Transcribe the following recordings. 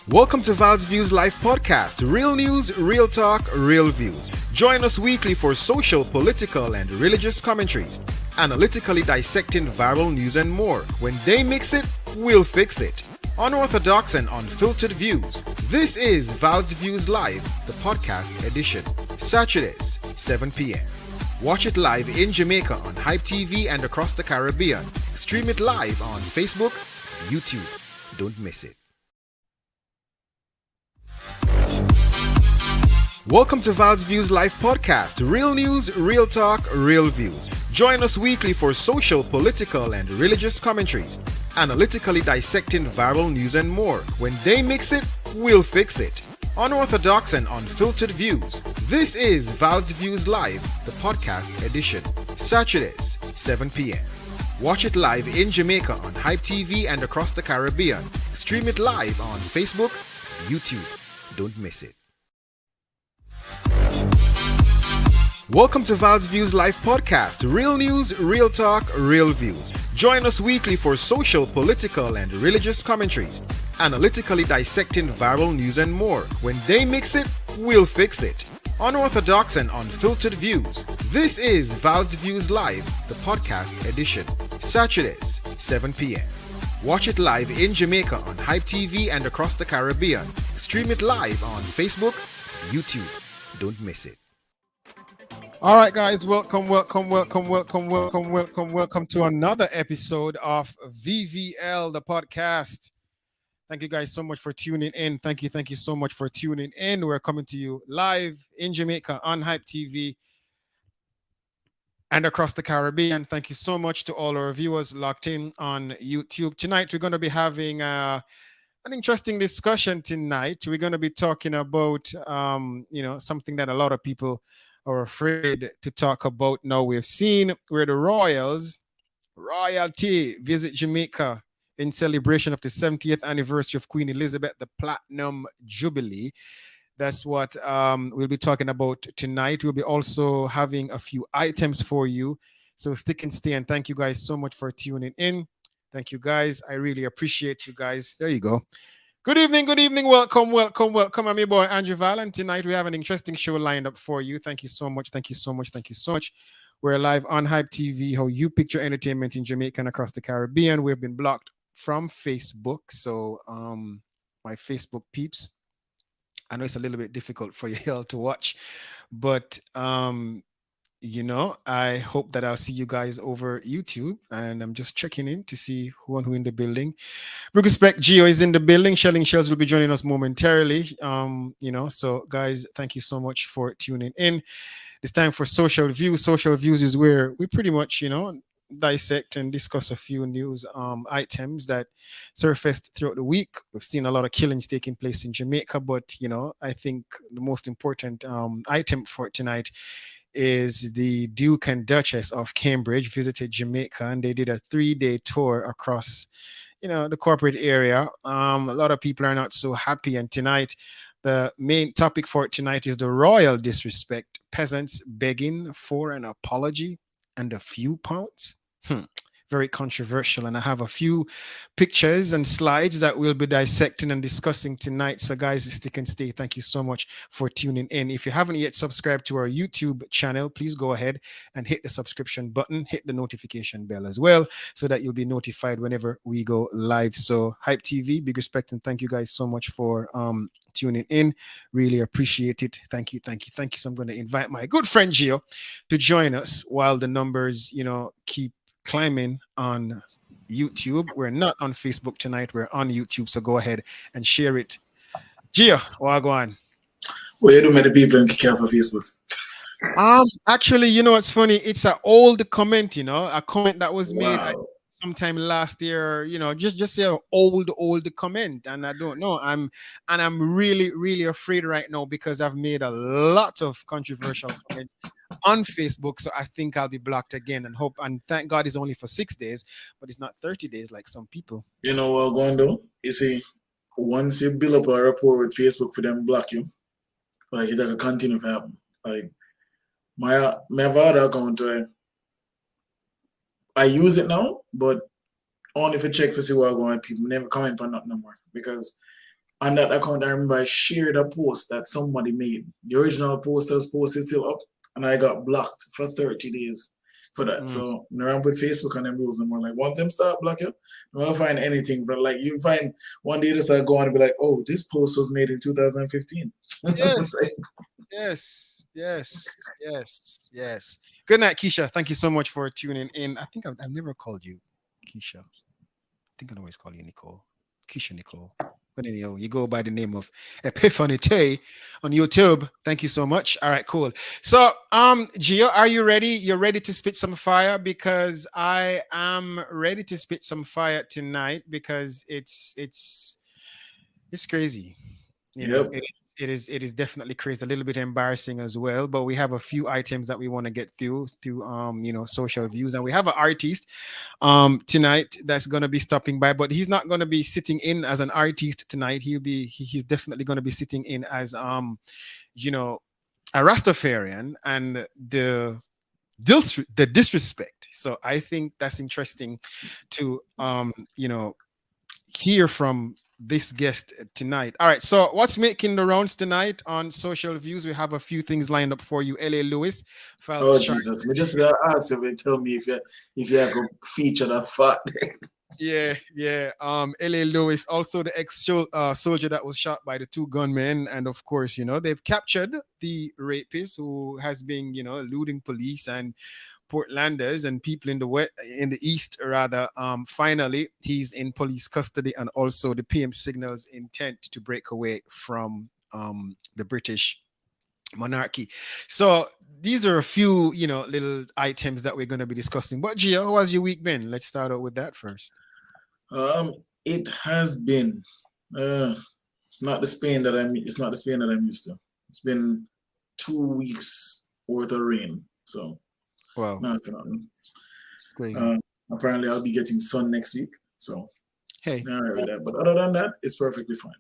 Welcome to VAL'S Live Podcast. Real news, real talk, real views. Join us weekly for social, political, and religious commentaries, analytically dissecting viral news and more. When they mix it, we'll fix it. Unorthodox and unfiltered views. This is VAL'S Live, the podcast edition. Saturdays, 7 p.m. Watch it live in Jamaica on Hype TV and across the Caribbean. Stream it live on Facebook, YouTube. Don't miss it. Welcome to VAL'S Live Podcast. Real news, real talk, real views. Join us weekly for social, political, and religious commentaries, analytically dissecting viral news and more. When they mix it, we'll fix it. Unorthodox and unfiltered views. This is VAL'S Live, the podcast edition. Saturdays, 7 p.m. Watch it live in Jamaica on Hype TV and across the Caribbean. Stream it live on Facebook, YouTube. Don't miss it. Welcome to VAL'S Live Podcast. Real news, real talk, real views. Join us weekly for social, political, and religious commentaries, analytically dissecting viral news and more. When they mix it, we'll fix it. Unorthodox and unfiltered views. This is VAL'S Live, the podcast edition. Saturdays, 7 p.m. Watch it live in Jamaica on Hype TV and across the Caribbean. Stream it live on Facebook, YouTube. Don't miss it. All right, guys, welcome to another episode of VVL, the podcast. Thank you guys so much for tuning in. Thank you so much for tuning in. We're coming to you live in Jamaica on Hype TV and across the Caribbean. Thank you so much to all our viewers locked in on YouTube. Tonight, we're going to be having an interesting discussion tonight. We're going to be talking about, something that a lot of people are afraid to talk about. Now, we've seen where the royalty visit Jamaica in celebration of the 70th anniversary of Queen Elizabeth, the Platinum Jubilee. That's what we'll be talking about tonight. We'll be also having a few items for you. So stick and stay, and thank you guys so much for tuning in. Thank you guys. I really appreciate you guys. There you go. Good evening. Welcome. I'm your boy, Andrew Val, and tonight we have an interesting show lined up for you. Thank you so much. We're live on Hype TV, how you picture entertainment in Jamaica and across the Caribbean. We've been blocked from Facebook, so my Facebook peeps, I know it's a little bit difficult for you all to watch, but I hope that I'll see you guys over YouTube, and I'm just checking in to see who in the building. With respect, Gio is in the building. Shelling Shells will be joining us momentarily. So guys, thank you so much for tuning in. It's time for Social Views. Social Views is where we pretty much, dissect and discuss a few news items that surfaced throughout the week. We've seen a lot of killings taking place in Jamaica, but, I think the most important item for tonight is the Duke and Duchess of Cambridge visited Jamaica, and they did a 3-day tour across, the corporate area. A lot of people are not so happy, and tonight The main topic for tonight is the royal disrespect. Peasants begging for an apology and a few pounds. Very controversial. And I have a few pictures and slides that we'll be dissecting and discussing tonight. So, guys, stick and stay. Thank you so much for tuning in. If you haven't yet subscribed to our YouTube channel, please go ahead and hit the subscription button, hit the notification bell as well, so that you'll be notified whenever we go live. So, Hype TV, big respect, and thank you guys so much for tuning in. Really appreciate it. Thank you, thank you, thank you. So I'm going to invite my good friend Gio to join us while the numbers, keep climbing on YouTube. We're not on Facebook tonight. We're on YouTube. So go ahead and share it. Gio, Wagwan. Well, you do many people and kick off of Facebook. Actually, it's funny. It's an old comment, a comment that was made Wow. sometime last year, just say an old comment. And I don't know. I'm really, really afraid right now because I've made a lot of controversial comments on Facebook. So I think I'll be blocked again and thank God it's only for 6 days, but it's not 30 days like some people. You know what I'm going to do? You see, once you build up a rapport with Facebook for them block you, like it will continue to happen. Like my other account, I use it now, but only if you check for see what going on. People never comment on that no more because on that account, I remember I shared a post that somebody made. The original post is still up, and I got blocked for 30 days for that. So now I'm with Facebook and them rules and more like once them start blocking, you won't find anything. But like you find one day they start going and be like, oh, this post was made in 2015. Yes. Yes. Good night, Keisha. Thank you so much for tuning in. I think I've never called you Keisha. I think I always call you Nicole. Keisha Nicole. But anyhow, you go by the name of Epiphany Tay on YouTube. Thank you so much. All right, cool. So, Gio, are you ready? You're ready to spit some fire? Because I am ready to spit some fire tonight because it's crazy. It is definitely crazy, a little bit embarrassing as well, but we have a few items that we want to get through social views, and we have an artist tonight that's going to be stopping by, but he's not going to be sitting in as an artist tonight. He's definitely going to be sitting in as a Rastafarian and the disrespect. So I think that's interesting to hear from this guest tonight. All right, so what's making the rounds tonight on social views? We have a few things lined up for you. LA Lewis filed oh Jesus! Me just gotta ask if you tell me if you have to feature that fat. Yeah. LA Lewis, also the soldier that was shot by the two gunmen, and of course, they've captured the rapist who has been, eluding police and Portlanders and people in the east rather. Finally, he's in police custody, and also the PM signals intent to break away from the British monarchy. So these are a few little items that we're going to be discussing. But Gio, how has your week been? Let's start out with that first. It has been. It's not the Spain that I'm. It's not the Spain that I'm used to. It's been 2 weeks worth of rain. So. Wow. No, it's not. Crazy. Apparently, I'll be getting sun next week. So, hey, all right with that. But other than that, it's perfectly fine.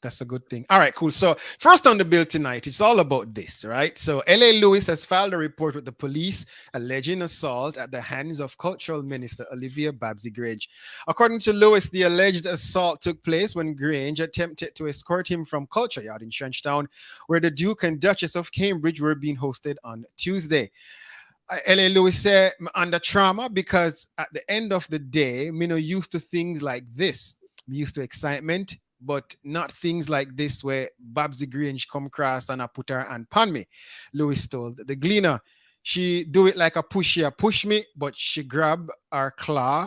That's a good thing. All right, cool. So first on the bill tonight, it's all about this, right? So LA Lewis has filed a report with the police alleging assault at the hands of Cultural Minister Olivia Babsy Grange. According to Lewis, the alleged assault took place when Grange attempted to escort him from Culture Yard in Trenchtown, where the Duke and Duchess of Cambridge were being hosted on Tuesday. LA Lewis said, I'm under trauma because at the end of the day, me no used to things like this. Me used to excitement, but not things like this where Babsy Grange come across and I put her and pan me. Lewis told the Gleaner. She do it like a push me, but she grab her claw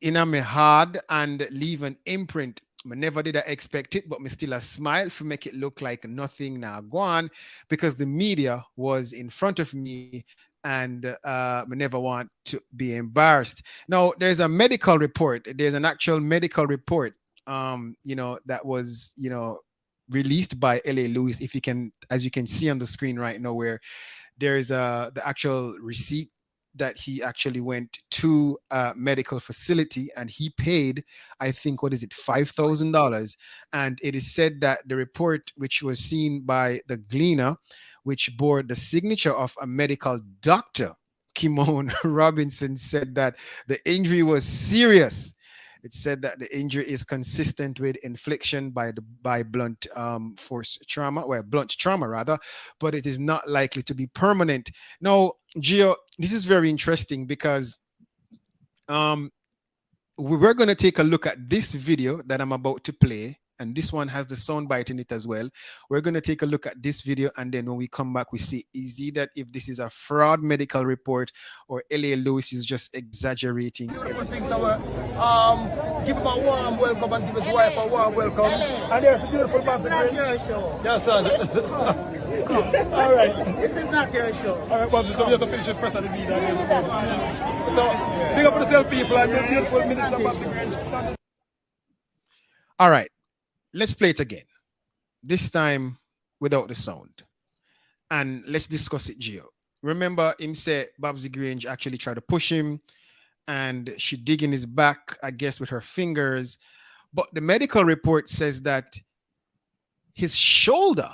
in my hard and leave an imprint. I never did I expect it, but me still a smile for make it look like nothing now go on because the media was in front of me and I never want to be embarrassed. Now, there's a medical report. There's an actual medical report, that was, released by LA Lewis. As you can see on the screen right now, where there is the actual receipt that he actually went to a medical facility and he paid, I think, what is it, $5,000. And it is said that the report, which was seen by the Gleaner, which bore the signature of a medical doctor, Kimon Robinson, said that the injury was serious. It said that the injury is consistent with infliction by blunt force trauma, well, blunt trauma rather, but it is not likely to be permanent. Now, Gio, this is very interesting because um, we're going to take a look at this video that I'm about to play. And this one has the sound bite in it as well. We're going to take a look at this video. And then when we come back, we see is either if this is a fraud medical report or L.A. Lewis is just exaggerating. Give him a warm welcome and give his wife a warm welcome. And there's a beautiful banter. This is not your show. Yes, sir. All right. This is not your show. All right, Bob, so we have to finish the press of the media. So, big up to the self people and the beautiful minister Banter. All right. Let's play it again. This time without the sound. And let's discuss it, Gio. Remember him said Babsy Grange actually tried to push him and she dig in his back, I guess, with her fingers. But the medical report says that his shoulder,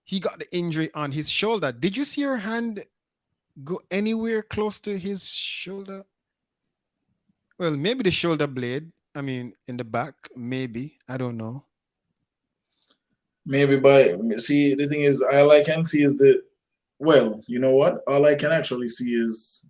he got the injury on his shoulder. Did you see her hand go anywhere close to his shoulder? Well, maybe the shoulder blade. I mean, in the back, maybe. I don't know. Maybe see, the thing is, all I can see is well, you know what? All I can actually see is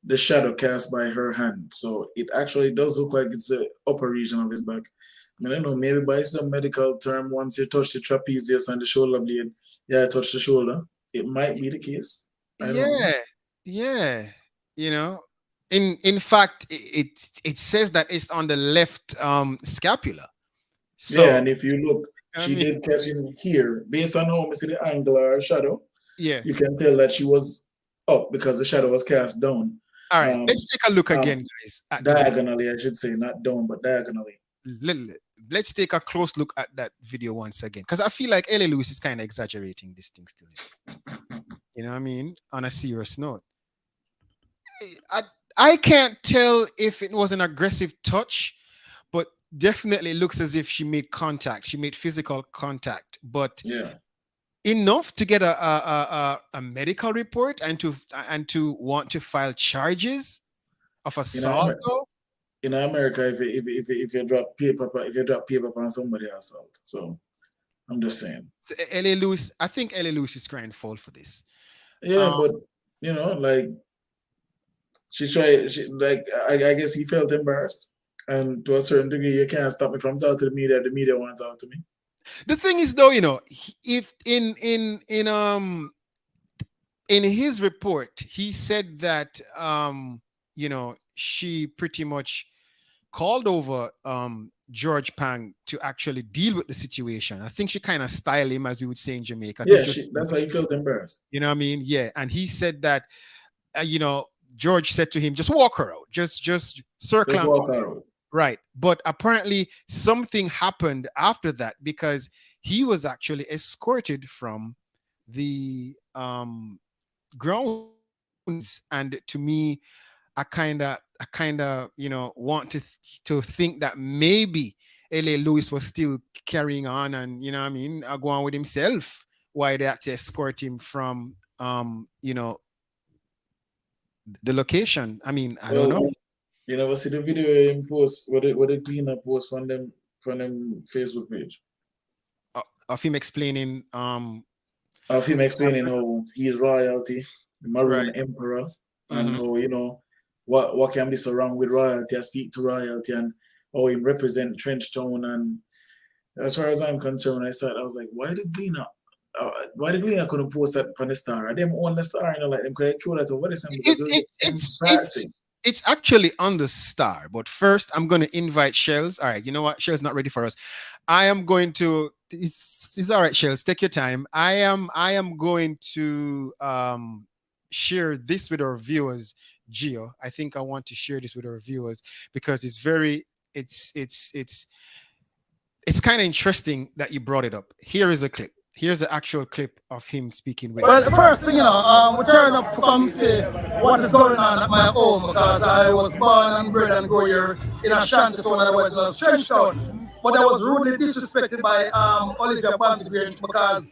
the shadow cast by her hand. So it actually does look like it's the upper region of his back. I mean, I don't know, maybe by some medical term, once you touch the trapezius and the shoulder blade, yeah, touch the shoulder. It might be the case. Yeah. You know, in fact, it says that it's on the left scapula. So, yeah, and if you look, she did catch him here. Based on how we see the angle or shadow, yeah, you can tell that she was up because the shadow was cast down. All right, let's take a look again, guys. Diagonally, I should say, not down, but diagonally. Let's take a close look at that video once again, because I feel like L.A. Lewis is kind of exaggerating this thing still. You know what I mean? On a serious note. I can't tell if it was an aggressive touch, but definitely looks as if she made contact. She made physical contact, but yeah, enough to get a medical report and to want to file charges of assault. In America, if you drop paper on somebody assault. So I'm just saying. So L.A. Lewis, I think L.A. Lewis is crying foul for this. Yeah, but you know, like I guess he felt embarrassed, and to a certain degree, you can't stop me from talking to the media. The media won't talk to me. The thing is, though, you know, if in his report, he said that you know, she pretty much called over George Pang to actually deal with the situation. I think she kind of styled him, as we would say in Jamaica. Yeah, that's why he felt embarrassed. You know what I mean? Yeah, and he said that you know, George said to him, just walk her out, just circle and walk her out. Right. But apparently something happened after that because he was actually escorted from the grounds. And to me, I kind of, you know, want to think that maybe L.A. Lewis was still carrying on and, you know what I mean, go on with himself while they had to escort him from, you know, the location. I mean, I don't know. You never see the video in post what the cleaner post from them Facebook page of him explaining how he is royalty, the Maroon Emperor, and how, you know, what can be so wrong with royalty. I speak to royalty and how he represent Trenchtown. And as far as I'm concerned, I was like, why the cleaner couldn't post that on the Star? I didn't own the Star, you know, like them could throw that over this because it's actually on the Star. But first, I'm going to invite Shells. All right, you know what? Shells not ready for us. I am going to. It's all right, Shells. Take your time. I am going to share this with our viewers, Gio. I think I want to share this with our viewers because it's kind of interesting that you brought it up. Here is a clip. Here's the actual clip of him speaking with. Well, the first thing, we turned up to come see what is going on at my home because I was born and bred and grew here in a shantytown and I was in a strange town. But I was rudely disrespected by Olivia Banty Grange because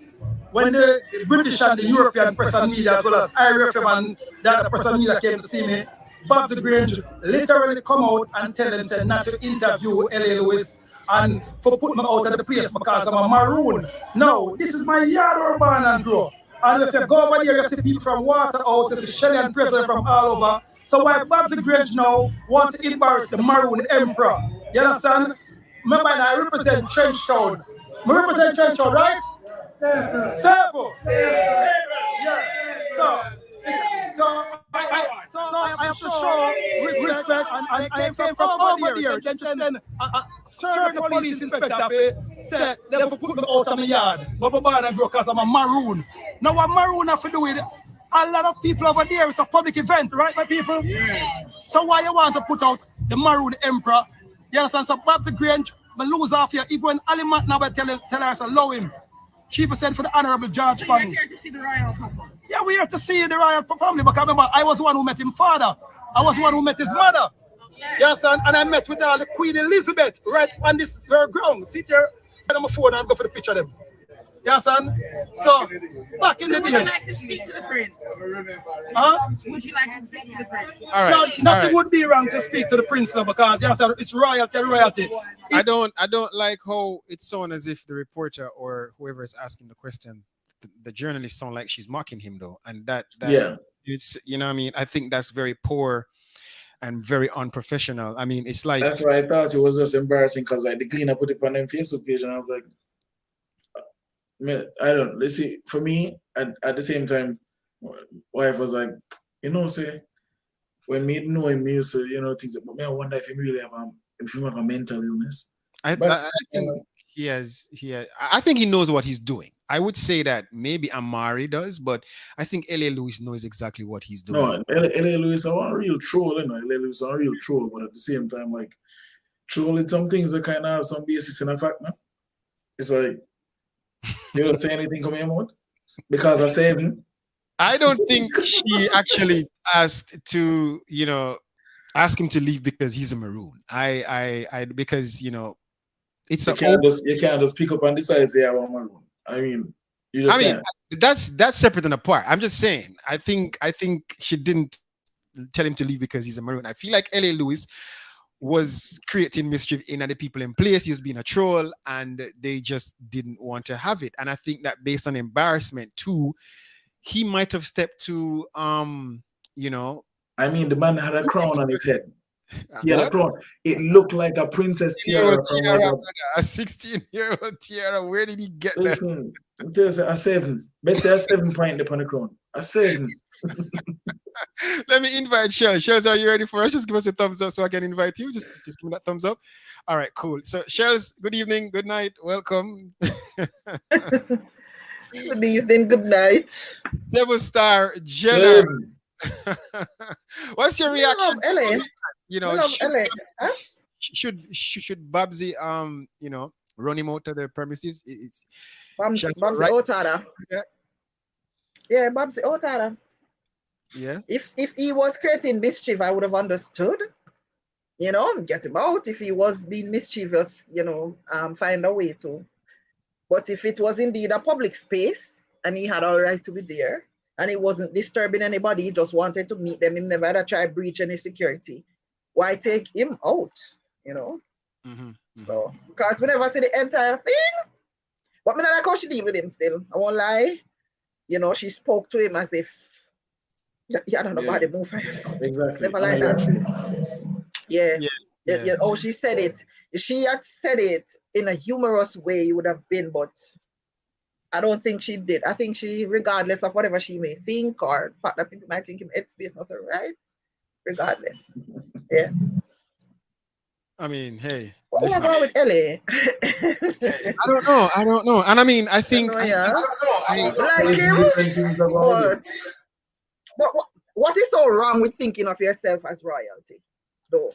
when the British and the European press and media, as well as IRFM and the other press and media came to see me, Babs Grange literally come out and tell them said not to interview L.A. Lewis and for put me out of the place because I'm a maroon. No, this is my yard where born and grow. And if you go over there, you see people from Waterhouse, you see Shelley and Fraser from all over. So why Babs Grange now want to embarrass the maroon emperor? You understand? Remember, I represent Trenchtown. I represent Trenchtown, right? Several. Yeah. So I have to show respect and I came from over there. Then to send a certain police inspector say they have to put me out of my yard. But I grow because I'm a maroon. Now what maroon have to do with a lot of people over there? It's a public event, right, my people? Yes. So why you want to put out the maroon emperor? You understand? So Babs Grange, but lose off here. Even when Ali Matt now tell us allow him. She said for the Honorable George Panny. We're here to see the royal family. Yeah, we're here to see the royal family. But remember, I was the one who met his father. I was the one who met his mother. Yes, and I met with the Queen Elizabeth right on this ground. Sit here, get on my phone and go for the picture of them. Yes, son. So, back in the days. Would you like to speak to the prince? Huh? Would you like to speak to the prince? All right. Nothing would be wrong to speak to the prince now because yes, it's royalty. I don't like how it sounds as if the reporter or whoever is asking the question, the journalist sound like she's mocking him though. And that it's, you know what I mean? I think that's very poor and very unprofessional. I mean, it's like... That's why I thought it was just embarrassing because like the cleaner put it on their Facebook page and I was like, I don't. Let's see. For me, at the same time, wife was like, say when me know him, me used to, things. But me, I wonder if he really have a mental illness. I think he has. I think he knows what he's doing. I would say that maybe Amari does, but I think L.A. Lewis knows exactly what he's doing. No, L.A. Lewis are a real troll. L.A. Lewis are a real troll, but at the same time, like trolling some things that kind of have some basis in a fact, man. It's like. You don't say anything coming out because I said I don't think she actually asked to, ask him to leave because he's a maroon. Because it's you can't just pick up and decide say I'm a maroon. I mean, you just can't. That's separate and apart. I'm just saying. I think she didn't tell him to leave because he's a maroon. I feel like L.A. Lewis was creating mischief in other people in place. He was being a troll and they just didn't want to have it. And I think that based on embarrassment too, he might have stepped to, I mean, the man had a crown on his head. He had a crown. It looked like a princess tiara. A 16-year-old tiara. Where did he get that? A 7. Let's say a 7 point upon the crown. A 7. Let me invite Shells. Shells, are you ready for us? Just give us a thumbs up so I can invite you. Just give me that thumbs up. All right, cool. So Shells, good evening, good night, welcome. Good evening, good night. 7-star Jenner. What's your reaction? Should Babsy run him out of the premises? It's Babsy Otada. Yeah, Babsy Otada. Yeah. If he was creating mischief, I would have understood. Get him out. If he was being mischievous, find a way to. But if it was indeed a public space and he had all right to be there and he wasn't disturbing anybody, he just wanted to meet them, he never had to try to breach any security, why take him out? So, because we never see the entire thing. But me not like how she deal with him still. I won't lie. She spoke to him as if you don't know how to move for yourself. Exactly. Never like that. Yeah. Oh, she said it. If she had said it in a humorous way, it would have been, but I don't think she did. I think she, regardless of whatever she may think or the fact that people might think him headspace was right, regardless. Yeah. I mean, hey. What's wrong with LA? I don't know. And I mean, I think I like him, but what is so wrong with thinking of yourself as royalty, though?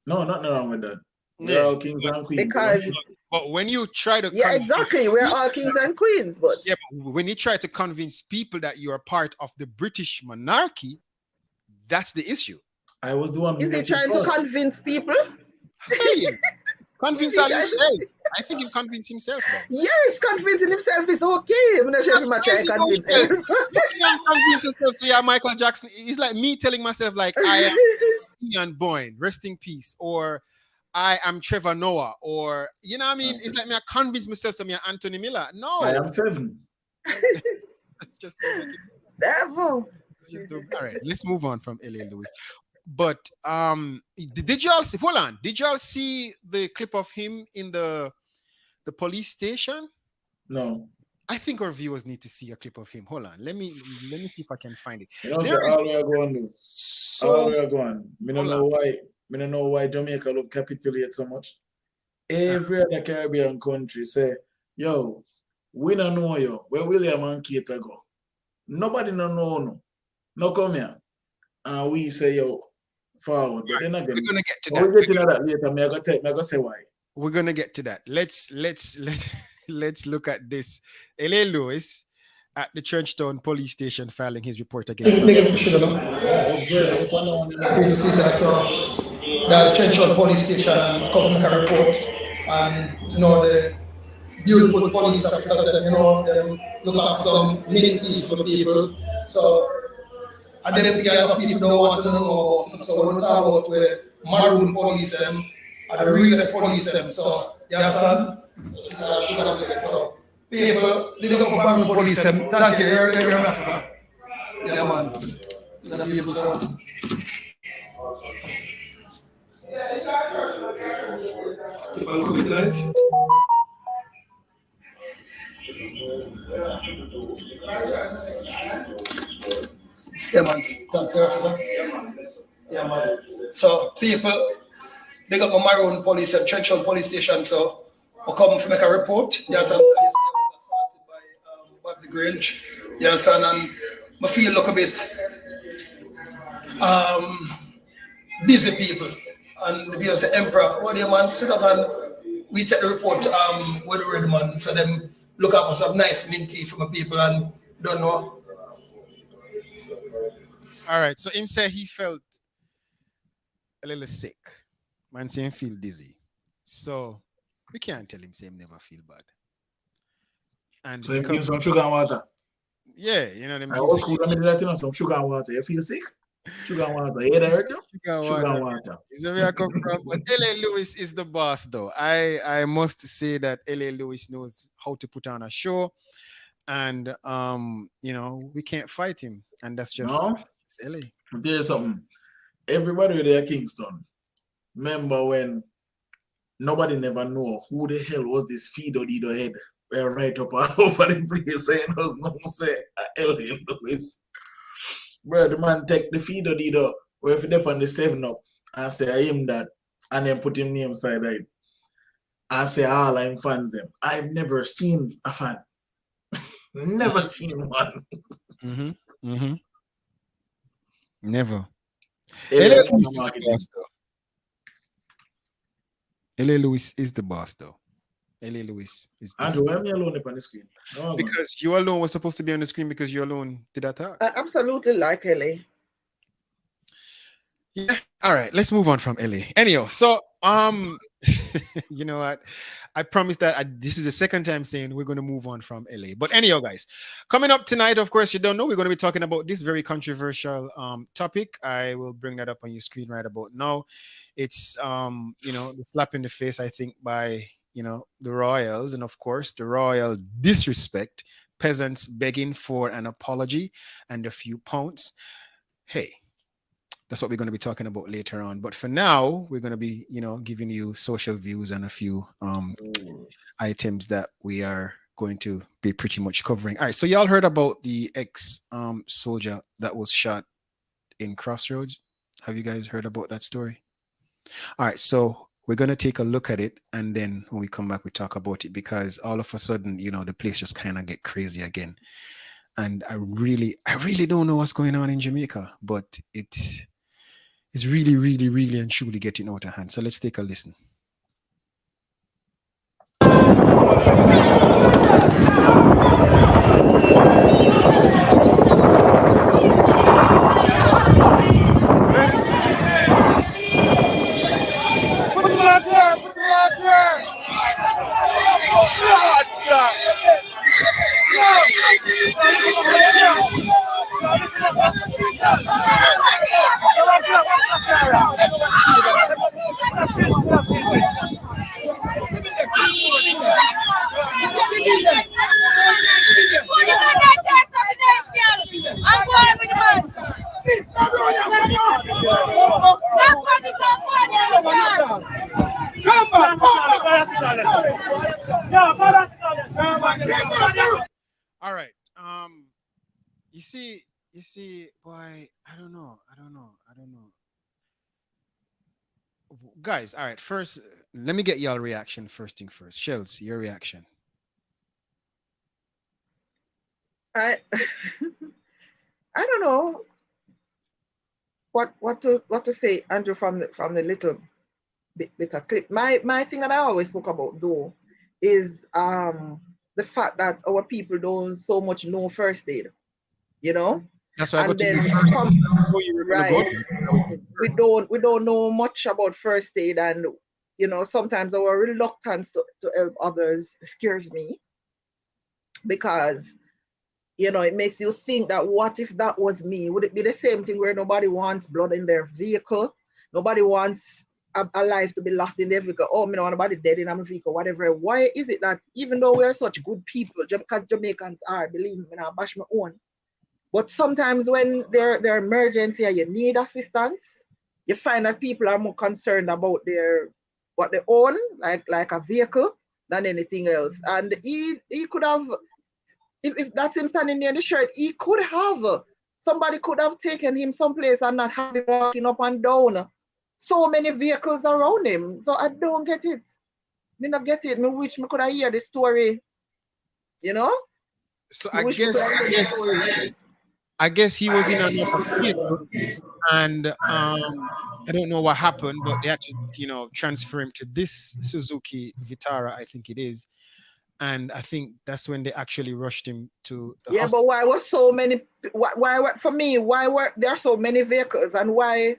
No, nothing wrong with that. They're all kings and queens. Because But when you try to Yeah, exactly. We're all kings and queens, but yeah, but when you try to convince people that you are part of the British monarchy, that's the issue. I was the one who is he met his trying to brother. convince people? Hell yeah. Convince Is he all trying to- himself. I think he convinced himself, though. Yes, convincing himself is okay. I'm not sure if That's I'm trying crazy, to though, convince because everybody. you can't convince yourself. So yeah, Michael Jackson. It's like me telling myself, like, I am Ian Boyne, rest in peace, or I am Trevor Noah, or you know what I mean? It's like me, I convince myself I'm Anthony Miller. I No, am 7. it's just don't make it sense. Devil. All right, let's move on from LA Lewis. But did y'all see? Hold on, did y'all see the clip of him in the police station? No. I think our viewers need to see a clip of him. Hold on, let me see if I can find it. You know, There so is all we are going to. All so we are going. Me don't Hold know on. why. Me don't know why Jamaica love capitulate so much. Every other Caribbean country say, yo, we don't know you. Where William and Kate go? Nobody no know no. No come here. And we say, yo, forward. But then again, we're gonna get to when that. we get into that later, me I go say why. We're gonna get to that. Let's look at this. LA Lewis at the Trenchtown police station filing his report against Big Babs. up should have Observe, if I know one, been see that so the Trenchard police station come make a report and you know the beautiful police officers them, you know, them look after some minty for people. So and then think a lot of people don't want to know about it. So when we talk about where maroon police them and the realest police them. So you understand? So people they don't go maroon police them. Thank you, you're an officer. Yeah man. The people so welcome to life. Yeah, man. Thanks, officer. Yeah, man. So, people, they got my Maroon police and Trenchard police station, so I come to make a report. You understand? Because yesterday was assaulted by Babs Grange. You understand? And I feel look a bit busy people. And the people say, Emperor, what do you man? Sit up and we take the report with the red man. So them look up for some nice minty from the people and don't know. All right, so him say he felt a little sick. Man say him feel dizzy. So we can't tell him say him never feel bad. And so you give some sugar and water. yeah, you know them I was cool, let me do that, you know, some sugar and water. You feel sick? Sugar and water. You heard you? Sugar and water. Is where I come from. But LA Lewis is the boss, though. I must say that LA Lewis knows how to put on a show, and you know, we can't fight him, and that's just No? it's LA. I'll tell you something. Everybody there, Kingston. Remember when nobody never know who the hell was this Fido Dido head? We're right up all over the place saying us no say LA Lewis. Bro, the man take the Fido Dido where if they on the 7-up and say I him that and then put him name side right. And say all I'm fans them. I've never seen a fan. Never seen one. Never. LA LA Lewis Lewis is the boss, though. LA Lewis is the boss, though. LA Lewis is the Andrew, why am I alone up on the screen? No, because you alone was supposed to be on the screen because you alone did that talk. I absolutely like LA. Yeah. All right, let's move on from LA. Anyhow, so you know what? I promise that this is the second time saying we're going to move on from LA. But anyhow, guys, coming up tonight, of course, you don't know, we're going to be talking about this very controversial topic. I will bring that up on your screen right about now. It's you know, the slap in the face, I think, by you know, the royals, and of course the royal disrespect, peasants begging for an apology and a few pounds. Hey, that's what we're going to be talking about later on. But for now, we're going to be, you know, giving you social views and a few items that we are going to be pretty much covering. All right, so y'all heard about the ex soldier that was shot in Crossroads? Have you guys heard about that story? All right, so we're going to take a look at it, and then when we come back, we talk about it, because all of a sudden, you know, the place just kind of get crazy again. And I really don't know what's going on in Jamaica, but it's really and truly getting out of hand. So let's take a listen. Um, you see, boy, I don't know. Guys, all right. First, let me get y'all reaction. First thing first. Shells, your reaction. I I don't know what to say, Andrew, from the little bit of clip. My thing that I always spoke about though is the fact that our people don't so much know first aid, you know, That's why I got and to then you first. come Where you were gonna go right. to. I would think We don't know much about first aid, and sometimes our reluctance to help others scares me because it makes you think that what if that was me? Would it be the same thing where nobody wants blood in their vehicle? Nobody wants a life to be lost in their vehicle. Oh, me no want nobody dead in my vehicle, whatever. Why is it that even though we're such good people, because Jamaicans are, believe me, I bash my own. But sometimes when there emergency and you need assistance, you find that people are more concerned about what they own, like a vehicle, than anything else. And he could have, if that's him standing near the shirt, he could have. Somebody could have taken him someplace and not have him walking up and down. So many vehicles around him. So I don't get it. Me not get it. Me wish me could have hear the story. You know? so. Me wish me could have heard the story. I guess he was in another vehicle, and I don't know what happened, but they had to, transfer him to this Suzuki Vitara, I think it is, and I think that's when they actually rushed him to the Yeah, hospital. but why was so many? For me? Why were there so many vehicles, and why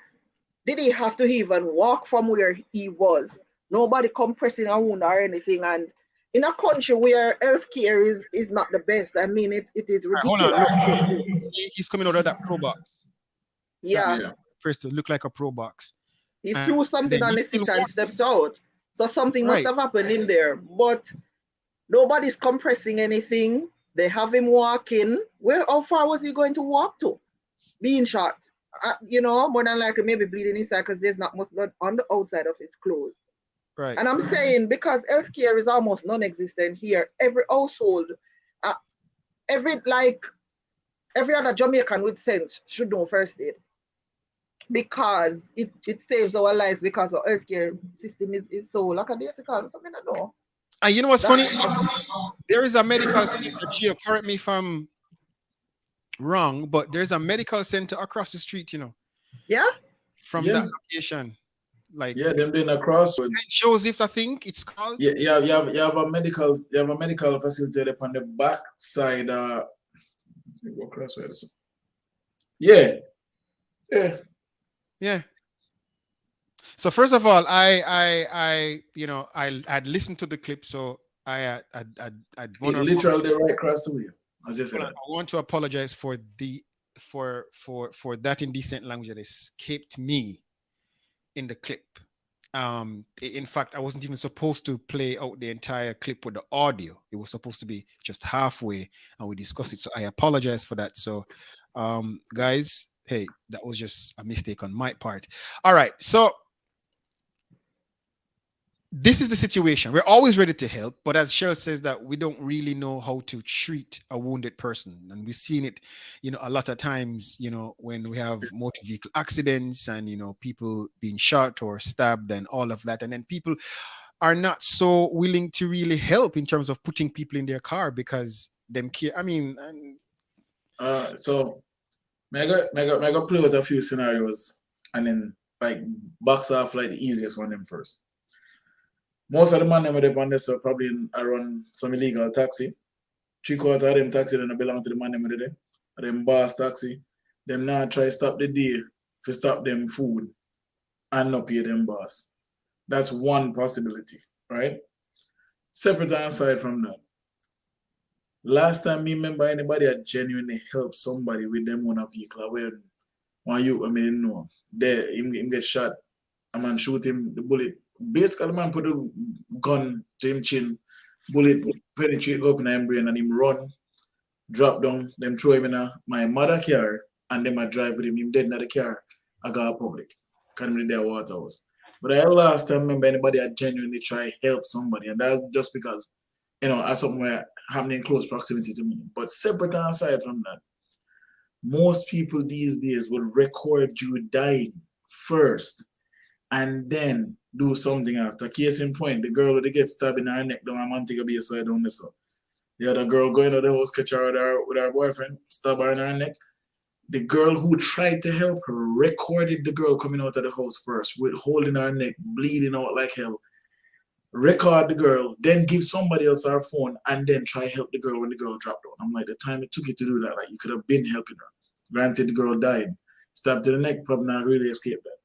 did he have to even walk from where he was? Nobody compressing a wound or anything, and in a country where healthcare is not the best, I mean, it is All right, hold on, ridiculous. look, he's coming out of that pro box. That Yeah, Yeah. appears to look like a pro box, he and threw then something he's on the still seat and walking. stepped out, so something must Right. have happened in there. But nobody's compressing anything. They have him walking. Where? How far was he going to walk to? Being shot. More than likely maybe bleeding inside because there's not much blood on the outside of his clothes. Right. And I'm saying because healthcare is almost non-existent here, every household, uh, every other Jamaican with sense should know first aid because it saves our lives because our healthcare system is so lackadaisical. Something I know. And you know what's funny? That's There is a medical center, Gio, correct me if I'm wrong, but there's a medical center across the street, yeah. from Yeah. that location. Like Yeah, them doing a St. crossroads. Joseph's, I think it's called. Yeah, you have a medical facility up on the back side. Let's see what crossroads. Yeah, yeah. Yeah. So first of all, I'd listened to the clip, so I'd want It to literally right across the way, as you said. I want to apologize for the for that indecent language that escaped me in the clip. In fact, I wasn't even supposed to play out the entire clip with the audio. It was supposed to be just halfway, and we discussed it. So I apologize for that. So, guys, hey, that was just a mistake on my part. All right, so this is the situation. We're always ready to help, but as Cheryl says, that we don't really know how to treat a wounded person, and we've seen it, a lot of times, when we have motor vehicle accidents and people being shot or stabbed and all of that, and then people are not so willing to really help in terms of putting people in their car because them care. I mean, So mega play with a few scenarios and then like box off like the easiest one them first. Most of the man them with on this are probably run some illegal taxi. 3/4 of them taxi then belong to the man them with them. Them boss taxi. Them now try stop the day to stop them food and not pay them boss. That's one possibility, right? Separate and aside from that. Last time me remember anybody had genuinely helped somebody with them on a vehicle when one you I mean no. There him get shot. A man shoot him the bullet. Basically the man put a gun to him chin, bullet penetrate up in him brain and him run, drop down, them throw him in my mother car and them a drive with him. Him dead in the car. I got a public. Cause him in their water house. But I last time remember anybody had genuinely try help somebody, and that's just because as something where happening in close proximity to me. But separate and aside from that, most people these days will record you dying first and then do something after. Case in point, the girl that get stabbed in her neck down a Montego Bay side down this. The other girl going to the house, catch her with her boyfriend, stab her in her neck. The girl who tried to help her recorded the girl coming out of the house first, with holding her neck, bleeding out like hell. Record the girl, then give somebody else her phone, and then try help the girl when the girl dropped down. I'm like, the time it took you to do that, like you could have been helping her. Granted, the girl died. Stabbed to the neck, probably not really escaped that.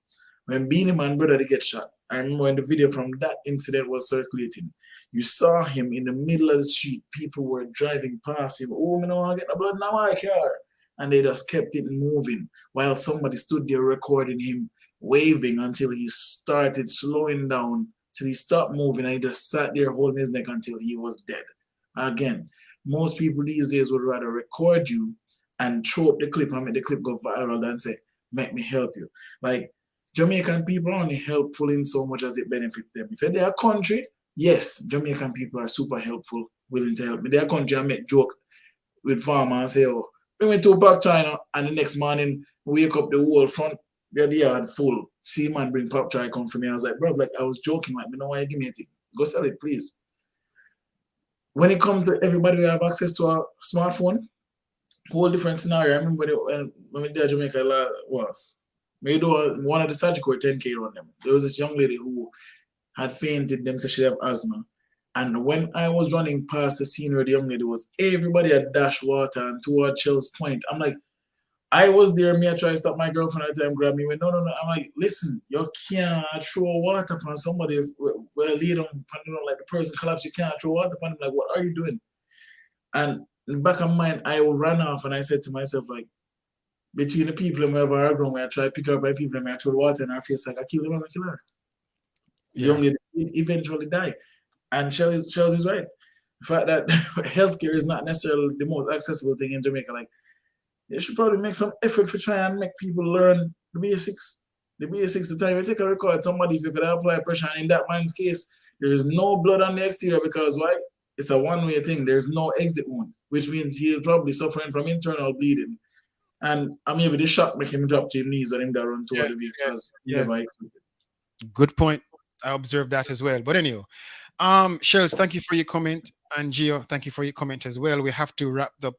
When Beanie Man brother get shot, I remember when the video from that incident was circulating. You saw him in the middle of the street. People were driving past him. Oh, I know I get the blood now I car. And they just kept it moving while somebody stood there recording him waving until he started slowing down, till he stopped moving, and he just sat there holding his neck until he was dead. Again, most people these days would rather record you and throw up the clip and make the clip go viral than say, make me help you. Like, Jamaican people are only helpful in so much as it benefits them. If they're a country, yes, Jamaican people are super helpful, willing to help me. They're a country, I make joke with farmers and say, oh, we went to Pop China, and the next morning, we wake up the whole front, the yard full. See man bring Pop China come for me. I was like, bro, like I was joking, like, you know why you give me a thing? Go sell it, please. When it comes to everybody who have access to a smartphone, whole different scenario. I remember when we did Jamaica, we do one of the surgical 10K on them. There was this young lady who had fainted, them said she had asthma. And when I was running past the scene where the young lady was, everybody had dashed water and toward Chell's Point. I'm like, I was there, me I try to stop my girlfriend at the time, grab me. Went, no. I'm like, listen, you can't throw water upon somebody where lay down, like the person collapsed, you can't throw water upon them. Like, what are you doing? And in the back of my mind, I ran off and I said to myself, like, between the people and wherever I go, when I try to pick her up by people and I throw water in her face, like, I kill them, I kill her. The young lady eventually died. And Shell's is right. The fact that healthcare is not necessarily the most accessible thing in Jamaica, like, they should probably make some effort for trying and make people learn the basics. The basics, the time you take a record, somebody, if you could apply pressure, and in that man's case, there is no blood on the exterior because why? It's a one-way thing. There's no exit wound, which means he's probably suffering from internal bleeding. And maybe the shock make him drop to his knees and him that run toward the vehicle because he never expected. Good point. I observed that as well. But anyhow, Shells, thank you for your comment. And Gio, thank you for your comment as well. We have to wrap up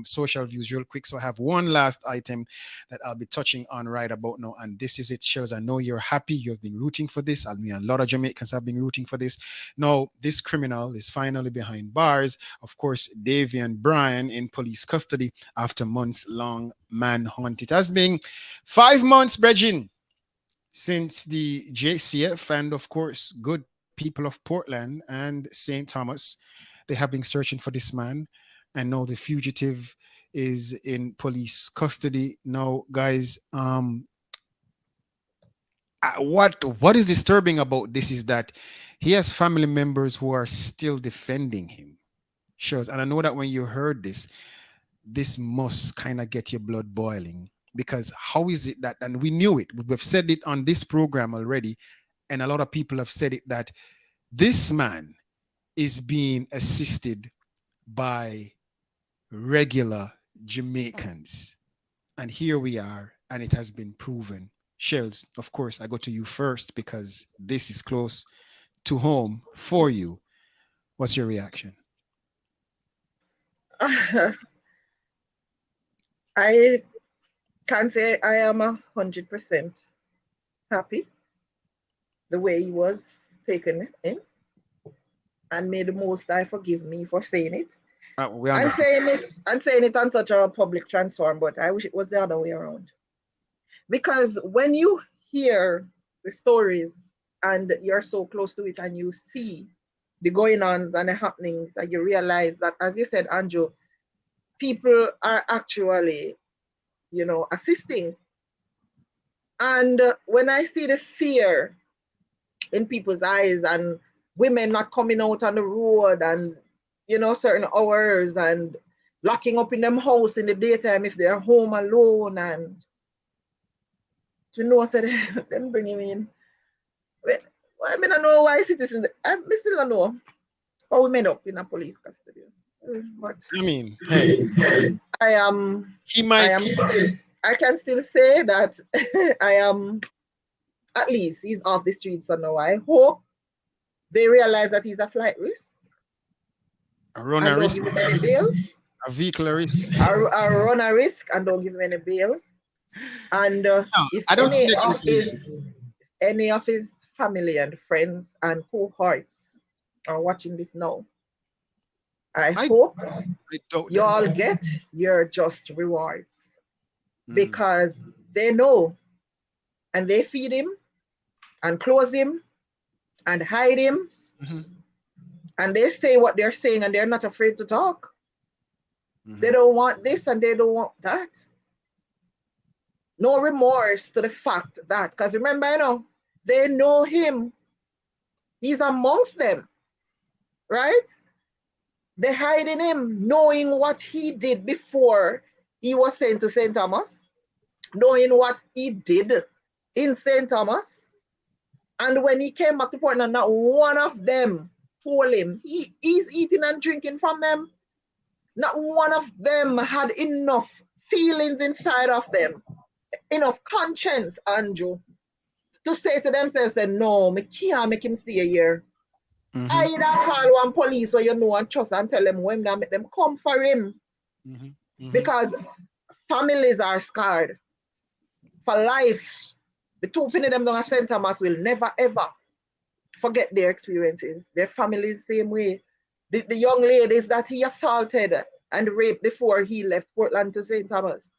social views real quick. So I have one last item that I'll be touching on right about now. And this is it, Shells. I know you're happy. You've been rooting for this. I mean, a lot of Jamaicans have been rooting for this. Now, this criminal is finally behind bars. Of course, Davian Bryan in police custody after months-long manhunt. It has been 5 months, Bregin, since the JCF and, of course, good people of Portland and St. Thomas, they have been searching for this man, and now the fugitive is in police custody. Now, guys, what is disturbing about this is that he has family members who are still defending him. Shows, and I know that when you heard this must kind of get your blood boiling, because how is it that, and we knew it, we've said it on this program already, and a lot of people have said it, that this man is being assisted by regular Jamaicans. And here we are, and it has been proven. Shells, of course, I go to you first because this is close to home for you. What's your reaction? I can't say I am 100% happy the way he was taken in. And may the Most High forgive me for saying it. I'm saying it on such a public transform, but I wish it was the other way around. Because when you hear the stories and you're so close to it and you see the going-ons and the happenings, and you realize that, as you said, Andrew, people are actually, assisting. And when I see the fear in people's eyes and women not coming out on the road and, certain hours and locking up in them house in the daytime if they're home alone, and said them bring him in. I don't know why citizens, I still don't know. How we made up in a police custody. But I mean, hey, I am he might. I can still say that I am, at least he's off the streets so now. I hope they realize that he's a flight risk. Run And a don't risk, give him any bail. a vehicle risk. I run a risk and don't give him any bail. And if I don't any of his family and friends and cohorts are watching this now, I hope you all get your just rewards because they know and they feed him and close him and hide him. And they say what they're saying and they're not afraid to talk. They don't want this and they don't want that. No remorse to the fact that, because remember, they know him. He's amongst them, right? They're hiding him, knowing what he did before he was sent to St. Thomas, knowing what he did in St. Thomas. And when he came back to Portland, not one of them told him. He's eating and drinking from them. Not one of them had enough feelings inside of them, enough conscience, Andrew, to say to themselves, no, me can't make him stay here. I either call one police or and trust and tell them when they make them come for him. Because families are scarred for life. The two penny them down at St. Thomas will never ever forget their experiences. Their families same way. The young ladies that he assaulted and raped before he left Portland to St. Thomas.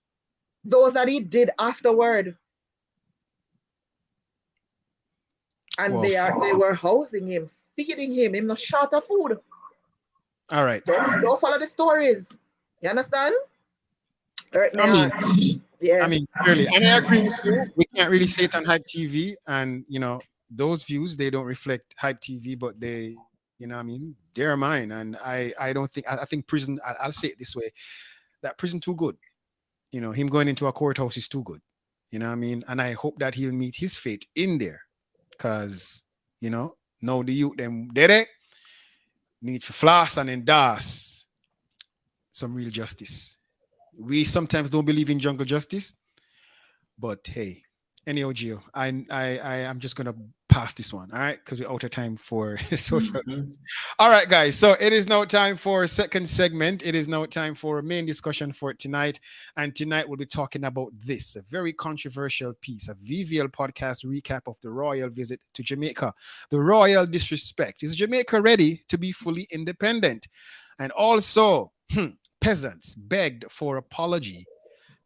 Those that he did afterward. And they were housing him, feeding him no short of food. All right. Don't follow the stories. You understand? I mean, clearly, and I agree with you. We can't really say it on Hype TV, and those views they don't reflect Hype TV, but they, they're mine, and I don't think I think prison. I'll say it this way: that prison too good. Him going into a courthouse is too good. You know what I mean? And I hope that he'll meet his fate in there, because now the youth them they need to floss and endorse some real justice. We sometimes don't believe in jungle justice, but hey, anyhow, Gio, I'm just gonna pass this one, all right? Because we're out of time for social. All right, guys. So it is now time for second segment. It is now time for a main discussion for tonight, and tonight we'll be talking about this, a very controversial piece, a VVL podcast recap of the royal visit to Jamaica, the royal disrespect. Is Jamaica ready to be fully independent? And also, peasants begged for apology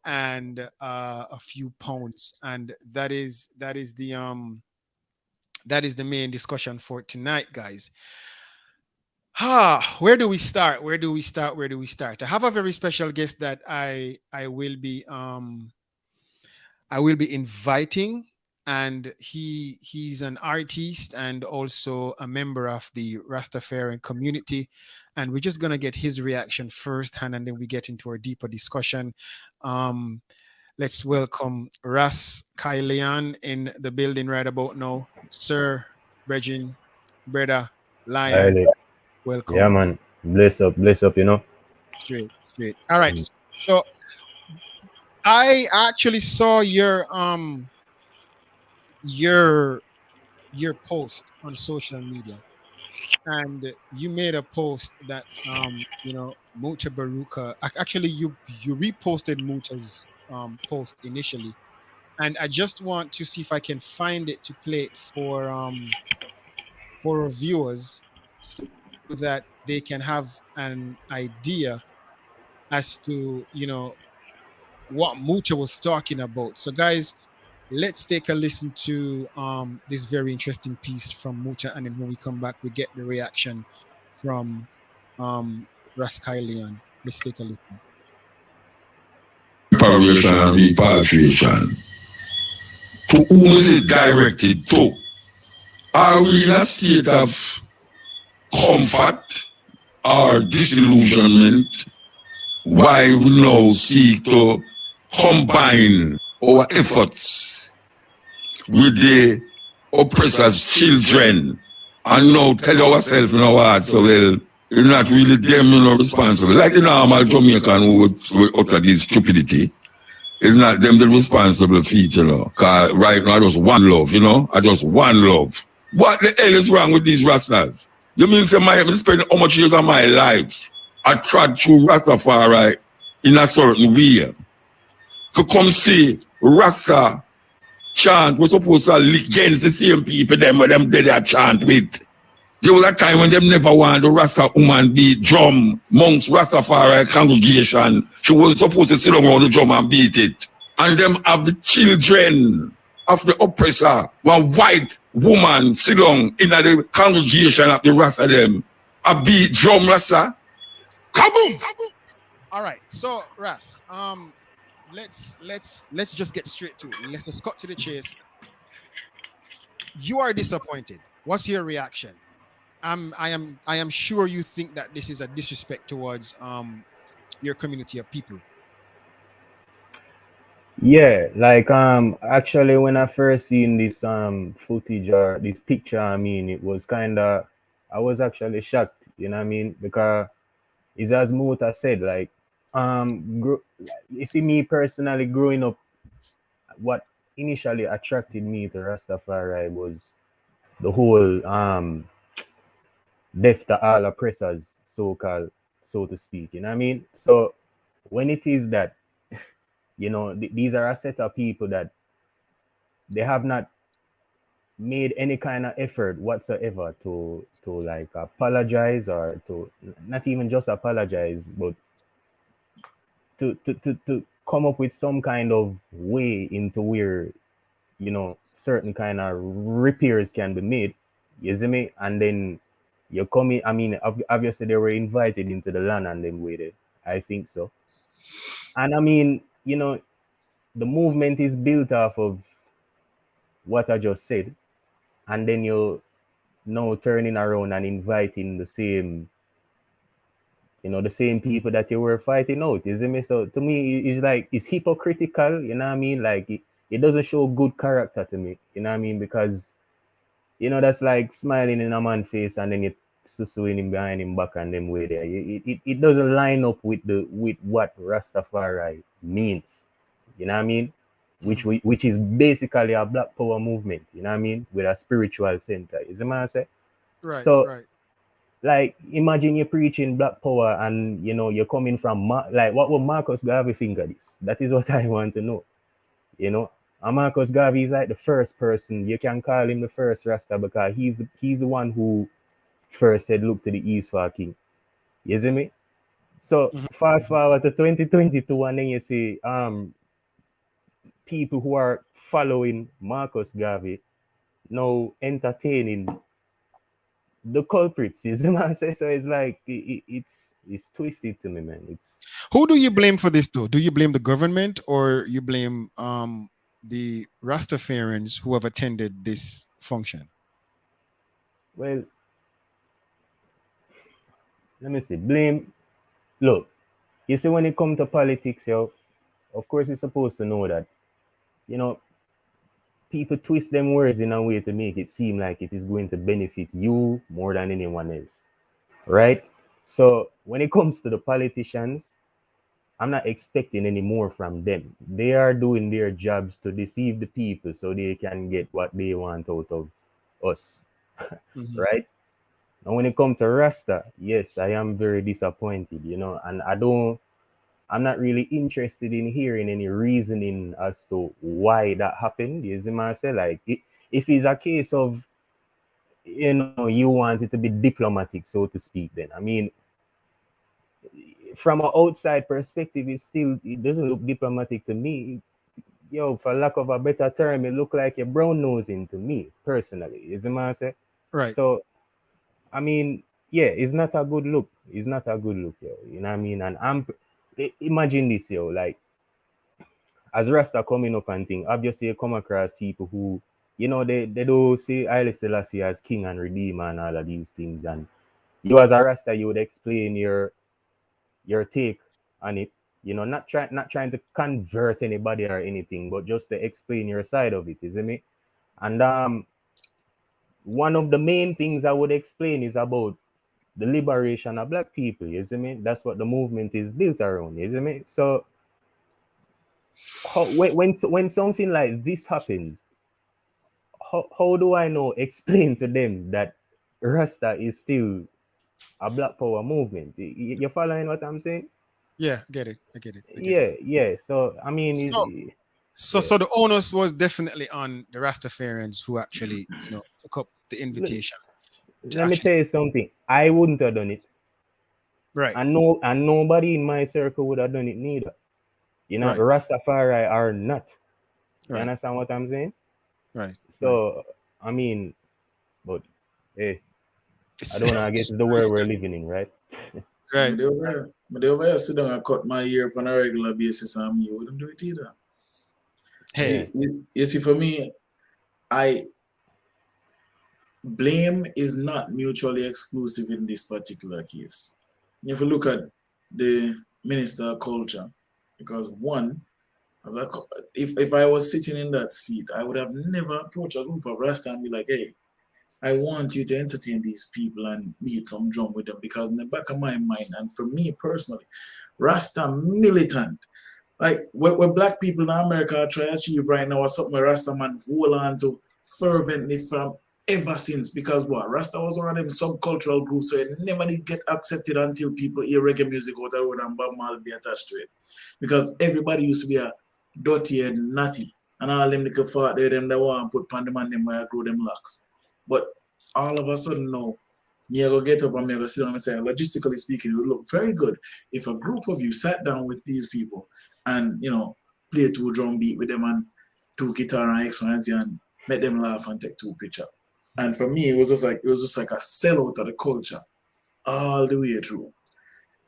and a few pounds, and that is the main discussion for tonight, guys. Where do we start? I have a very special guest that I will be inviting, and he's an artist and also a member of the Rastafarian community. And we're just going to get his reaction firsthand, and then we get into our deeper discussion. Let's welcome Ras Kylian in the building right about now. Sir, Regin, brother, Lion, Highly. welcome. Yeah, man. Bless up, Straight. All right. So I actually saw your post on social media. And you made a post that Muta Baruka. Actually, you reposted Muta's post initially, and I just want to see if I can find it to play it for our viewers, so that they can have an idea as to what Muta was talking about. So, guys, let's take a listen to this very interesting piece from Muta, and then when we come back, we get the reaction from Raskylian. Let's take a listen. Preparation and repatriation. To whom is it directed to? Are we in a state of comfort or disillusionment? Why we now seek to combine our efforts with the oppressors' children And now tell ourselves in our hearts, so well, it's not really them, responsible. Like the normal Jamaican who would utter this stupidity. It's not them the responsible for it, Because right now I just one love, I just one love. What the hell is wrong with these Rastas? You mean say I spend how much years of my life I trod through Rastafari in a certain way. To come see Rasta chant, we're supposed to lick against the same people them where them dead chant with. There was a time when them never want the Rasta woman beat drum amongst Rastafari congregation. She was supposed to sit around the drum and beat it. And them have the children of the oppressor, one white woman sit down in the congregation of the Rasta them. A beat drum Rasta. Kaboom! All right. So Ras, let's just get straight to it. Let's just cut to the chase. You are disappointed. What's your reaction? I am sure you think that this is a disrespect towards your community of people. Yeah, like actually when I first seen this footage or this picture, I mean it was kinda I was actually shocked, you know what I mean? Because it's as Mota said, like you see me personally growing up, what initially attracted me to Rastafari was the whole death to all oppressors, so called, so to speak. You know what I mean? So when it is that, these are a set of people that they have not made any kind of effort whatsoever to like apologize, or to not even just apologize, but to come up with some kind of way into where certain kind of repairs can be made. You see me? And then you come in. I mean, obviously they were invited into the land and then waited. I think so. And I mean, the movement is built off of what I just said, and then you now turning around and inviting the same people that you were fighting out. You see me? So to me, it's like it's hypocritical. You know what I mean? Like it doesn't show good character to me. You know what I mean? Because that's like smiling in a man's face and then you suing him behind him back and them way there. It doesn't line up with what Rastafari means. You know what I mean? Which is basically a Black Power movement. You know what I mean? With a spiritual center. Is the man say? Right. So, right. like, imagine you're preaching Black Power and you're coming from like what would Marcus Garvey think of this? That is what I want to know. And Marcus Garvey is like the first person, you can call him the first Rasta, because he's the one who first said look to the east for a king. You see me? So fast forward to 2022 and then you see people who are following Marcus Garvey now entertaining the culprits. You see what I say? So it's like it's twisted to me, man. Who do you blame for this though? Do you blame the government, or you blame the Rastafarians who have attended this function? Well, let me see. Blame. Look, you see, when it comes to politics, of course you're supposed to know that, people twist them words in a way to make it seem like it is going to benefit you more than anyone else, right? So when it comes to the politicians, I'm not expecting any more from them. They are doing their jobs to deceive the people so they can get what they want out of us, right? And when it comes to Rasta, yes, I am very disappointed, and I'm not really interested in hearing any reasoning as to why that happened. You see what I say? Like, if it's a case of, you want it to be diplomatic, so to speak, then, I mean, from an outside perspective, it doesn't look diplomatic to me. For lack of a better term, it look like a brown nosing to me, personally. You see what I say? Right. So, I mean, yeah, it's not a good look. It's not a good look, you know what I mean? And imagine this, like, as Rasta coming up and thing, obviously you come across people who, they do see Haile Selassie as king and redeemer and all of these things. And you as a Rasta, you would explain your take on it, not trying to convert anybody or anything, but just to explain your side of it, isn't it? And one of the main things I would explain is about the liberation of black people. You see me? That's what the movement is built around. You see me? So when something like this happens, how do I know explain to them that Rasta is still a black power movement? You following what I'm saying? Yeah, I get it. I get it. I get it. Yeah. So I mean, So, so, yeah. so the onus was definitely on the Rastafarians who actually, took up the invitation to Let me actually. tell you something. I wouldn't have done it, Right, and nobody in my circle would have done it neither. right, Rastafari are not. You right, understand what I'm saying? right, right. So I mean, but hey, I It's, don't know. I guess it's it's the world we're living in, right? So right, right. me dey over here sit down and cut my hair on a regular basis, and me wouldn't do it either. Hey, Yeah. See, you see, for me, I blame is not mutually exclusive in this particular case. If you look at the Minister of Culture, because one, as a, if I was sitting in that seat, I would have never approached a group of Rasta and be like, hey, I want you to entertain these people and beat some drum with them, because in the back of my mind, and for me personally, Rasta militant. Like what black people in America are trying to achieve right now is something where Rasta man hold on to fervently from ever since. Because what? Rasta was one of them subcultural groups, so it never did get accepted until people hear reggae music out the road and Bob Marley be attached to it. Because everybody used to be a dirty and natty. And all them little fart there, them that want to put pan them and them where I grow them locks. But all of a sudden now, me I go get up and me I go sit down and say, logistically speaking, it would look very good if a group of you sat down with these people and play two drum beat with them and two guitar and X, Y, and Z and make them laugh and take two picture. And for me, it was just like a sellout of the culture all the way through.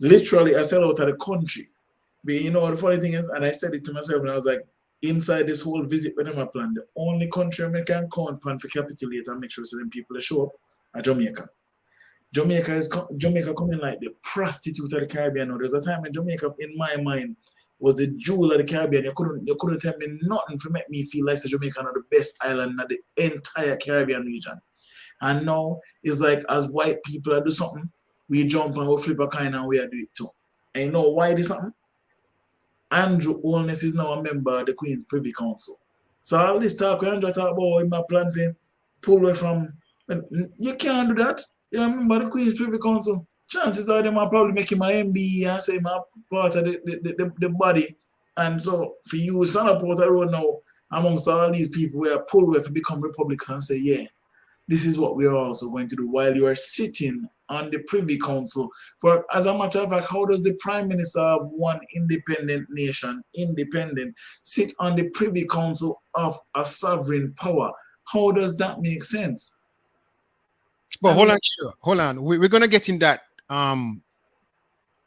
Literally a sellout of the country. But the funny thing is, and I said it to myself when I was like, inside this whole visit with them I planned, the only country I can count upon for capitulate and make sure so them people show up are Jamaica. Jamaica coming like the prostitute of the Caribbean. Now, there's a time in Jamaica, in my mind, was the jewel of the Caribbean. You couldn't tell me nothing to make me feel like Jamaica are the best island in the entire Caribbean region. And now it's like as white people do something, we jump and we flip a kind and we do it too. And you know why this something? Andrew Holness is now a member of the Queen's Privy Council. So all this talk Andrew talk about in my plan for pull away from, you can't do that. You remember the Queen's Privy Council? Chances are them are probably making my MBE and say my part of the body. And so for you, stand up out the road now amongst all these people who are pulled away to become Republicans and say, yeah, this is what we are also going to do while you are sitting on the Privy Council. For as a matter of fact, how does the Prime Minister of one independent nation, sit on the Privy Council of a sovereign power? How does that make sense? But hold on, sure. Hold on. We're gonna get in that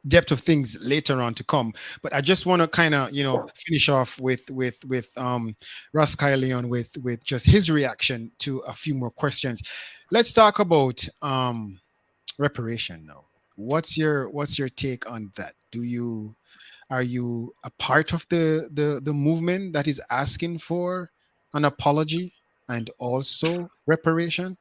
depth of things later on to come. But I just want to kind of finish off with Russ Leon with just his reaction to a few more questions. Let's talk about reparation now. What's your take on that? Are you a part of the movement that is asking for an apology and also reparation?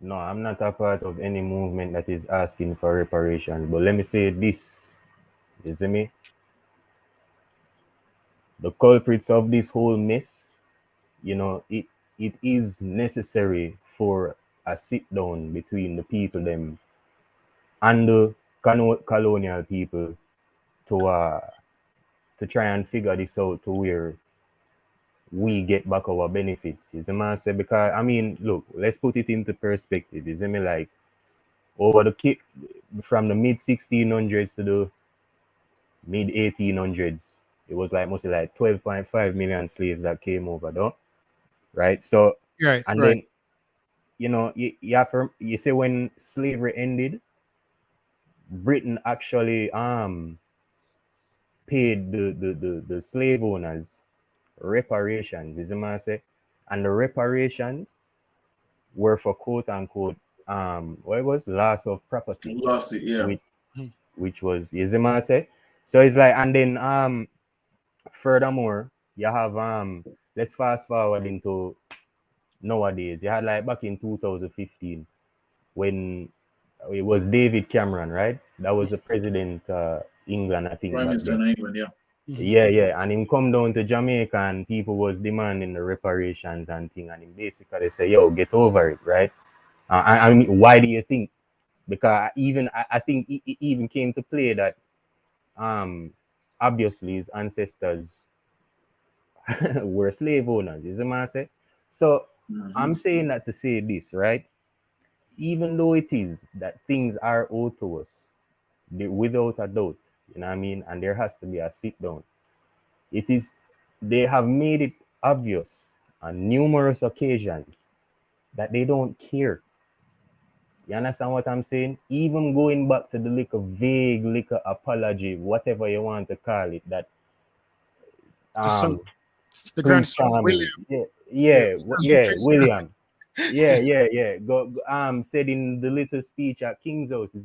No, I'm not a part of any movement that is asking for reparation. But let me say this, you see me? The culprits of this whole mess, it is necessary for a sit down between the people them and the colonial people to try and figure this out to where we get back our benefits. You see me? Say, because I mean, look, let's put it into perspective. You see me? Like over from the mid 1600s to the mid 1800s, it was like mostly like 12.5 million slaves that came over, though, right? So, Right, and right. then you have to, you say when slavery ended, Britain actually paid the slave owners reparations, is what I say, and the reparations were for quote unquote what it was loss of property, Lost it, yeah. which was, is what I say. So it's like, and then furthermore, you have let's fast forward into nowadays. You had like back in 2015 when it was David Cameron, right? That was the president England, I think, Prime back Minister then. in England, yeah. Yeah, and him come down to Jamaica and people was demanding the reparations and thing, and him basically say, "Yo, get over it, right?" I mean, why do you think? Because I think it even came to play that obviously his ancestors were slave owners, is what I say. So I'm saying that to say this, right? Even though it is that things are owed to us, without a doubt, you know what I mean, and there has to be a sit down. It is they have made it obvious on numerous occasions that they don't care. You understand what I'm saying? Even going back to the little vague little apology, whatever you want to call it, that The son, the Prince grandson, Charming, William. Prince. William, said in the little speech at King's House, is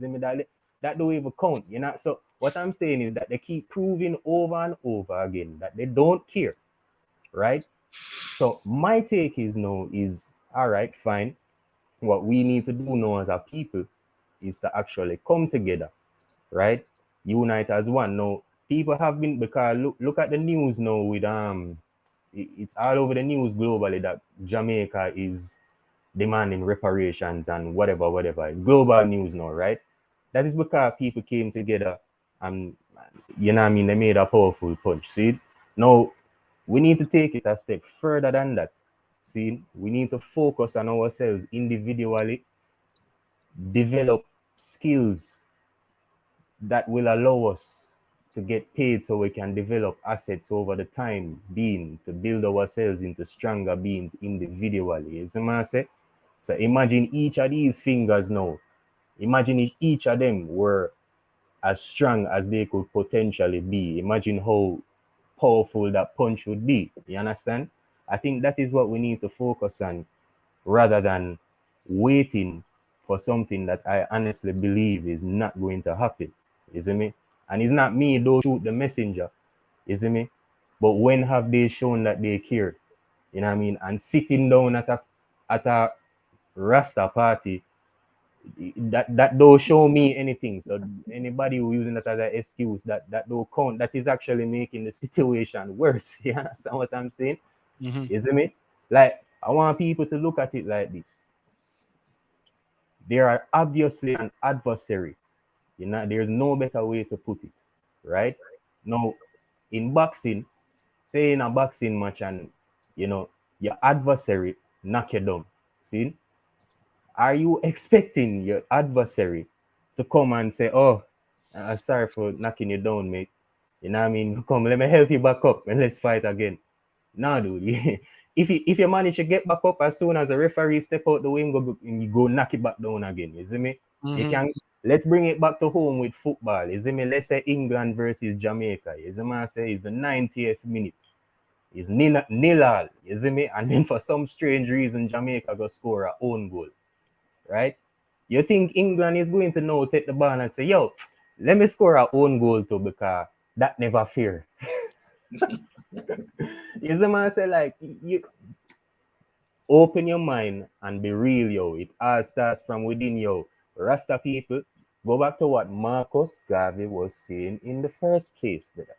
that don't even count, you know. So what I'm saying is that they keep proving over and over again that they don't care, right? So my take is no, is all right, fine. What we need to do now as a people is to actually come together, right? Unite as one. Now, people have been, because look at the news now with it's all over the news globally that Jamaica is demanding reparations and whatever. It's global news now, right? That is because people came together and you know what I mean, they made a powerful punch. See? Now we need to take it a step further than that. See, we need to focus on ourselves individually, develop skills that will allow us to get paid so we can develop assets over the time being to build ourselves into stronger beings individually. You see what I say? So imagine each of these fingers now. Imagine if each of them were as strong as they could potentially be. Imagine how powerful that punch would be. You understand? I think that is what we need to focus on rather than waiting for something that I honestly believe is not going to happen. You see me? And it's not me, don't shoot the messenger. You see me? But when have they shown that they care? You know what I mean? And sitting down at a Rasta party, that don't show me anything. So anybody who using that as an excuse, that don't count, that is actually making the situation worse. You understand what I'm saying? You see me? Like, I want people to look at it like this. There are obviously an adversary. You know, there's no better way to put it, right? Now, in boxing, say in a boxing match and you know your adversary knock you down. See, are you expecting your adversary to come and say, "Oh, sorry for knocking you down, mate. You know what I mean? Come, let me help you back up and let's fight again." No, dude. If you manage to get back up as soon as the referee step out the way and you go knock it back down again, you see me? You can let's bring it back to home with football. You see me? Let's say England versus Jamaica. You see me? I say it's the 90th minute. It's nil all. You see me? And then for some strange reason, Jamaica go score a own goal. Right? You think England is going to now take the ball and say, yo, let me score our own goal too, because that never fair. You see, man, say like you open your mind and be real, yo. It all starts from within, yo. Rasta people, go back to what Marcus Garvey was saying in the first place, brother.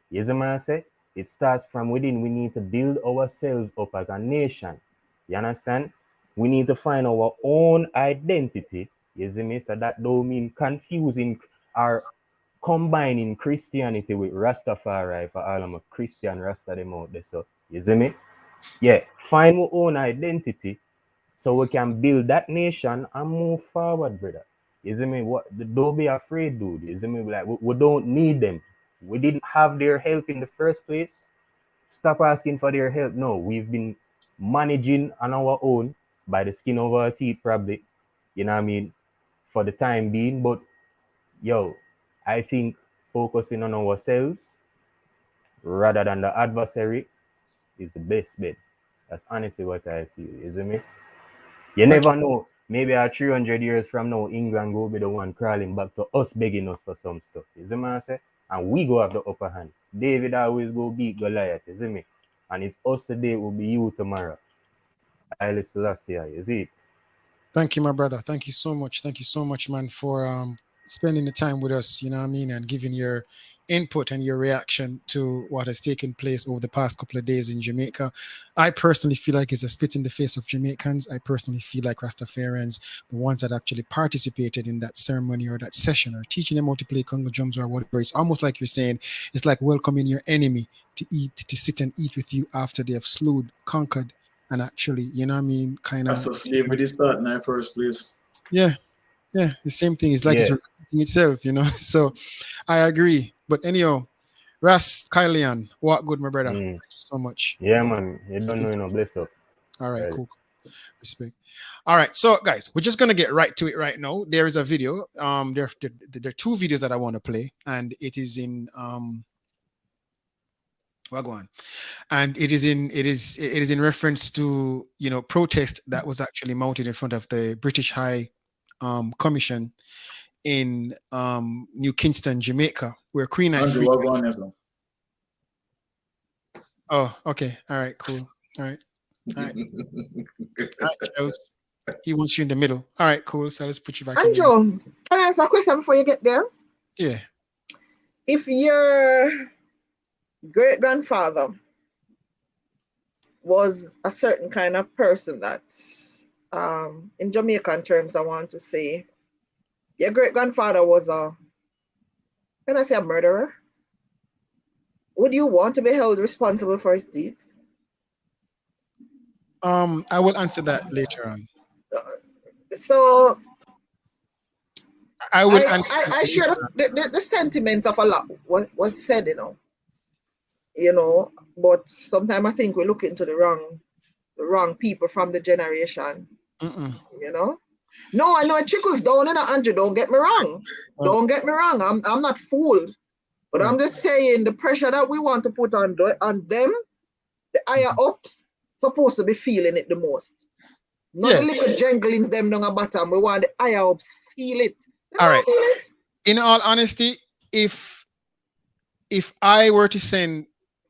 You see, man, say it starts from within. We need to build ourselves up as a nation. You understand? We need to find our own identity. You see me? So that don't mean confusing or combining Christianity with Rastafari for all of my Christian Rasta them out there. So you see me? Yeah, find our own identity so we can build that nation and move forward, brother. You see me? Don't be afraid, dude. You see me? Like we don't need them. We didn't have their help in the first place. Stop asking for their help. No, we've been managing on our own by the skin of our teeth, probably. You know what I mean? For the time being. But yo, I think focusing on ourselves rather than the adversary is the best bet. That's honestly what I feel, isn't it? You never know. Maybe 300 years from now, England will be the one crawling back to us begging us for some stuff. Is it man say? And we go have the upper hand. David always go beat Goliath, isn't it? And it's us today, will be you tomorrow. Haile Selassie, you see it? Thank you, my brother. Thank you so much. Thank you so much, man, for spending the time with us, you know what I mean, and giving your input and your reaction to what has taken place over the past couple of days in Jamaica. I personally feel like it's a spit in the face of Jamaicans. I personally feel like Rastafarians, the ones that actually participated in that ceremony or that session or teaching them how to play Congo drums or whatever. It's almost like you're saying, it's like welcoming your enemy to eat, to sit and eat with you after they have slewed, conquered, and actually, you know what I mean, kind of. That's what slavery started in the first place. Yeah, yeah, the same thing. It's like it's repeating itself, you know. So I agree. But anyhow, Ras Kylian, what good, my brother? Thank you so much. Yeah, man. You don't know, you know, bless up. All right, cool. Respect. All right, so guys, we're just gonna get right to it right now. There is a video. There are two videos that I want to play, and it is in Wagwan. And it is in reference to, you know, protest that was actually mounted in front of the British High Commission in New Kingston, Jamaica, where Queen and Free. Oh, okay. All right, cool. All right. All right. All right, Charles. He wants you in the middle. All right, cool. So let's put you back. Andrew, can I ask a question before you get there? Yeah. If your great-grandfather was a certain kind of person that's in Jamaican terms, I want to say, your great-grandfather was can I say a murderer? Would you want to be held responsible for his deeds? I will answer that later on. So I will answer. I share the sentiments of a lot was said, you know, but sometimes I think we look into the wrong people from the generation. You know? No, I know it trickles down, Andrew. Don't get me wrong. Don't get me wrong. I'm not fooled. But I'm just saying the pressure that we want to put on them, the higher ups, supposed to be feeling it the most. Not the little janglings them down the bottom. We want the higher ups feel it. All right. In all honesty, if I were to send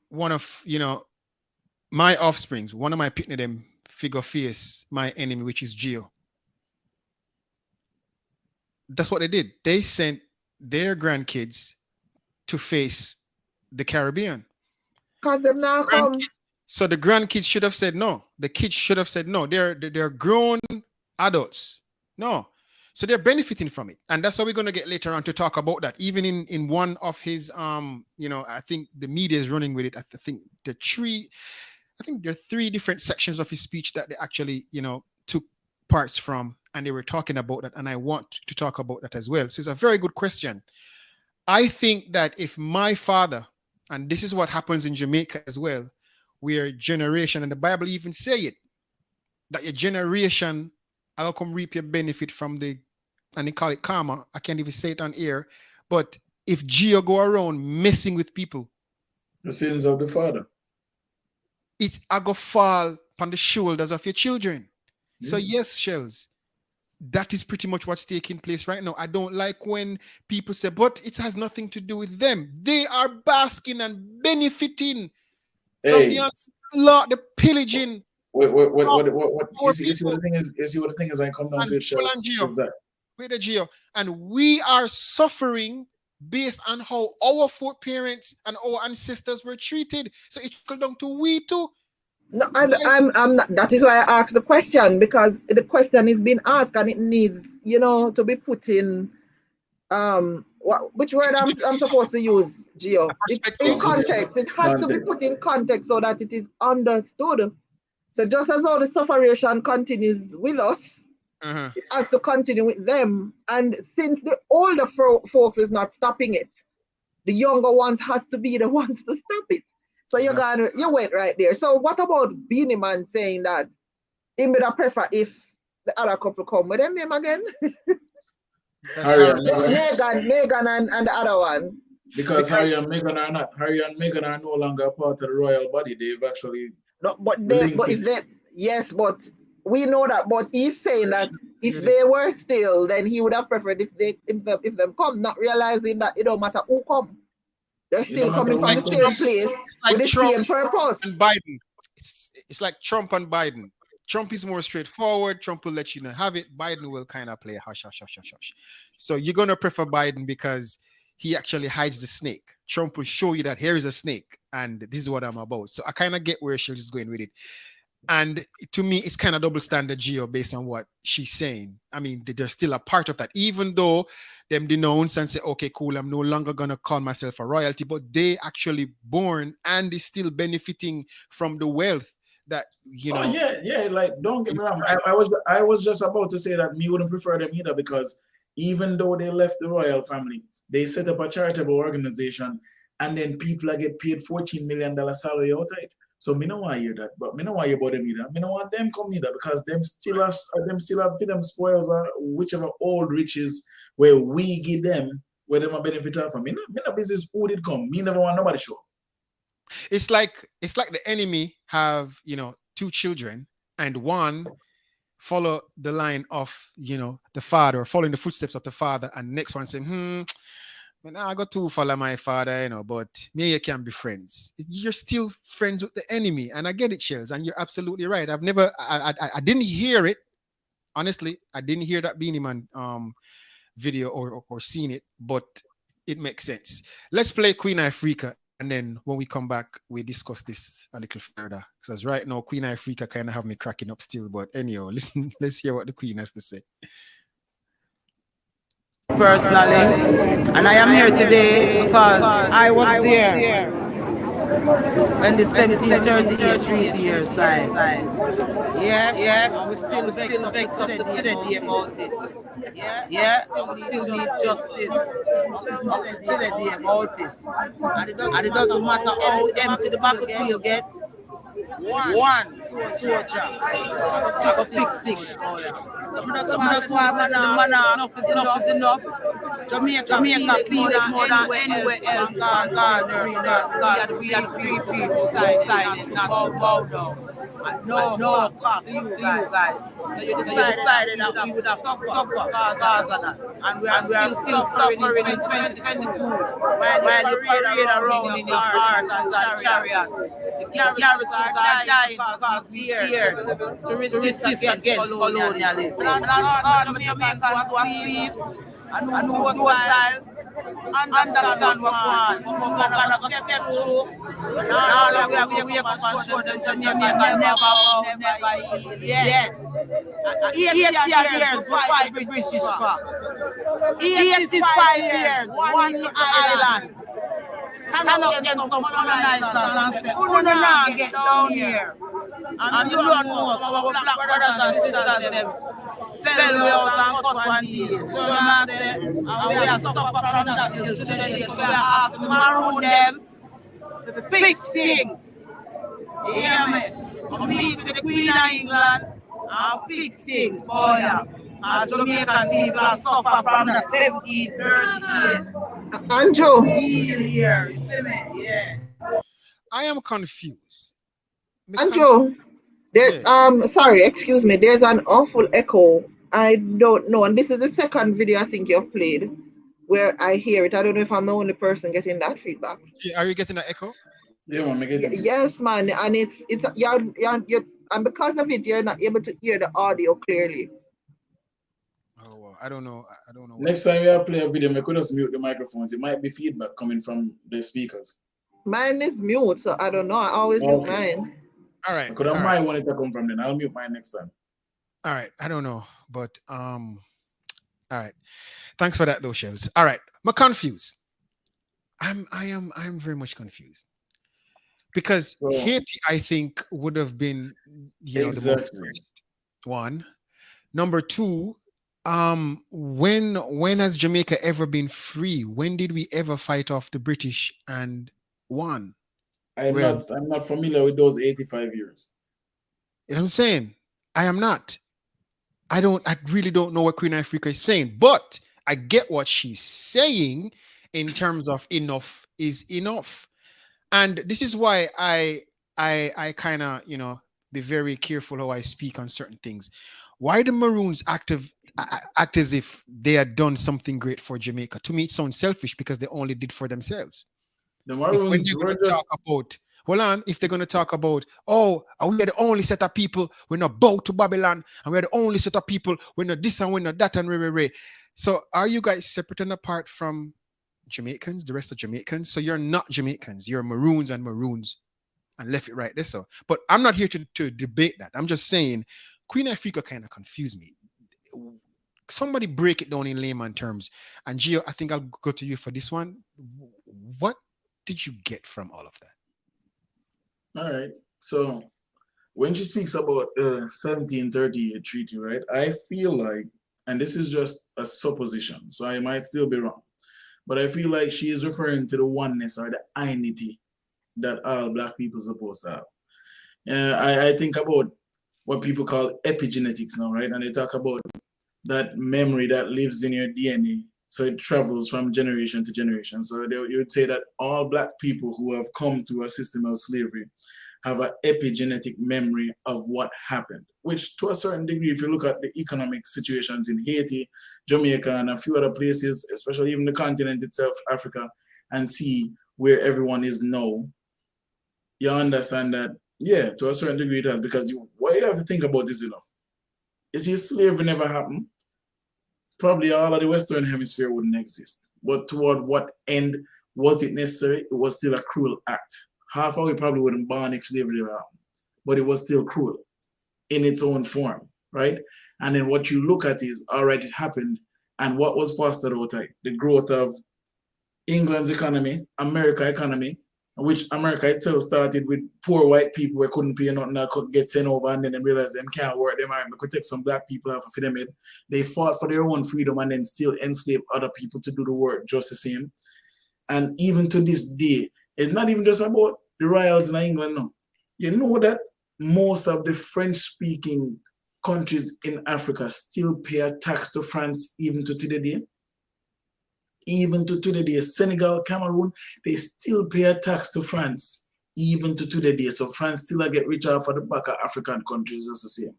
one of, you know, my offsprings, one of my picnic them figure face my enemy, which is Gio. That's what they did. They sent their grandkids to face the Caribbean. Because they're not come. So the grandkids should have said no. The kids should have said no. They're grown adults. No. So they're benefiting from it. And that's what we're going to get later on to talk about that. Even in one of his you know, I think the media is running with it. I think there are three different sections of his speech that they actually, you know, took parts from, and they were talking about that. And I want to talk about that as well. So it's a very good question. I think that if my father, and this is what happens in Jamaica as well, where generation, and the Bible even say it, that your generation, I'll come reap your benefit from the, and they call it karma. I can't even say it on air. But if Gio go around messing with people, the sins of the father, it's a go fall upon the shoulders of your children. So yes, Shells, that is pretty much what's taking place right now. I don't like when people say, but it has nothing to do with them. They are basking and benefiting from the onslaught, the pillaging. What you see what the thing is, I come down to it, Shells, is that with the Geo, and we are suffering based on how our foreparents and our ancestors were treated. So it comes down to we too. No, I'm not. That is why I asked the question, because the question is being asked and it needs, you know, to be put in. Which word I'm supposed to use, Gio? In context. It has to be put in context so that it is understood. So just as how the sufferation continues with us, it has to continue with them. And since the older folks is not stopping it, the younger ones has to be the ones to stop it. So you went right there. So what about Beanie Man saying that he would prefer if the other couple come with them name again? Megan and the other one. Because Harry and Meghan are no longer part of the royal body. They've actually but we know that. But he's saying that if they were still, then he would have preferred if them come, not realizing that it don't matter who come. They're still coming from the same place with the same purpose. And Biden. It's like Trump and Biden. Trump is more straightforward. Trump will let you know have it. Biden will kind of play hush, hush, hush, hush, hush. So you're gonna prefer Biden because he actually hides the snake. Trump will show you that here is a snake and this is what I'm about. So I kind of get where she's going with it. And to me, it's kind of double standard Geo based on what she's saying. I mean, they're still a part of that, even though them denounce and say, okay, cool, I'm no longer going to call myself a royalty, but they actually born and is still benefiting from the wealth that, you know. Oh, yeah, like, don't get me wrong. I was just about to say that me wouldn't prefer them either, because even though they left the royal family, they set up a charitable organization and then people get paid $14 million salary out of it. So me no want to hear that, but me no want to hear about them either. Me no want them come either, because them still have them spoils or whichever old riches where we give them, where them a benefit from. Me no business who did come. Me never want nobody show. It's like the enemy have, you know, 2 children and one follow the line of, you know, the father, following the footsteps of the father, and next one saying, I got to follow my father, you know, but me and you can be friends. You're still friends with the enemy. And I get it, Shells, and you're absolutely right. I didn't hear it. Honestly, I didn't hear that Beanie Man video or seen it, but it makes sense. Let's play Queen Africa, and then when we come back, we discuss this a little further. Because right now, Queen Africa kind of have me cracking up still. But anyhow, listen, let's hear what the Queen has to say. Personally, and I am here today because I was there when the 1738 treaty years signed. Yeah, we still vex up to today about it. Yeah, we still need justice up to today about it. And it doesn't matter how empty the battlefield gets. One soldier to fix things. Some of us want to enough is enough. Jamaica clean it more than anywhere else. Because we are free people decided not to bow down. And no cost to you guys. So you decided that we would have to suffer because of that. And we are still suffering in 2022 while you parade around in your cars and chariots. The garrisons are dying because we are here to resist against colonialism. And all the Jamaicans who are asleep and who are docile understand what we're going to step through. And all of we have to wake up and show them that Jamaica never yield yet. 80 years we fight the British for. 85 years, one island. Stand up against some colonizers and say, "Oh, no, get down here." And you don't know, some of our black brothers and sisters, them sell we out and cut one day. So I say, and we have suffered from that till today. So we have to maroon them, fix things. You hear me? And meet with the Queen of England and fix things for you. As Jamaican people have suffered from the 1738. Andrew. Yeah. I am confused. Andrew, sorry, excuse me. There's an awful echo. I don't know. And this is the second video I think you've played where I hear it. I don't know if I'm the only person getting that feedback. Are you getting that echo? Yeah, man, yes, man. And it's you're and because of it, you're not able to hear the audio clearly. Oh, well, I don't know. Next time you play a video, I could just mute the microphones. It might be feedback coming from the speakers. Mine is mute, so I don't know. I always mute mine. All right. Could I might want it to come from then? I'll mute mine next time. All right. I don't know, but all right. Thanks for that, though, Shells. All right. I'm confused. I'm very much confused because Haiti, I think, would have been, the most first one. Number two. When has Jamaica ever been free? When did we ever fight off the British and won? I'm not familiar with those 85 years. You know what I'm saying? I am not. I really don't know what Queen Africa is saying, but I get what she's saying in terms of enough is enough. And this is why I kind of, be very careful how I speak on certain things. Why the Maroons act as if they had done something great for Jamaica? To me, it sounds selfish because they only did for themselves. The Maroons hold on, if they're going to talk about, oh, are we the only set of people we're not bow to Babylon, and we're the only set of people we're not this and we're not that and re. So are you guys separate and apart from Jamaicans, the rest of Jamaicans? So you're not Jamaicans, you're Maroons and left it right there. So, but I'm not here to debate that. I'm just saying Queen Africa kind of confused me. Somebody break it down in layman terms. And Gio, I think I'll go to you for this one. What did you get from all of that? All right. So when she speaks about the 1738 treaty, right, I feel like, and this is just a supposition, so I might still be wrong, but I feel like she is referring to the oneness or the unity that all Black people are supposed to have. I think about what people call epigenetics now, right? And they talk about that memory that lives in your DNA. So it travels from generation to generation. So you would say that all Black people who have come through a system of slavery have an epigenetic memory of what happened, which to a certain degree, if you look at the economic situations in Haiti, Jamaica, and a few other places, especially even the continent itself, Africa, and see where everyone is now, you understand that, yeah, to a certain degree it has, because what you have to think about is, is if slavery never happened, probably all of the Western Hemisphere wouldn't exist. But toward what end was it necessary? It was still a cruel act. Half of it probably wouldn't ban if slavery never happened, but it was still cruel in its own form, right? And then what you look at is, all right, it happened, and what was fostered out of it? The growth of England's economy, America's economy, which America itself started with poor white people who couldn't pay nothing, that could get sent over, and then they realized them can't work them out. They could take some Black people off of them. They fought for their own freedom and then still enslave other people to do the work just the same. And even to this day, it's not even just about the royals in England now. You know that most of the French-speaking countries in Africa still pay a tax to France even to today. Even to today, Senegal, Cameroon, they still pay a tax to France, even to today. So France still get richer for the back of African countries, as the same.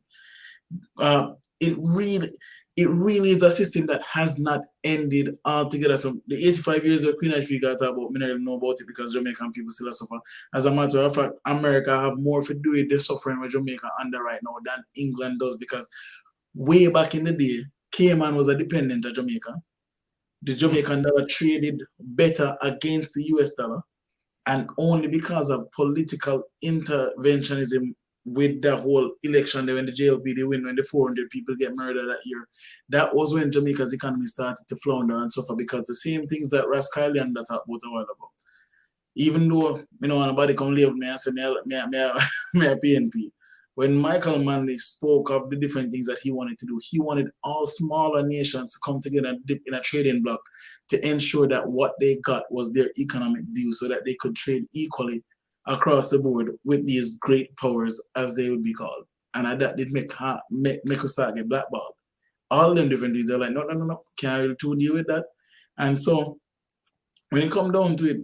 It really is a system that has not ended altogether. So the 85 years of Queen Africa talk about, I don't know about it because Jamaican people still suffer. As a matter of fact, America have more to do with the suffering with Jamaica under right now than England does, because way back in the day, Cayman was a dependent of Jamaica. The Jamaican dollar traded better against the US dollar, and only because of political interventionism with the whole election, when the JLP they win, when the 400 people get murdered that year, that was when Jamaica's economy started to flounder and suffer, because the same things that Raskalian that talked about a while ago. Even though, nobody come live with me and say, me a PNP. When Michael Manley spoke of the different things that he wanted to do, he wanted all smaller nations to come together in a trading bloc to ensure that what they got was their economic due, so that they could trade equally across the board with these great powers, as they would be called. And that did make us start get blackballed. All them different things, they're like, no, can't really deal with that. And so when it comes down to it,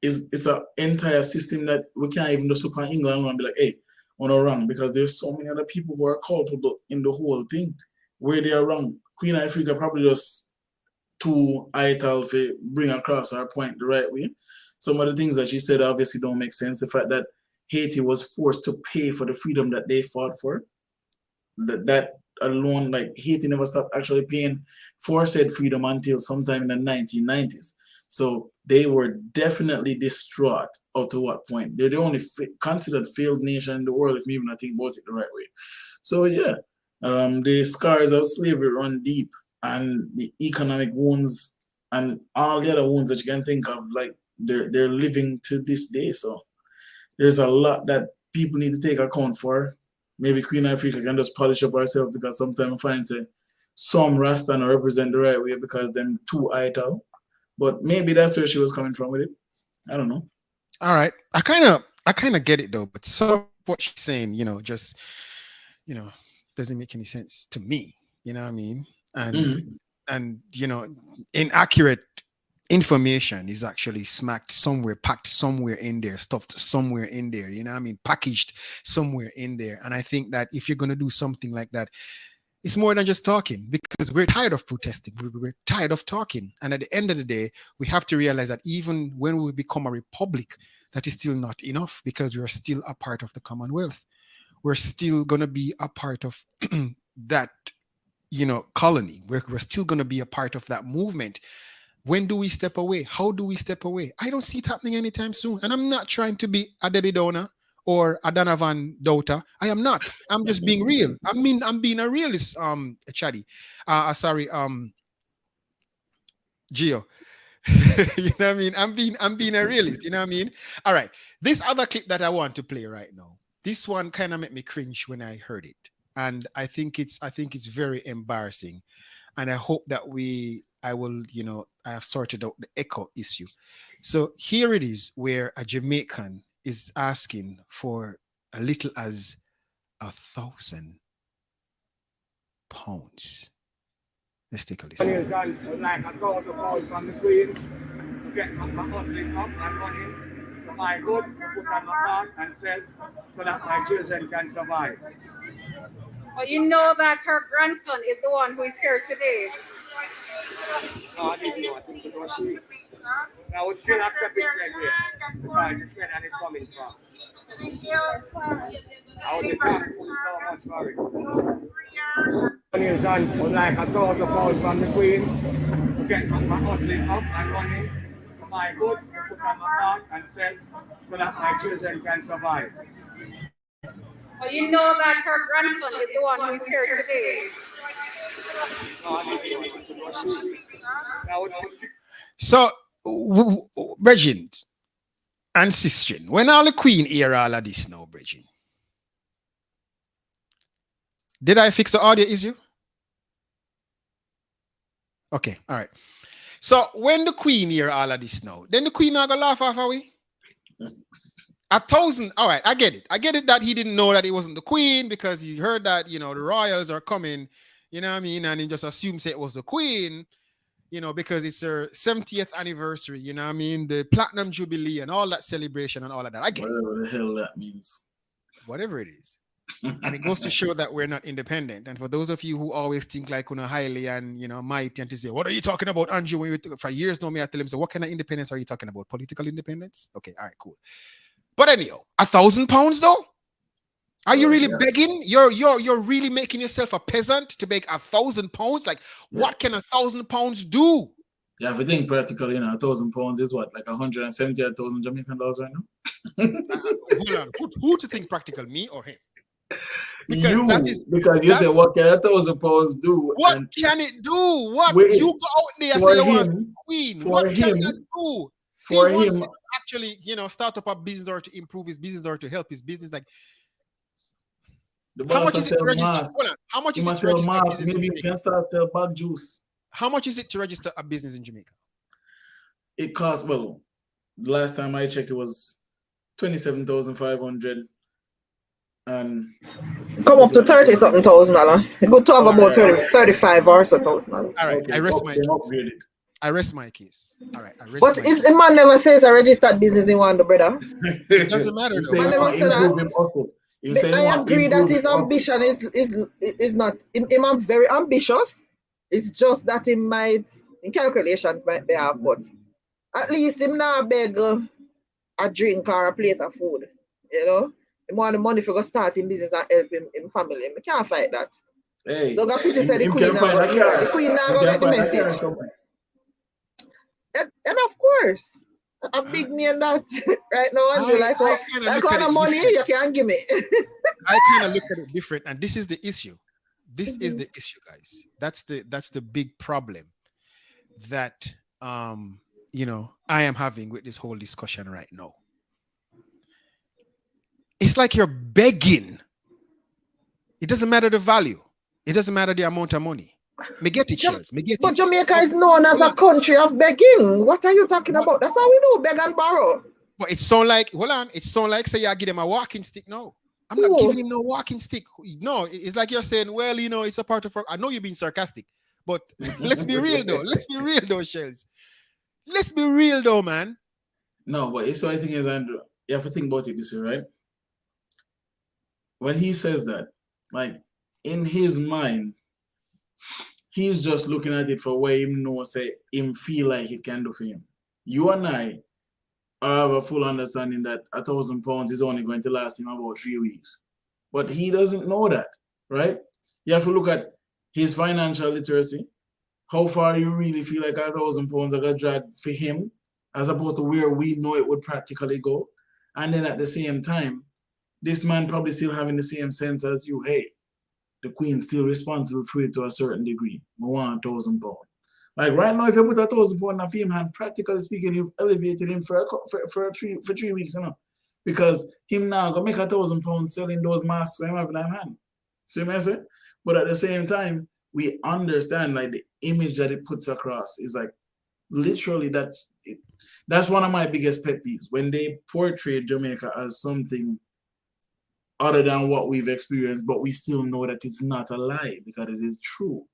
it's an entire system that we can't even just look at England and be like, hey, we're not wrong, because there's so many other people who are culpable in the whole thing where they are wrong. Queen Africa probably just too idle to bring across our point the right way. Some of the things that she said obviously don't make sense. The fact that Haiti was forced to pay for the freedom that they fought for, that alone, like Haiti never stopped actually paying for said freedom until sometime in the 1990s. So they were definitely distraught up to what point. They're the only considered failed nation in the world, if we even think about it the right way. So yeah, the scars of slavery run deep, and the economic wounds and all the other wounds that you can think of, like they're living to this day. So there's a lot that people need to take account for. Maybe Queen Africa can just polish up herself, because sometimes I find say some Rasta don't represent the right way because them too idle. But maybe that's where she was coming from with it. I don't know. All right. I kind of get it though, but some of what she's saying, just, doesn't make any sense to me. You know what I mean? And inaccurate information is actually smacked somewhere, packed somewhere in there, stuffed somewhere in there, packaged somewhere in there. And I think that if you're going to do something like that, It's more than just talking, because we're tired of protesting. We're tired of talking. And at the end of the day, we have to realize that even when we become a republic, that is still not enough, because we're still a part of the Commonwealth. We're still going to be a part of that, colony. We're still going to be a part of that movement. When do we step away? How do we step away? I don't see it happening anytime soon. And I'm not trying to be a Debbie Downer or a Donovan Daughter. I am not. I'm just being real. I'm being a realist, Chaddy. Sorry, Gio. You know what I mean? I'm being a realist, you know what I mean? All right. This other clip that I want to play right now. This one kind of made me cringe when I heard it. And I think it's very embarrassing. And I hope that I have sorted out the echo issue. So here it is, where a Jamaican is asking for a little as £1,000. Let's take a listen. Like £1,000 from the Queen to get my hustling up and running, to buy goods to put on my cart and sell so that my children can survive. But you know that her grandson is the one who is here today. No, I didn't know. I think it was she. I would still accept it said way, because it said and it's coming from. I would be thankful so much for it. Chance would like £1,000 from the Queen to get my hustling up and running, to buy goods to put on my cart and sell so that my children can survive. But you know that her grandson is the one who is here today. No, I didn't know. I think it was she. I would still. So, Bridget and Sister, when all the Queen hear all of this now, Bridget, did I fix the audio issue? Okay, all right. So when the Queen hear all of this now, then the Queen not gonna laugh off, are we? 1,000. All right, I get it. I get it that he didn't know that it wasn't the Queen, because he heard that, the royals are coming, you know what I mean? And he just assumes it was the Queen, because it's her 70th anniversary, you know what I mean? The Platinum Jubilee and all that celebration and all of that. I get it. Whatever the hell that means. Whatever it is. And it goes to show that we're not independent. And for those of you who always think like highly and mighty, and to say, what are you talking about, Andrew? When for years now, me I tell him, so what kind of independence are you talking about? Political independence? Okay, all right, cool. But anyhow, £1,000 though? Are you really begging? You're really making yourself a peasant to beg £1,000? Like, what can £1,000 do? Yeah, if you think practically, £1,000 is what, like 170,000 Jamaican dollars right now? Hold on. Who to think practical, me or him? Because you say, what can £1,000 do? What can it do? What you go out there and say you want to Queen? What can that do? For he him, wants to actually, start up a business or to improve his business or to help his business. Like, how much is it to register? Hold on. How much is it to register a business in Maybe you Jamaica? can start sell bag juice. How much is it to register a business in Jamaica? It costs, well, the last time I checked, it was 27,500. And come up to 30-something thousand dollars. Good to have about 35 or so thousand. All right, okay, I rest my case. upgraded. I rest my case. All right, I rest But my case. the man never says a registered business in one, brother. It doesn't matter though. Man never said that. I agree that his ambition is not. Him very ambitious. It's just that he might, in calculations, might be have, but at least him not beg a drink or a plate of food. He want the money for go start in business and help him family. We can't fight that. Hey, don't pity say the Queen now go get the message. And of course, a big name that right now, like kind of money you can give me. I kind of look at it different, and this is the issue. This is the issue, guys. That's the big problem that I am having with this whole discussion right now. It's like you're begging. It doesn't matter the value. It doesn't matter the amount of money. Me get it, Shells. But Jamaica is known as a country of begging. What are you talking about? That's how we know, beg and borrow. But it sound like, hold on, it sound like say I give them a walking stick. No, I'm not giving him no walking stick. No, it's like you're saying, well, it's a part of. I know you're being sarcastic, but let's be real though. Let's be real though, Shells. Let's be real though, man. No, but it's what I think is, Andrew. You have to think about it this way, right? When he says that, like in his mind, he's just looking at it for where him know say him feel like it can do for him. You and I have a full understanding that £1,000 is only going to last him about 3 weeks. But he doesn't know that, right? You have to look at his financial literacy, how far you really feel like £1,000 are gonna drag for him, as opposed to where we know it would practically go. And then at the same time, this man probably still having the same sense as you. Hey, the Queen's still responsible for it to a certain degree. I want £1,000. Like right now, if you put £1,000 in him hand, practically speaking, you've elevated him for 3 weeks, you know, because him now gonna make £1,000 selling those masks I'm having in hand. See what I say? But at the same time, we understand like the image that it puts across is like literally that's it. That's one of my biggest pet peeves when they portray Jamaica as something other than what we've experienced, but we still know that it's not a lie because it is true.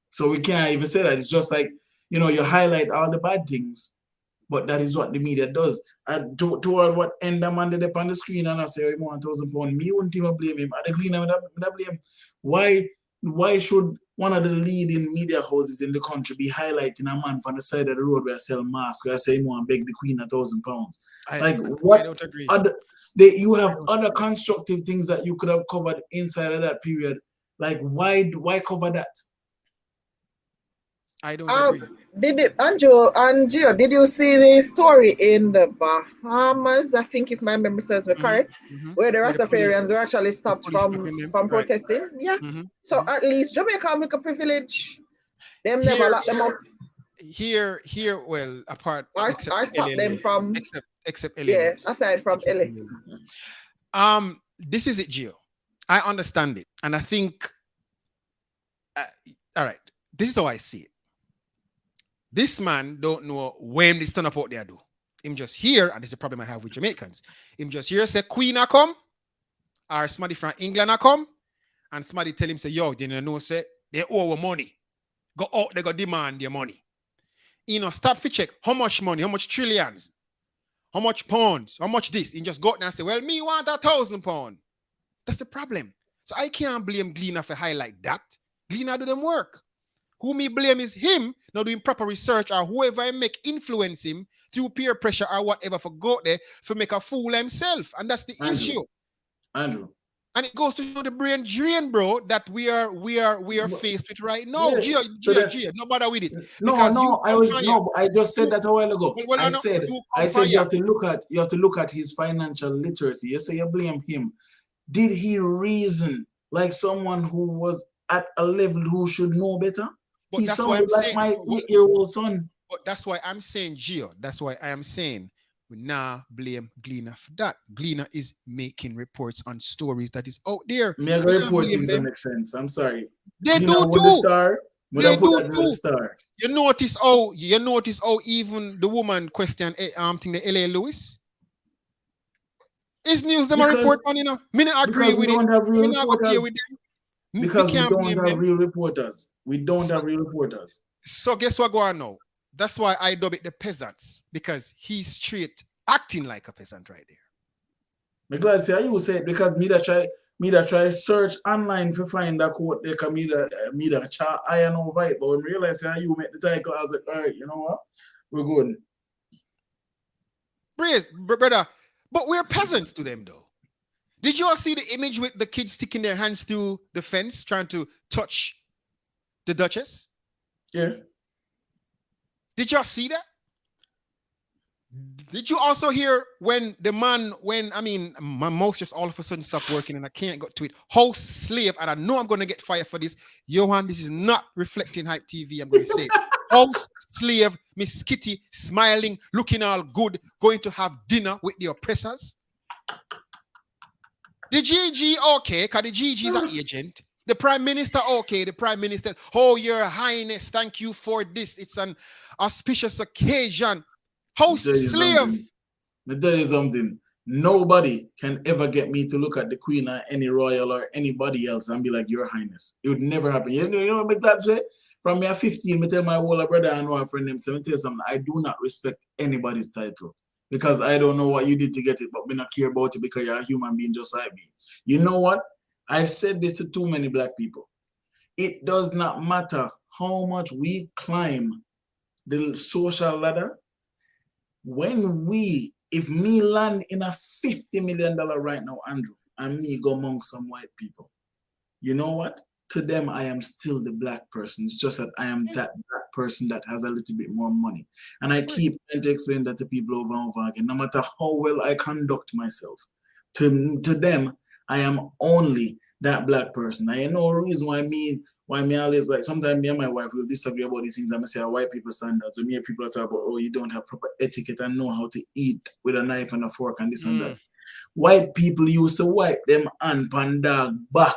So we can't even say that. It's just like, you know, you highlight all the bad things, but that is what the media does. And toward what end the man did up on the screen and I say, oh, £1,000, me wouldn't even blame him. At the cleaner, would I blame? Why should one of the leading media houses in the country be highlighting a man on the side of the road where I sell masks, where I say, you want to beg the Queen £1,000? Like, what? I don't agree. You have other constructive things that you could have covered inside of that period. Like, why cover that? I don't agree. And Gio, did you see the story in the Bahamas? I think, if my memory serves me correct, where the Rastafarians were actually stopped from protesting. Yeah. So at least Jamaica make a privilege. Them here, never lock them up. Here, well, apart or stop them from except LA. Yeah, aside from LA. This is it, Gio. I understand it, and I think. All right, this is how I see it. This man don't know when they stand up out there do. Him just here, and this is a problem I have with Jamaicans. Him just here say Queen a come, or somebody from England a come, and somebody tell him say, yo, they know say they owe money. Go out, they go demand their money. You know, stop for check how much money, how much trillions, how much pounds, how much this. He just go out there and say, well, me want £1,000. That's the problem. So I can't blame Gleaner for highlight that. Gleaner do them work. Who me blame is him not doing proper research, or whoever I make influence him through peer pressure or whatever for go out there for make a fool himself. And that's the issue. Andrew. And it goes to show the brain drain, bro, that we are faced with right now. Yeah, Gia, no bother with it. I just said that a while ago. I said you have to look at his financial literacy. You say you blame him. Did he reason like someone who was at a level who should know better? But he that's sounded why like my 8-year-old son. But that's why I'm saying, Gio. That's why I am saying we now blame Gleaner for that. Gleaner is making reports on stories that is out there. Mega reporting doesn't make sense. I'm sorry. They do too. They do too. You notice how even the woman question thing the LA Lewis. It's news them a report on, you know. Me not agree with it. Me not agree with them. Because we don't have real reporters. We don't have real reporters. So guess what going on now? That's why I dub it the Peasants, because he's straight acting like a peasant right there. I'm glad to say you say it, because me that try search online to find that quote there, because me that try iron over it, but when I realize how you make the title, I was like, all right, you know what? We're good. Praise, brother. But we're peasants to them though. Did you all see the image with the kids sticking their hands through the fence trying to touch the Duchess? Yeah. Did y'all see that? Did you also hear when my mouse just all of a sudden stopped working and I can't get to it? House slave, and I know I'm going to get fired for this. Johan, this is not reflecting Hype TV. I'm going to say it. House slave, Miss Kitty, smiling, looking all good, going to have dinner with the oppressors. The GG, okay, because the GG is an agent. The Prime Minister, okay, the Prime Minister, oh, Your Highness, thank you for this. It's an auspicious occasion. House slave. Let me tell you something. Nobody can ever get me to look at the Queen or any royal or anybody else and be like, Your Highness. It would never happen. You know what that say? From me at 15, I tell my older brother and my friend them, so I tell you something, I do not respect anybody's title. Because I don't know what you did to get it, but we not care about it because you're a human being just like me. You know what? I've said this to too many black people. It does not matter how much we climb the social ladder. If me land in a $50 million right now, Andrew, and me go among some white people, you know what? To them, I am still the black person. It's just that I am that black person that has a little bit more money. And I keep trying to explain that to people over and over again. No matter how well I conduct myself, to them, I am only that black person. I know a reason why me always, like, sometimes me and my wife will disagree about these things. I'm gonna say white people standards. When me and people talk about, oh, you don't have proper etiquette and know how to eat with a knife and a fork and this and that. White people used to wipe them hand pan dog back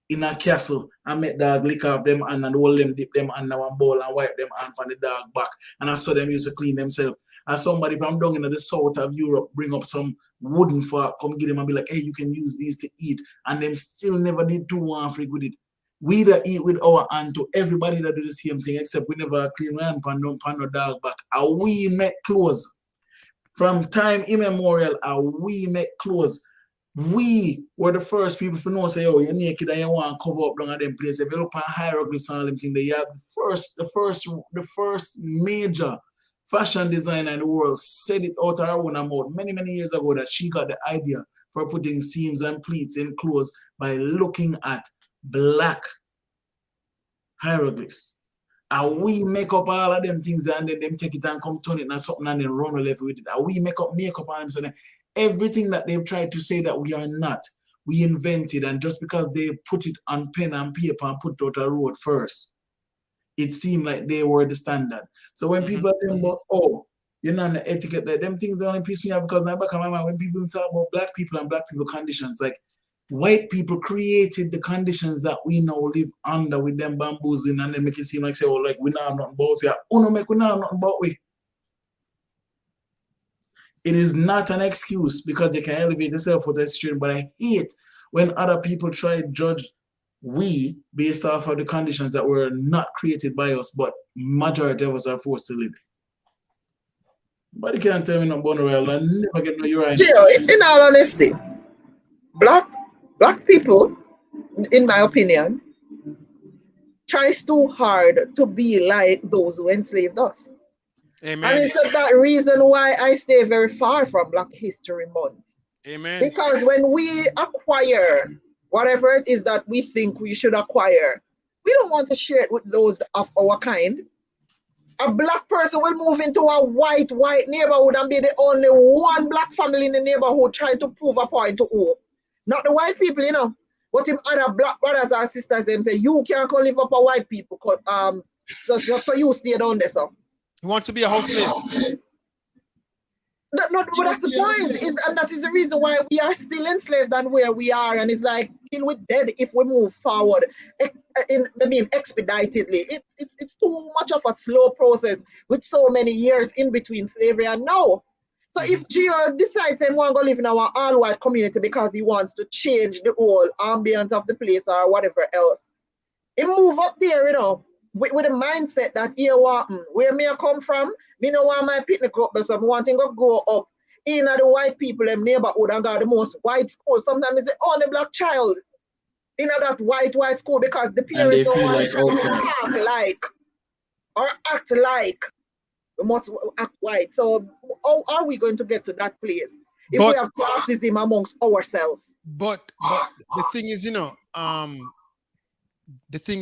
in a castle and make dog lick off them hand and hold them, dip them under one bowl and wipe them hand pan the dog back. And I saw them used to clean themselves. And somebody from down in the south of Europe bring up some wooden fork, come get them and be like, hey, you can use these to eat. And them still never did do one freak with it. We that eat with our hand to everybody that do the same thing, except we never clean hand pan no dog back. And we make clothes. From time immemorial, we make clothes. We were the first people to know, say, oh, you're naked and you want to cover up down at them place. If you look at hieroglyphs and all them things, they have the first major fashion designer in the world said it out of her own mouth many, many years ago that she got the idea for putting seams and pleats in clothes by looking at black hieroglyphs. And we make up all of them things and then them take it and come turn it and something and then run a level with it. And we make up on them. So then everything that they've tried to say that we are not, we invented. And just because they put it on pen and paper and put it out a road first, it seemed like they were the standard. So when people are saying about, oh, you're not the etiquette, that them things only piss me off because now back in my mind, when people talk about black people and black people conditions, like, white people created the conditions that we now live under with them bamboozling and then make it seem like, say, oh, like, we not have nothing about it. Oh, no, we not have nothing about it. It is not an excuse because they can elevate themselves for the street, but I hate when other people try to judge we based off of the conditions that were not created by us, but majority of us are forced to live. But you can't tell me no about real and never get no urine. In all honesty, black people, in my opinion, tries too hard to be like those who enslaved us. Amen. And it's that reason why I stay very far from Black History Month. Amen. Because when we acquire whatever it is that we think we should acquire, we don't want to share it with those of our kind. A black person will move into a white neighborhood and be the only one black family in the neighborhood trying to prove a point to all. Not the white people, you know. But if other black brothers and sisters, them say, you can't come live up a white people, so you stay down there, so. He wants to be a house slave. But that's the point, and that is the reason why we are still enslaved and where we are, and it's like, we're dead if we move forward, expeditedly. It's too much of a slow process with so many years in between slavery and now. So if Gio decides he wants to live in our all-white community because he wants to change the whole ambience of the place or whatever else, he move up there, you know, with the mindset that where me I come from, me no want my picnic up, but so I want to go up in the white people in neighborhood and got the most white school. Sometimes it's the only black child in that white school because the parents don't want to talk like or act like we must act white. So how are we going to get to that place if we have classism amongst ourselves? But the thing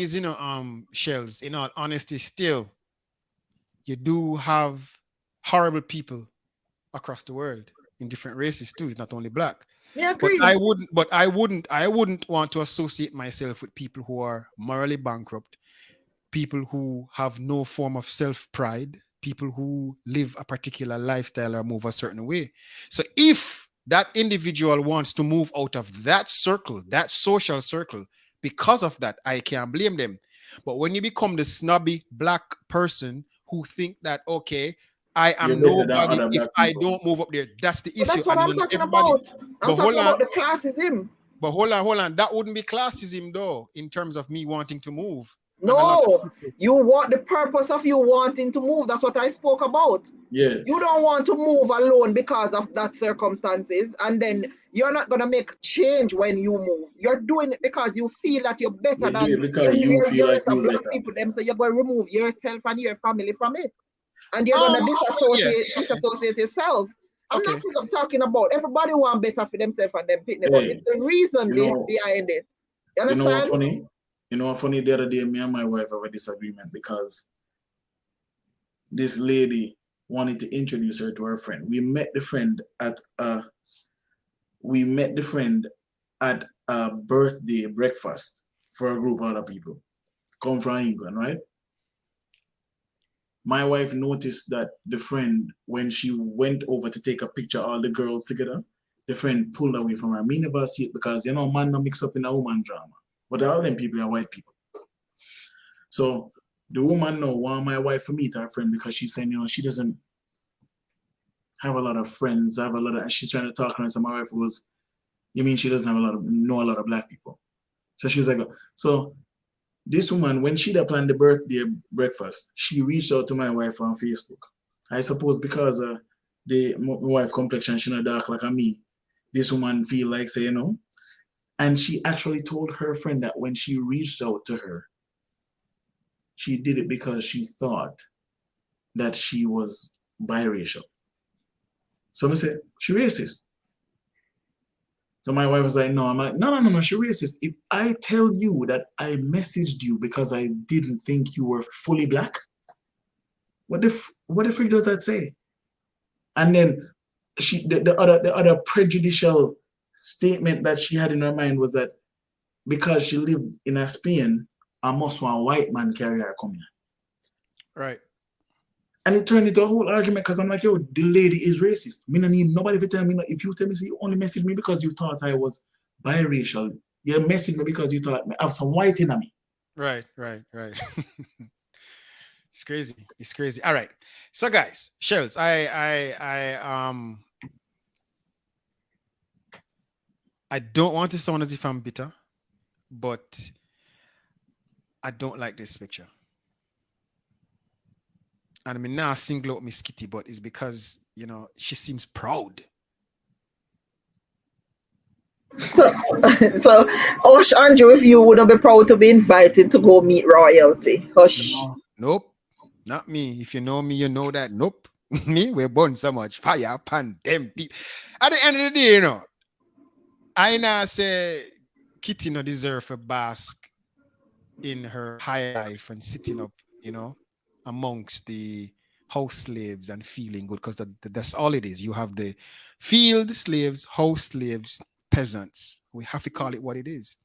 is, Shells, in all honesty, still, you do have horrible people across the world in different races too. It's not only black. Yeah, agree. But I wouldn't want to associate myself with people who are morally bankrupt, people who have no form of self-pride, people who live a particular lifestyle or move a certain way. So if that individual wants to move out of that circle, that social circle, because of that, I can't blame them. But when you become the snobby black person who think that, okay, I am nobody if I don't move up there, that's the issue. That's what I'm talking about. I'm talking about the classism. But hold on. That wouldn't be classism though, in terms of me wanting to move. No, you want the purpose of you wanting to move. That's what I spoke about. Yeah. You don't want to move alone because of that circumstances, and then you're not gonna make change when you move. You're doing it because you feel that you're better You do than it because you feel like a you're black better. people. Them, so you're gonna remove yourself and your family from it, and you're Oh, gonna disassociate yourself. I'm Okay. not even talking about everybody want better for themselves and them pitney, but Hey, it's the reason you know, behind it. You you know what understand? funny? You know what funny? The other day, me and my wife have a disagreement because this lady wanted to introduce her to her friend. We met the friend at a birthday breakfast for a group of other people come from England, right? My wife noticed that the friend, when she went over to take a picture, all the girls together, the friend pulled away from her. Me never see it because, you know, man not mix up in a woman drama. But all them people are white people. So the woman now want my wife to meet her friend because she's saying, you know, she doesn't have a lot of friends, and she's trying to talk to her. And so my wife was, you mean she doesn't have know a lot of black people? So she was like, so this woman, when she planned the birthday breakfast, she reached out to my wife on Facebook. I suppose because my wife complexion, she not dark like me. This woman feel like, say, you know, and she actually told her friend that when she reached out to her, she did it because she thought that she was biracial. So I said, she racist. So my wife was like, no. I'm like, no, she racist. If I tell you that I messaged you because I didn't think you were fully black, what the freak does that say? And then the other prejudicial statement that she had in her mind was that because she lived in a Spain, I must want a white man carry her come here. Right. And it turned into a whole argument because I'm like, yo, the lady is racist. Me no need nobody to tell me. If you tell me, say, you only messaged me because you thought I was biracial. You messaged me because you thought I have some white in me. Right. It's crazy. It's crazy. All right. So guys, Shells, I don't want to sound as if I'm bitter, but I don't like this picture. And I mean, now single out Miss Kitty, but it's because, you know, she seems proud. So, Hush, Andrew, if you wouldn't be proud to be invited to go meet royalty. Hush. No, nope, not me. If you know me, you know that. Nope. Me, we're born so much fire upon them people. At the end of the day, you know, I now say Kitty no deserve a bask in her high life and sitting up, you know, amongst the house slaves and feeling good, because that's all it is. You have the field slaves, house slaves, peasants. We have to call it what it is.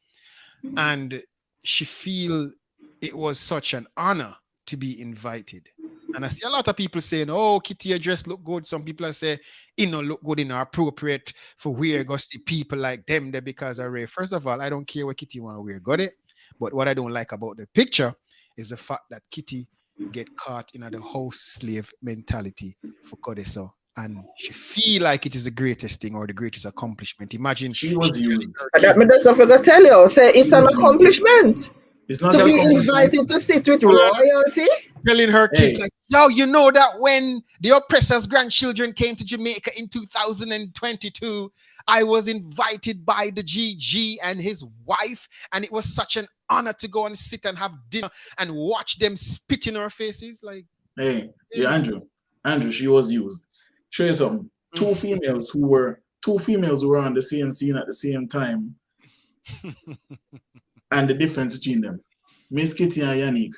And she feel it was such an honor to be invited. And I see a lot of people saying, oh, Kitty, your dress look good. Some people are saying, you know, look good, appropriate for wear. Go see people like them there because I rare. First of all, I don't care what Kitty want to wear. Got it? But what I don't like about the picture is the fact that Kitty get caught in the house slave mentality for Codeso. And she feel like it is the greatest thing or the greatest accomplishment. Imagine she was used. That me just forgot to tell you. Say it's an accomplishment. It's not to be invited to sit with royalty. Telling her kids like, yo, you know that when the oppressor's grandchildren came to Jamaica in 2022, I was invited by the GG and his wife, and it was such an honor to go and sit and have dinner and watch them spit in our faces. Like, Andrew, she was used. Show you something. Two females who were on the same scene at the same time, and the difference between them. Miss Kitty and Yannick.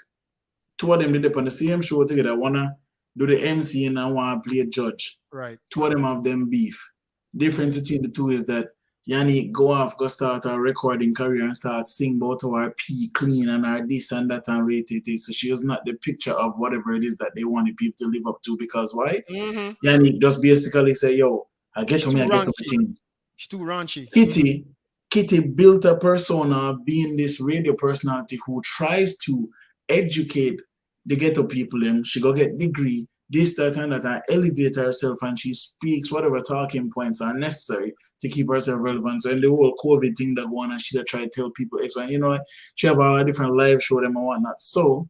Two of them did up on the same show together. Wanna do the MC and wanna play a judge. Right. Two of them have them beef. Difference between the two is that Yannick go start a recording career and start sing about our pee clean and our this and that and rate it. So she was not the picture of whatever it is that they wanted people to live up to, because why? Yannick just basically say, yo, I get to me, I get to the thing. She's too raunchy. Kitty built a persona of being this radio personality who tries to educate the ghetto people. She go get degree, this, that, and that, and elevate herself, and she speaks whatever talking points are necessary to keep herself relevant. So in the whole COVID thing that one, and she try to tell people X, and you know, she have a different live show them and whatnot. So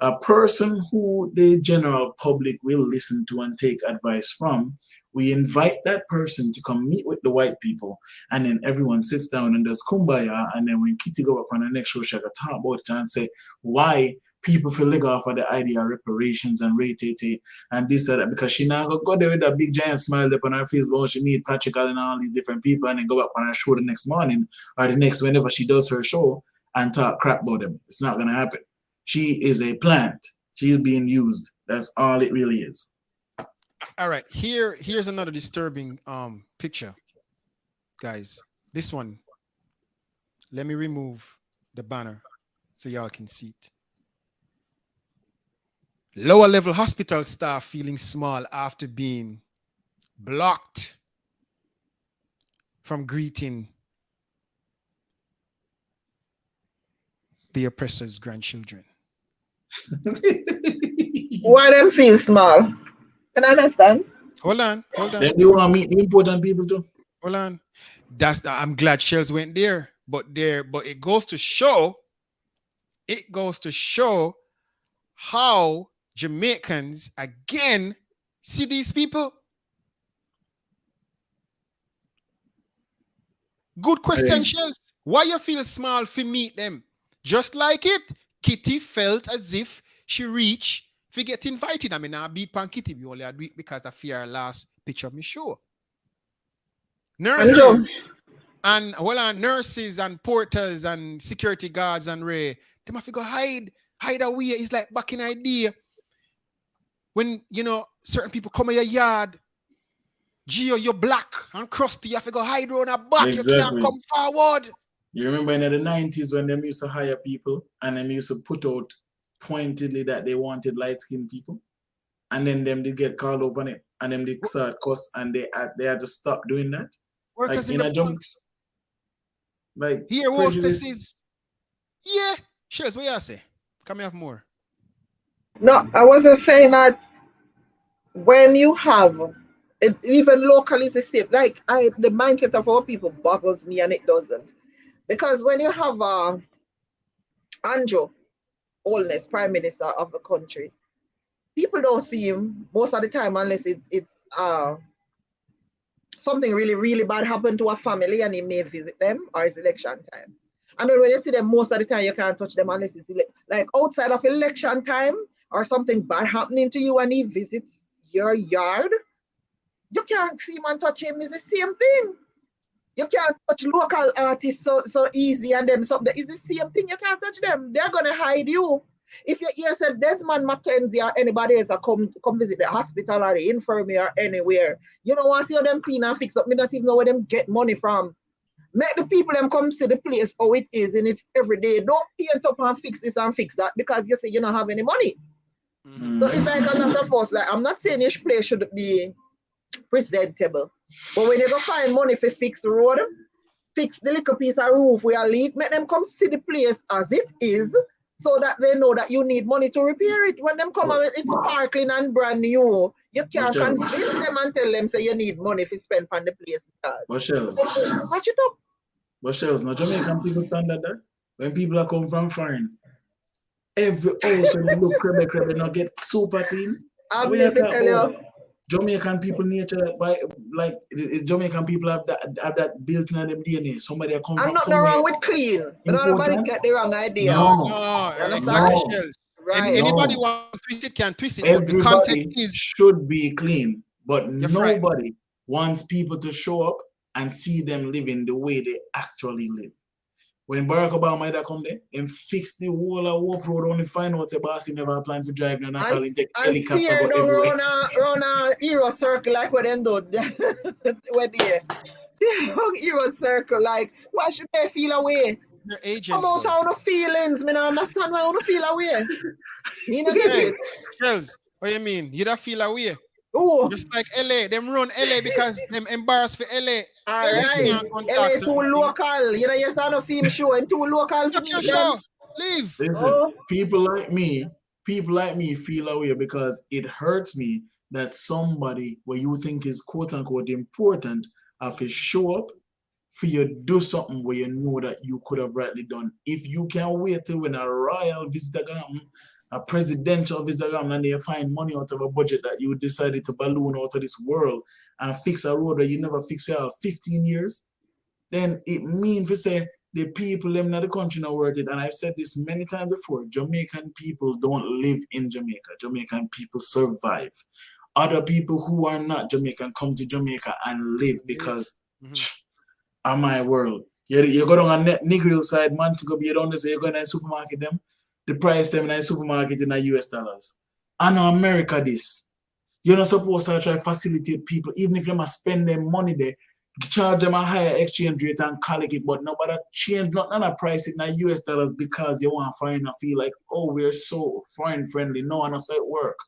a person who the general public will listen to and take advice from, we invite that person to come meet with the white people, and then everyone sits down and does kumbaya, and then when Kitty go up on the next show, she can talk about it and say why people feel leg off of the idea of reparations and rate and this that, because she now go there with that big giant smile up on her face when she meet Patrick Allen and all these different people, and then go back on her show the next morning or the next whenever she does her show and talk crap about them. It's not gonna happen. She is a plant. She is being used. That's all it really is. All right, here's another disturbing picture, guys. This one. Let me remove the banner so y'all can see it. Lower level hospital staff feeling small after being blocked from greeting the oppressor's grandchildren. Why them feel small? Can I understand? Hold on. Then you want to meet the important people too? Hold on. I'm glad Shells went there, but it goes to show how Jamaicans again see these people. Good question, Shells. Why you feel small for meet them? Just like it, Kitty felt as if she reached for get invited. I mean, I beat Pan Kitty only a week because I fear her last picture of me show. Nurses nurses and porters and security guards and Ray, they have to go hide away. It's like back in idea when you know certain people come in your yard. Gio, you're black and crusty. You have to go hide around a back. Exactly. You can't come forward. You remember in the 90s when them used to hire people and them used to put out pointedly that they wanted light-skinned people, and then them did get called up on it, and them did start cuss, and they had to stop doing that. Workers like, in the banks. Like here, hostesses. Yeah, Shells, what you say? Come here, have more. No, I was just saying that when you have it, even locally, it's the same. Like the mindset of our people boggles me, and it doesn't, because when you have Andrew Holness, Prime Minister of the country, people don't see him most of the time unless it's something really, really bad happened to a family and he may visit them, or it's election time. And then when you see them most of the time, you can't touch them unless it's like outside of election time or something bad happening to you and he visits your yard. You can't see him and touch him. It's the same thing. You can't touch local artists so easy, and them something. It's the same thing. You can't touch them. They're gonna hide you. If you hear said Desmond McKenzie or anybody else come visit the hospital or the infirmary or anywhere, you know, once you see them clean and fix up, me not even know where them get money from. Make the people them come see the place how it is, and it's every day. Don't paint up and fix this and fix that because you say you don't have any money. Mm-hmm. So it's like a lot of us. Like, I'm not saying each place should be presentable, but when you go find money for fix the road, fix the little piece of roof where you leak, make them come see the place as it is, so that they know that you need money to repair it. When them come out, it's sparkling and brand new. You can't convince them and tell them say you need money if you spend on the place. But Shells, watch it up. But Shells, now Jamaican people stand at that. When people are come from foreign, every house when they look crabby, not get super clean. I'm going to tell you. Jamaican people nature like Jamaican people have that built in them DNA. Somebody come from nothing wrong with clean. Nobody get the wrong idea. No, exactly. Right. Anybody want to twist it can twist it. Everybody the context is should be clean, but nobody right. wants people to show up and see them living the way they actually live. When Barack Obama had come there and fix the whole of Warp Road, only find out the boss he never planned for driving and call him take helicopter go everywhere. Run a hero circle like what them do. Hero circle, like, why should they feel away? Your agents. Come out on feelings. Me not understand why I want to feel away. You know get it. Shells, what you mean? You don't feel away? Oh. Just like LA, them run LA because them embarrassed for LA. All right. LA too local. You know, yes, I don't feel show and too local. It's not your show. Leave. Listen, people like me people like me feel away because it hurts me that somebody where you think is quote unquote important have to show up for you to do something where you know that you could have rightly done. If you can wait till when a royal visitor come, a presidential visitor come, and they find money out of a budget that you decided to balloon out of this world and fix a road that you never fix for 15 years, then it means to say the people them in the country not worth it. And I've said this many times before, Jamaican people don't live in Jamaica. Jamaican people survive. Other people who are not Jamaican come to Jamaica and live because of my world. You go down a Negril side, man, to go be down there, so you go in the supermarket them, the price them in the supermarket in the US dollars. I know America this. You're not supposed to try to facilitate people, even if you must spend their money there, charge them a higher exchange rate and collect it, but nobody change not a price in the US dollars because you want to find a feel like, oh, we're so foreign friendly. No, and that's how it work.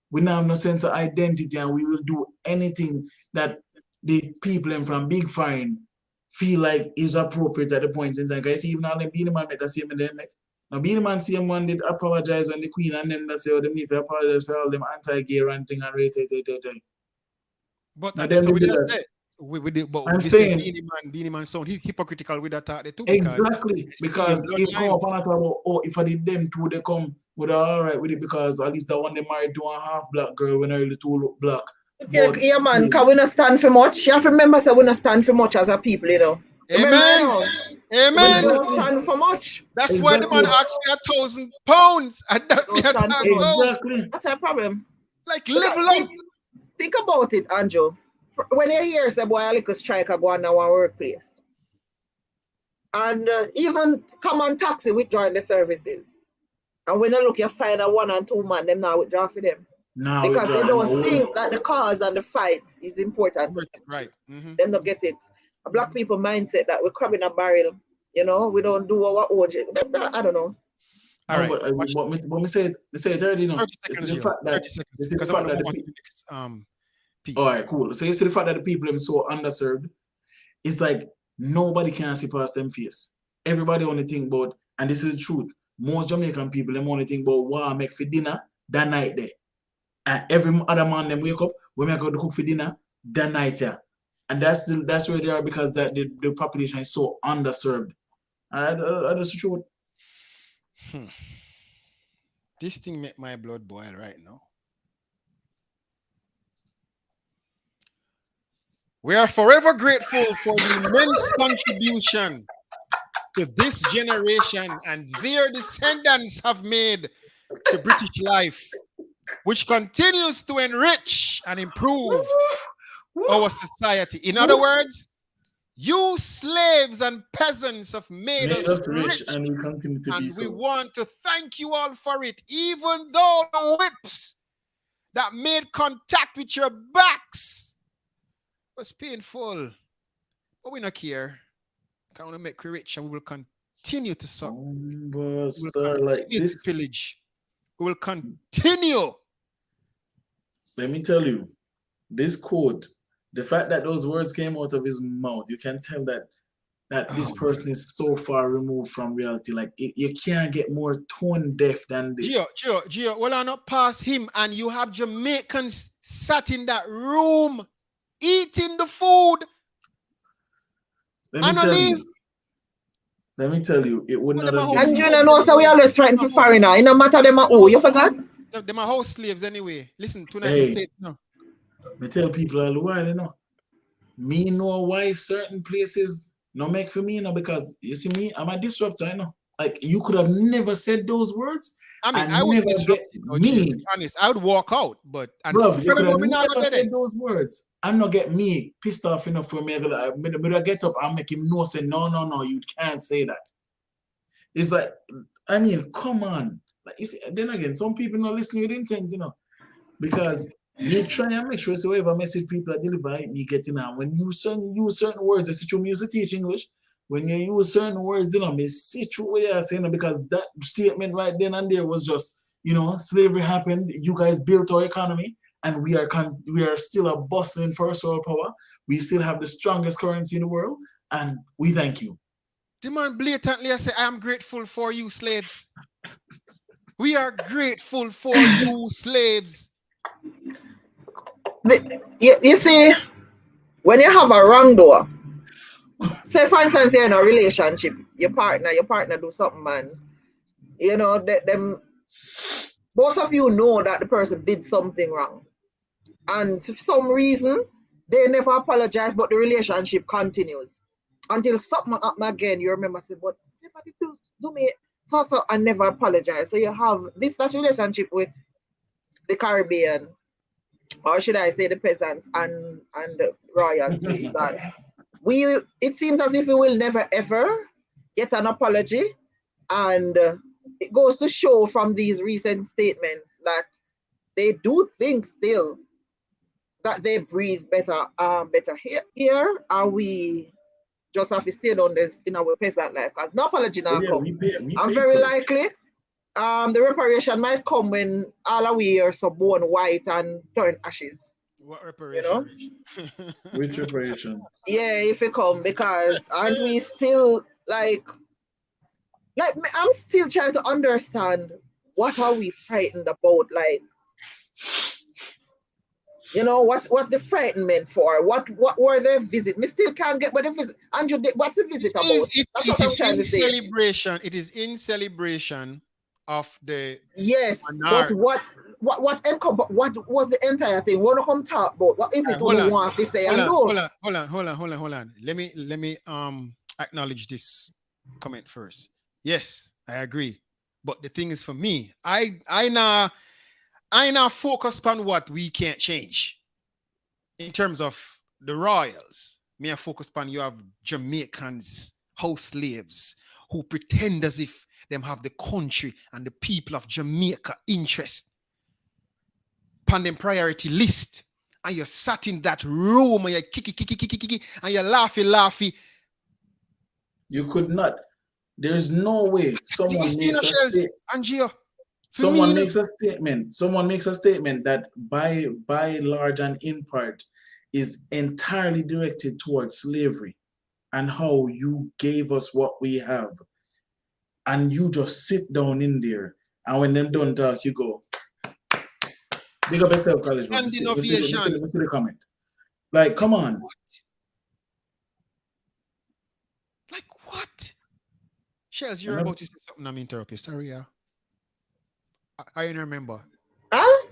We now have no sense of identity, and we will do anything that the people from big foreign feel like is appropriate at the point in time. Because even all them Beanie Man make the same in them. Now Beanie Man same one did apologize on the Queen, and then they say, oh, they need to apologize for all them anti-gay ranting and rate. But Now that's them what they we do just that. said. We did, but I'm we say saying Beanie Man sound hypocritical with that thought too. exactly because same if bloodline. come up and talk about, oh, if I did them two, they come with all right with it because at least the one they married to a half black girl when early two look black. Yeah, man, can we not stand for much? You have to remember, so we not stand for much as a people, you know. Remember, Amen. you know, Amen. we don't stand for much. That's why the man asked me £1,000 and that me Don't stand for much. Exactly. That's our problem. Like level up. Think about it, Andrew. When you hear say boy a little strike go on our workplace, and even common taxi withdrawing the services, and when you look, you find a 1 and 2 man, them now withdraw for them. Now Because they don't think that the cause and the fight is important. Right. Them don't get it. A black people mindset that we're crabbing a barrel, you know, we don't do our own. I don't know. All right. But me say it already, you know. 30 seconds, Gio. 30 seconds. Because I want to move on to the next piece. All right, cool. So you see the fact that the people are so underserved, it's like nobody can see past them face. Everybody only think about, and this is the truth, most Jamaican people, them only think about what I make for dinner that night there. And every other man them wake up, we make out to cook for dinner that night there. And that's where they are because that the population is so underserved. And that's the truth. This thing make my blood boil right now. We are forever grateful for the immense contribution to this generation and their descendants have made to British life, which continues to enrich and improve our society. In other words, you slaves and peasants have made us rich, and we continue to be so. We want to thank you all for it, even though the whips that made contact with your backs was painful. But we don't care. I want to make you rich, and we will continue to suck. We will continue to pillage. We will continue. Let me tell you, this quote, the fact that those words came out of his mouth, you can tell that this person is so far removed from reality. Like you can't get more tone deaf than this. Gio, well, I not pass him, and you have Jamaicans sat in that room eating the food. Let me tell you, it would not have been. And you know, so we always trying for foreigner. It no matter them who, you forgot? Them are house slaves anyway. Listen, tonight Hey, we say no. Me tell people all the while, you know. Me know why certain places no make for me, you know, because you see me, I'm a disruptor, you know. Like you could have never said those words. I mean, I would disrupt it, to be honest. I would walk out, but bro, you could have never said those words. I'm not get me pissed off enough for me. I get up and make him know say no, you can't say that. It's like, I mean, come on. Like you see, then again, some people not listening with intent, you know, because you try and make sure so whatever message people are delivering, me getting on. When you use certain words, I see you music teach English. When you use certain words, you know, me see you way I saying because that statement right then and there was just, you know, slavery happened. You guys built our economy, and we are still a bustling first world power. We still have the strongest currency in the world, and we thank you. The man blatantly say, I am grateful for you, slaves. We are grateful for you, slaves. You see, when you have a wrong door, say for instance you're in a relationship, your partner do something, man. You know, them both of you know that the person did something wrong. And for some reason, they never apologize, but the relationship continues. Until something happen again, you remember, say, but never did do me so and never apologize. So you have that relationship with the Caribbean, or should I say the peasants and the royalty, is that it seems as if we will never ever get an apology. And it goes to show from these recent statements that they do think still that they breathe better here. Are we just have to stay on this in our peasant life? Because no apology now come. And very likely the reparation might come when all we are so born white and turn ashes. What reparation? You know? Which reparation? Yeah, if it come, because aren't we still like I'm still trying to understand what are we frightened about? Like, you know, what's the frightenment for? What were their visit? Me still can't get what the visit. Andrew, what's the visit about? That's what I'm trying to say. Celebration. It is in celebration of the monarch. But what was the entire thing? Wanna come talk about? What is it you want to say? Hold on. Let me acknowledge this comment first. Yes, I agree. But the thing is, for me, I now focus on what we can't change. In terms of the royals, me I focus on you have Jamaicans, house slaves, who pretend as if them have the country and the people of Jamaica interest upon them priority list. And you sat in that room and you kiki, and you laughy. You could not. There's no way someone makes a statement that by large and in part is entirely directed towards slavery and how you gave us what we have. And you just sit down in there, and when them done talk, you go, big up yourself, college man. See the comment. Like, come on. Like what? Shells, you're about to say something. I'm interrupting. Sorry, yeah. I don't remember. Huh?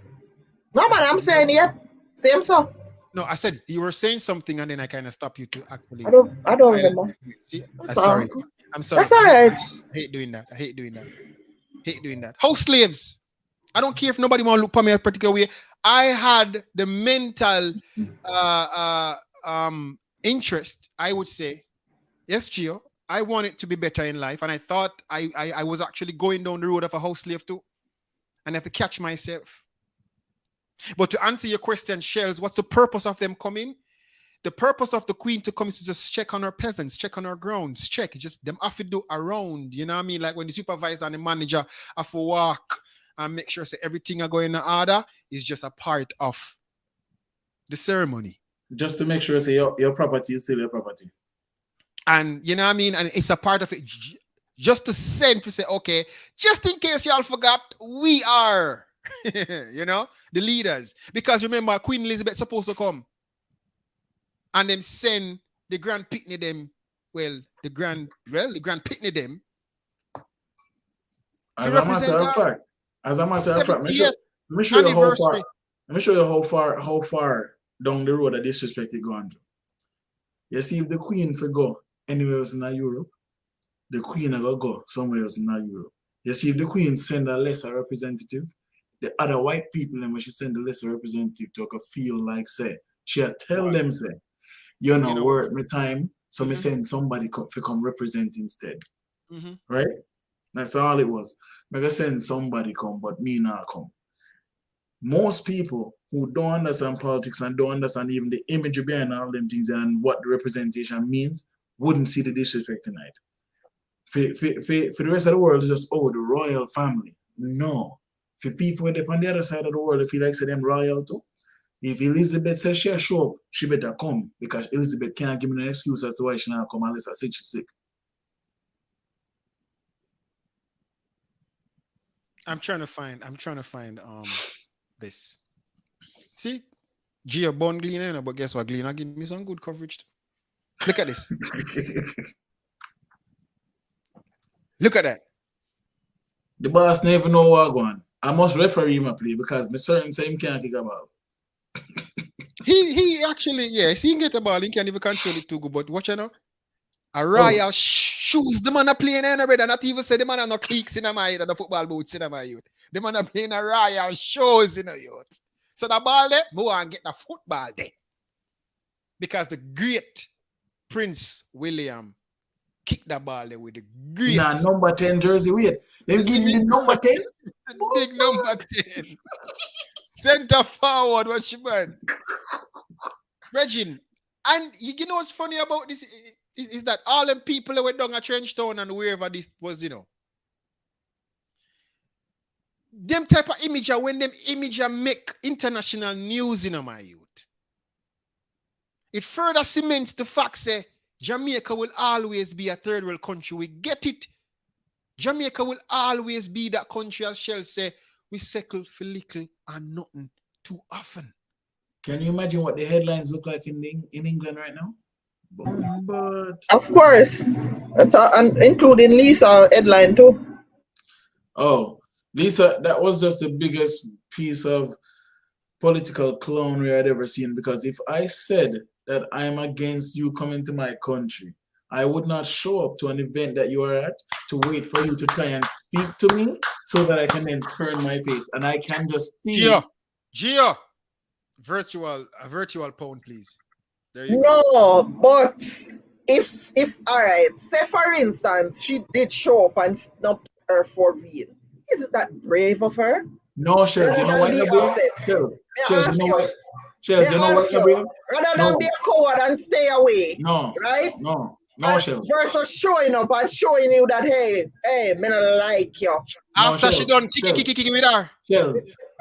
No, man, I'm saying, yep. Same so. No, I said you were saying something and then I kind of stopped you to actually. I don't remember. See, sorry. I'm sorry. That's all right. I hate doing that. House slaves. I don't care if nobody want to look at me a particular way. I had the mental interest, I would say. Yes, Gio. I want it to be better in life. And I thought I was actually going down the road of a house slave too. And I have to catch myself. But to answer your question, Shells, what's the purpose of them coming? The purpose of the queen to come is to just check on her peasants, check on her grounds, check. Just them have to do around, you know what I mean? Like when the supervisor and the manager have to walk and make sure that everything are going in order is just a part of the ceremony. Just to make sure say your property is still your property. And you know what I mean? And it's a part of it just to send to say, okay, just in case y'all forgot, we are, you know, the leaders. Because remember, Queen Elizabeth supposed to come. And them send the grand picnic them, the grand picnic them. As a matter of fact, let me show you how far down the road that disrespect is going. You see, if the queen for go anywhere else in Europe, the queen will go somewhere else in Europe. You see, if the queen send a lesser representative, the other white people, and when she send a lesser representative to feel like say, she'll tell them say, you know, worth my time, so me send somebody to come represent instead. Right? That's all it was. I send somebody come, but me not come. Most people who don't understand politics and don't understand even the image behind all them things and what the representation means wouldn't see the disrespect tonight. For the rest of the world, it's just, the royal family. No. For people on the other side of the world, if you like say them royal too, if Elizabeth says she'll show up, she better come because Elizabeth can't give me no excuse as to why she not come unless I say she's sick. I'm trying to find this. See, Gia born Gleaner, but guess what? Gleaner give me some good coverage too. Look at this. Look at that. The boss never know what going. I must referee him a play because my certain say him can't kick a ball. He actually, yes, he can get the ball, he can't even control it too good. But watch out now. A royal shoes, the man are playing anywhere, and not even say the man are no cleats in my head and the football boots in my youth. The man are playing a royal shoes in the youth. So the ball there, we want to get the football there. Because the great Prince William kicked the ball there with the great. Nah, number 10 jersey, wait. They give me the number 10? Big number 10. Center forward, what she man? Regine, and you know what's funny about this is that all them people that went down at Trenchtown and wherever this was, you know, them type of image when them image make international news in my youth. It further cements the fact say Jamaica will always be a third world country. We get it. Jamaica will always be that country, as Shell say, we settle for little and nothing too often. Can you imagine what the headlines look like in England right now? But of course, and including Lisa headline too. Oh, Lisa, that was just the biggest piece of political clownery I'd ever seen. Because if I said that I'm against you coming to my country, I would not show up to an event that you are at to wait for you to try and speak to me so that I can then turn my face and I can just see. Gio, a virtual pound, please. There you go. But if all right, say for instance, she did show up and snubbed her for real. Isn't that brave of her? No, Shells, you know what? Shells, you know what? Shells, you know what? Rather than be a coward and stay away. No. Right? No, Shells. Versus showing up and showing you that, hey, me not like you. After she done kick with her.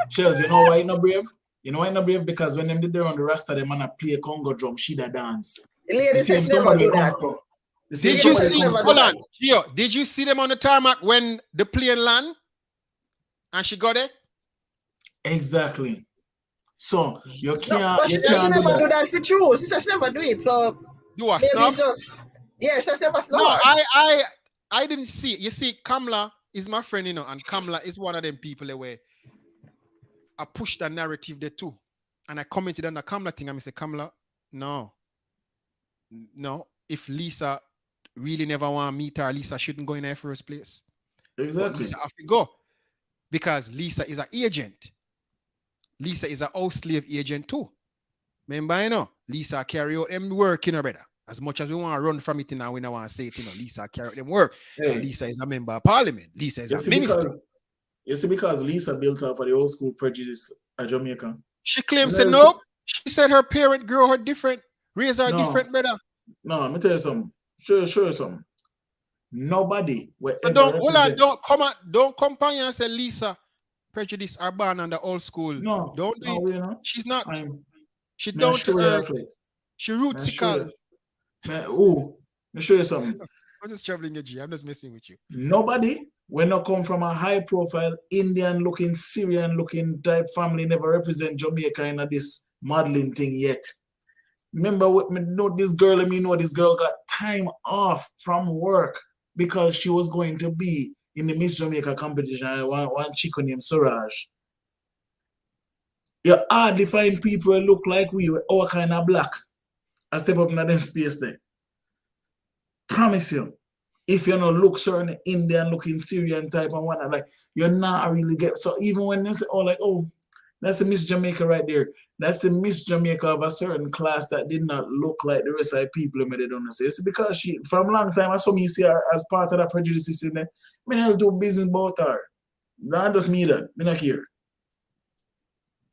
Shells, you know why you not brave? You know why you not brave? Because when them did there on the Rasta, them man play a Congo drum, she da dance. The lady said never do that. Did you see, hold on, Gio, did you see them on the tarmac when the plane land? And she got it? Exactly. So you can't. But she said she never do that for true. She said she never do it. So you are snub? Yeah, she never snub. No, I didn't see it. You see, Kamla is my friend, you know, and Kamla is one of them people that where I pushed the narrative there too. And I commented on the Kamla thing and I said, Kamla, no. If Lisa really never want to meet her, Lisa shouldn't go in her first place. Exactly. But Lisa have to go. Because Lisa is an agent. Lisa is a house slave agent too. Remember, you know, Lisa carry out them work, you know, brother. As much as we want to run from it now, we don't want to say it, you know, Lisa carry out them work. Hey. Lisa is a member of parliament. Lisa is a minister. You see, because Lisa built up for the old school prejudice at Jamaica. She claims that no. She said her parent grew her different, raised her different, brother. No, let me tell you something. Show you something. Nobody. So don't compare and say Lisa prejudice are born under old school. No, don't do it. You know, she's not. She don't. She roots sickle. Let me show you something. I'm just traveling your G. I'm just messing with you. Nobody, when I come from a high-profile Indian-looking, Syrian-looking type family, never represent Jamaica in this modeling thing yet. Remember what me know this girl, let me know this girl got time off from work because she was going to be in the Miss Jamaica competition. One chicken named Suraj. You hardly find people who look like we were all kind of black. I step up in them space there. Promise you, if you don't look certain Indian looking Syrian type and whatnot, like you're not really get. So even when you say, oh, like, oh, that's the Miss Jamaica right there. That's the Miss Jamaica of a certain class that did not look like the rest of the people who made it on the say. It's because she, from a long time, I saw me see her as part of that prejudice system there. I mean, I do business about her. Not just me that. Me not here.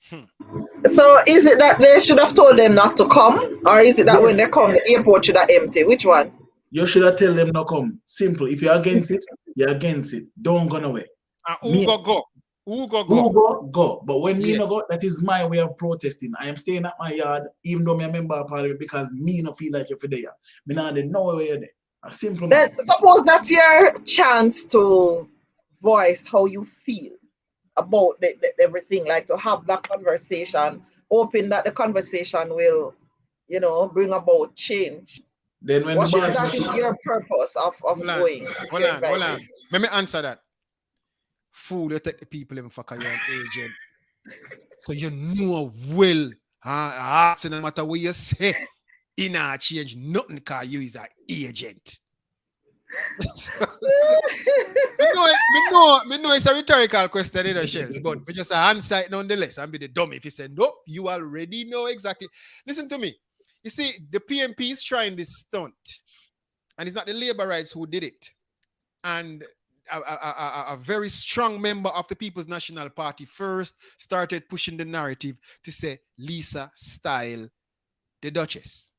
So is it that they should have told them not to come? Or is it that when they come, the airport should have empty? Which one? You should have tell them not come. Simple. If you're against it, you're against it. Don't go away. Who go? Who go. But when me no go, that is my way of protesting. I am staying at my yard, even though I'm a member of parliament, because me no feel like you're there. Me not know where you're there. A simple. Then suppose that's your chance to voice how you feel. about everything, like to have that conversation, hoping that the conversation will, bring about change. Then when What the if that is your purpose of going? Hold on. Let me answer that. Fool, you take the people in fuck you're an agent. So you know well, no matter what you say, in a change nothing because you is an agent. Me know it's a rhetorical question in the shells, but we just answer it nonetheless and be the dummy if you say nope, you already know exactly. Listen to me. You see, the PMP is trying this stunt, and it's not the labor rights who did it. And a very strong member of the People's National Party first started pushing the narrative to say Lisa style the Duchess.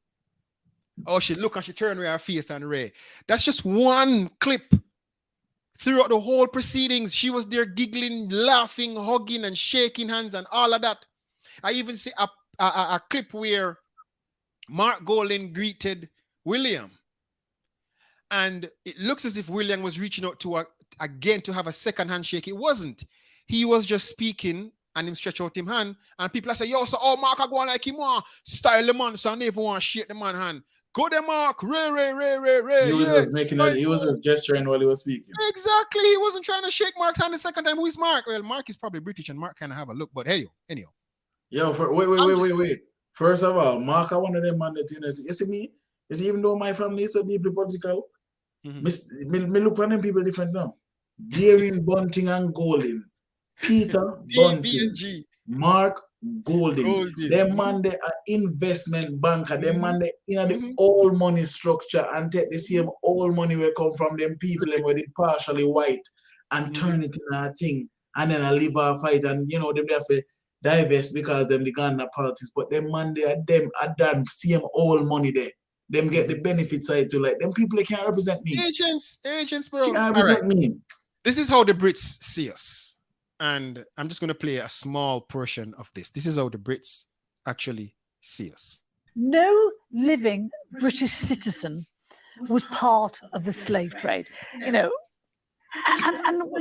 Oh, she look and she turned with her face and Ray. That's just one clip. Throughout the whole proceedings, she was there giggling, laughing, hugging, and shaking hands and all of that. I even see a clip where Mark Golding greeted William. And it looks as if William was reaching out to her again to have a second handshake. It wasn't. He was just speaking and him stretch out him hand. And people are saying, yo, so Mark I go on like him style the man, so I never want to shake the man hand. Go there, Mark. Ray. He was just making that. He was just gesturing while he was speaking. Exactly. He wasn't trying to shake Mark's hand the second time. Who is Mark? Well, Mark is probably British and Mark kind of have a look. But anyhow. Yo, wait. First of all, Mark, I one of them man that you see me. You see, even though my family is so deeply political, me look at them people different now. Deering, Bunting, and Golding. Peter Bunting. Mark Golding. Them man they are investment banker. Them man they the old money structure and take the same old money will come from them people and where they partially white and turn it in a thing and then I live a fight and them they have to divest because them the Ghana politics. But them man they are done same old money there. Them get the benefit side to like them people they can't represent me. Agents, bro. Can't represent me. This is how the Brits see us. And I'm just going to play a small portion of this. This is how the Brits actually see us. No living British citizen was part of the slave trade, and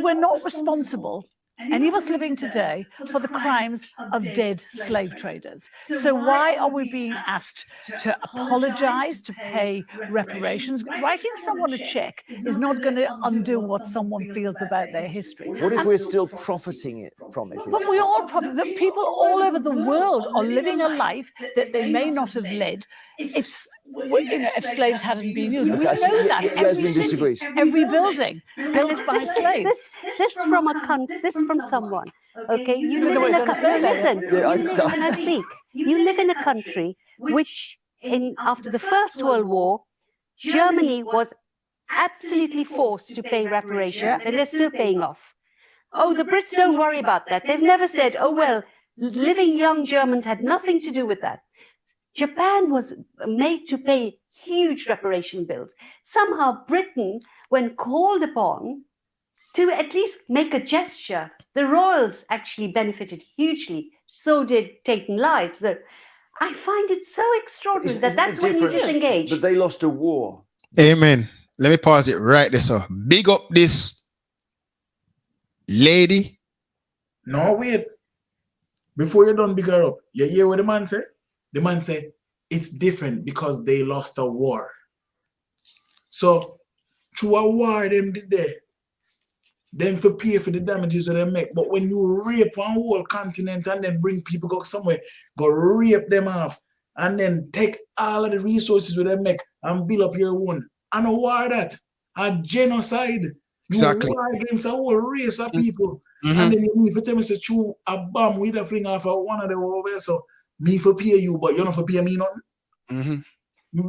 we're not responsible, any of us living today, for the crimes of dead slave traders. So why are we being asked to apologize, to pay reparations? Writing someone a check is not going to undo what someone feels about their history. What if we're still profiting from it? But we all profit. The people all over the world are living a life that they may not have led if slaves hadn't been used. We know that. Every building built by slaves. This from someone. Okay, you live in a country. Listen, can I speak? You live in a country which, after the First World War, Germany was absolutely forced to pay reparations, and they're still paying off. Oh, the Brits don't worry about that. They've never said, oh well, living young Germans had nothing to do with that. Japan was made to pay huge reparation bills. Somehow Britain, when called upon to at least make a gesture, the royals actually benefited hugely. So did Taten Lies. So I find it so extraordinary that's when you disengage. But they lost a war. Amen. Let me pause it right there. So big up this lady. No, wait. Before you're done, big her up. You hear what the man say? The man said, it's different because they lost a war. So, through a war, them did there. Them for pay for the damages that they make. But when you rape one whole continent and then bring people go somewhere, go rape them off, and then take all of the resources that they make and build up your own. And a war that, a genocide. Exactly. You war against a whole race of people. And then you tell me, say, through a bomb with a fling off of one of the over, so me for pay you, but you not for pay me nothing.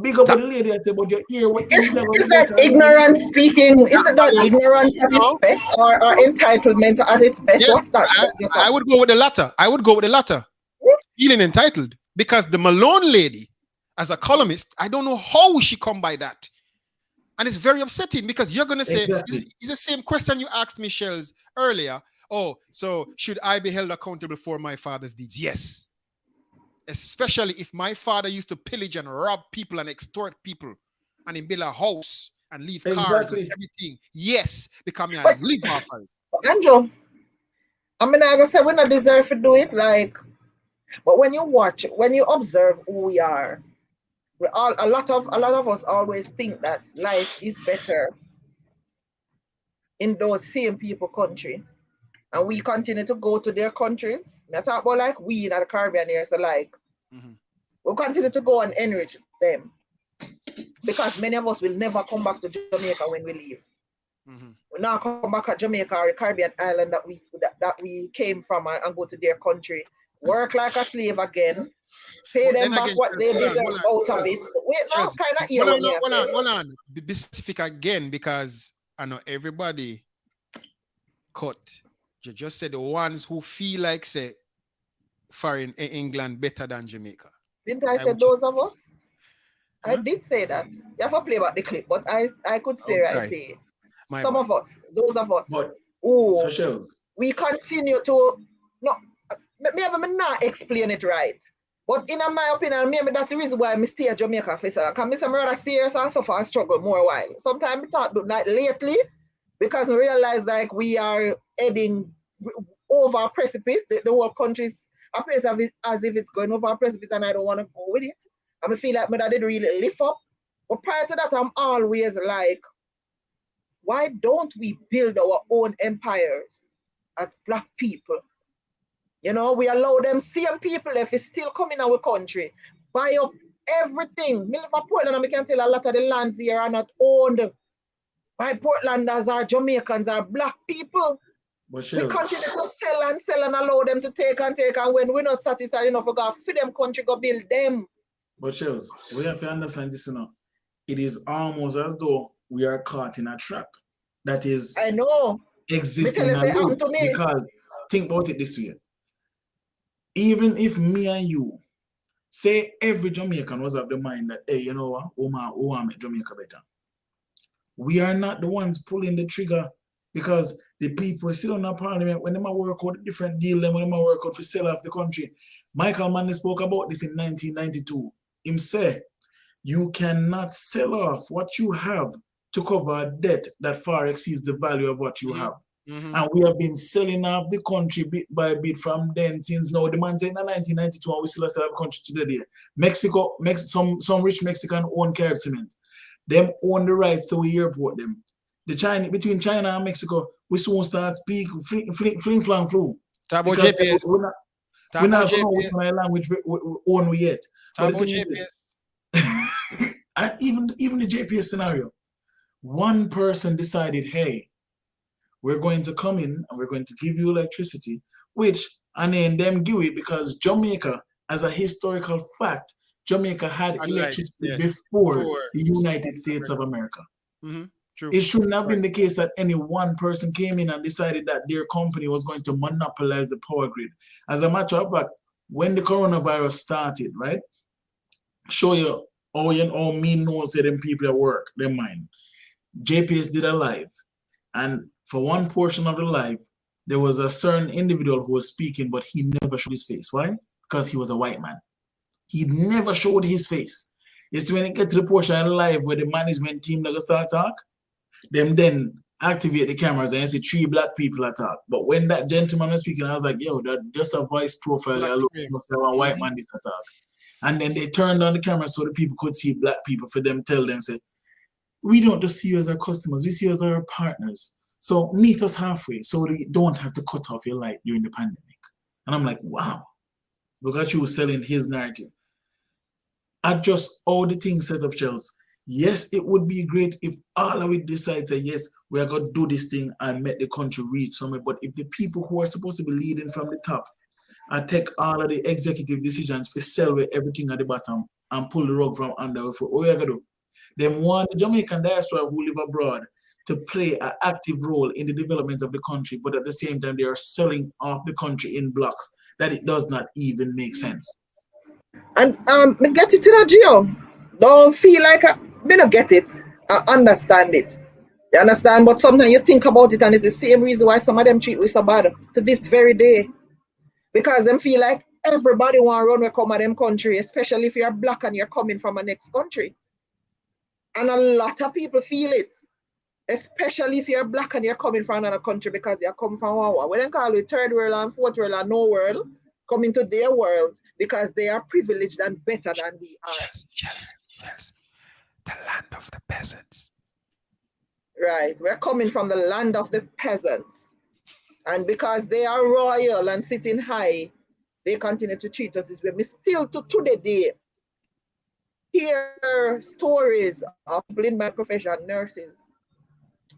Big up the lady I say, but your ear. Is that ignorance speaking? Is that ignorance at its best or entitlement at its best? Yes, What's that? I would go with the latter. Feeling entitled. Because the Malone lady, as a columnist, I don't know how she come by that. And it's very upsetting because you're going to say, it's the same question you asked me, Shells, earlier. Oh, so should I be held accountable for my father's deeds? Yes. Especially if my father used to pillage and rob people and extort people and in build a house and leave cars and everything. Yes, because I live off of it. Andrew, I mean, I gonna say we not deserve to do it, like, but when you watch, when you observe who we are, we all a lot of us always think that life is better in those same people country, and we continue to go to their countries. I talk about like we in the Caribbean here, so like we'll continue to go and enrich them because many of us will never come back to Jamaica when we leave. We now come back to Jamaica or the Caribbean island that we came from and go to their country, work like a slave again, pay them back again, what they deserve out of it. Wait, no, kind of hear what me say. Hold on. Be specific again, because I know everybody cut. You just said the ones who feel like say foreign England better than Jamaica. Didn't I say those of us? I did say that. You have to play back the clip, but I could say I say some of us, those of us. But we continue to maybe I'm not explain it right. But in my opinion, maybe that's the reason why I stay at Jamaica for so. Because I'm rather serious and suffer and struggle more while. Sometimes I thought like lately, because I realize like we are heading over a precipice. The whole country's appears as if it's going over a precipice, and I don't want to go with it. I feel like I didn't really lift up. But prior to that, I'm always like, why don't we build our own empires as Black people? You know, we allow them same people if it's still coming our country, buy up everything. Me live in Portland, and I can tell a lot of the lands here are not owned by Portlanders or Jamaicans or Black people. We continue to sell and allow them to take, and when we're not satisfied enough, we go feed them country, go build them. But Shells, we have to understand this now. It is almost as though we are caught in a trap that is existing because think about it this way. Even if me and you say every Jamaican was of the mind that, hey, you know what, Oma make Jamaica better. We are not the ones pulling the trigger, because the people sit on the parliament when they work out a different deal, when they work out for sell off the country. Michael Manley spoke about this in 1992. Him say, you cannot sell off what you have to cover a debt that far exceeds the value of what you have. And we have been selling off the country bit by bit from then since now. The man said in 1992, and we still have a country today. Mexico, some rich Mexican own Carib Cement. Them own the rights to we airport them. Between China and Mexico, we soon start speak fling flang flu. Talk about JPS. We're not going to know which language we own we yet. Talk about JPS. And even the JPS scenario, one person decided, hey, we're going to come in and we're going to give you electricity, and then them give it because Jamaica, as a historical fact, Jamaica had electricity before the United States of America. True. It shouldn't have been the case that any one person came in and decided that their company was going to monopolize the power grid. As a matter of fact, when the coronavirus started, right, show you all me knows that them people at work, them mind. JPS did a live, and for one portion of the live, there was a certain individual who was speaking, but he never showed his face. Why? Because he was a white man. He never showed his face. It's when it get to the portion of the live where the management team that start talk, them then activate the cameras and you see 3 Black people at talk. But when that gentleman was speaking, I was like, yo, that just a voice profile. I look a white man this attack. And then they turned on the camera so the people could see Black people for them, tell them, say, we don't just see you as our customers, we see you as our partners. So meet us halfway so we don't have to cut off your light during the pandemic. And I'm like, wow, look at you selling his narrative. Adjust all the things set up, Charles. Yes, it would be great if all of it decides that yes, we are going to do this thing and make the country reach somewhere. But if the people who are supposed to be leading from the top and take all of the executive decisions to sell with everything at the bottom and pull the rug from under, what we are going to do? Then want the Jamaican diaspora who live abroad to play an active role in the development of the country, but at the same time, they are selling off the country in blocks that it does not even make sense. And me get it in a geo. Don't feel like me not get it. I understand it. You understand? But sometimes you think about it and it's the same reason why some of them treat we so bad to this very day. Because them feel like everybody want to run where come at them country, especially if you're Black and you're coming from a next country. And a lot of people feel it. especially if you're black and you're coming from another country because you come from one. We don't call it third world and fourth world and no world, coming to their world because they are privileged and better than we are. Yes. The land of the peasants. Right. We're coming from the land of the peasants. And because they are royal and sitting high, they continue to treat us this way. We still to today hear stories of people in my profession, nurses,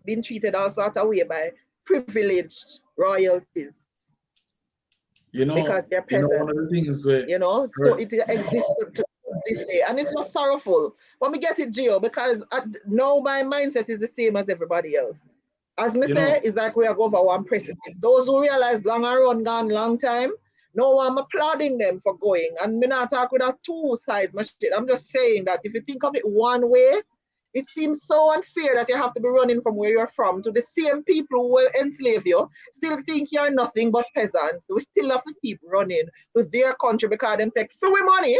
being treated all sort of way by privileged royalties. Because they're peasants. One of the things where so it exists to this day, and it's just sorrowful. When we get it, Gio, because now my mindset is the same as everybody else. As me say, it's like we are going for one precipice. Those who realize long and run gone long time, no, I'm applauding them for going. And me not talk with that two sides. I'm just saying that if you think of it one way, it seems so unfair that you have to be running from where you're from to the same people who will enslave you, still think you're nothing but peasants. We still have to keep running to their country because them take free money.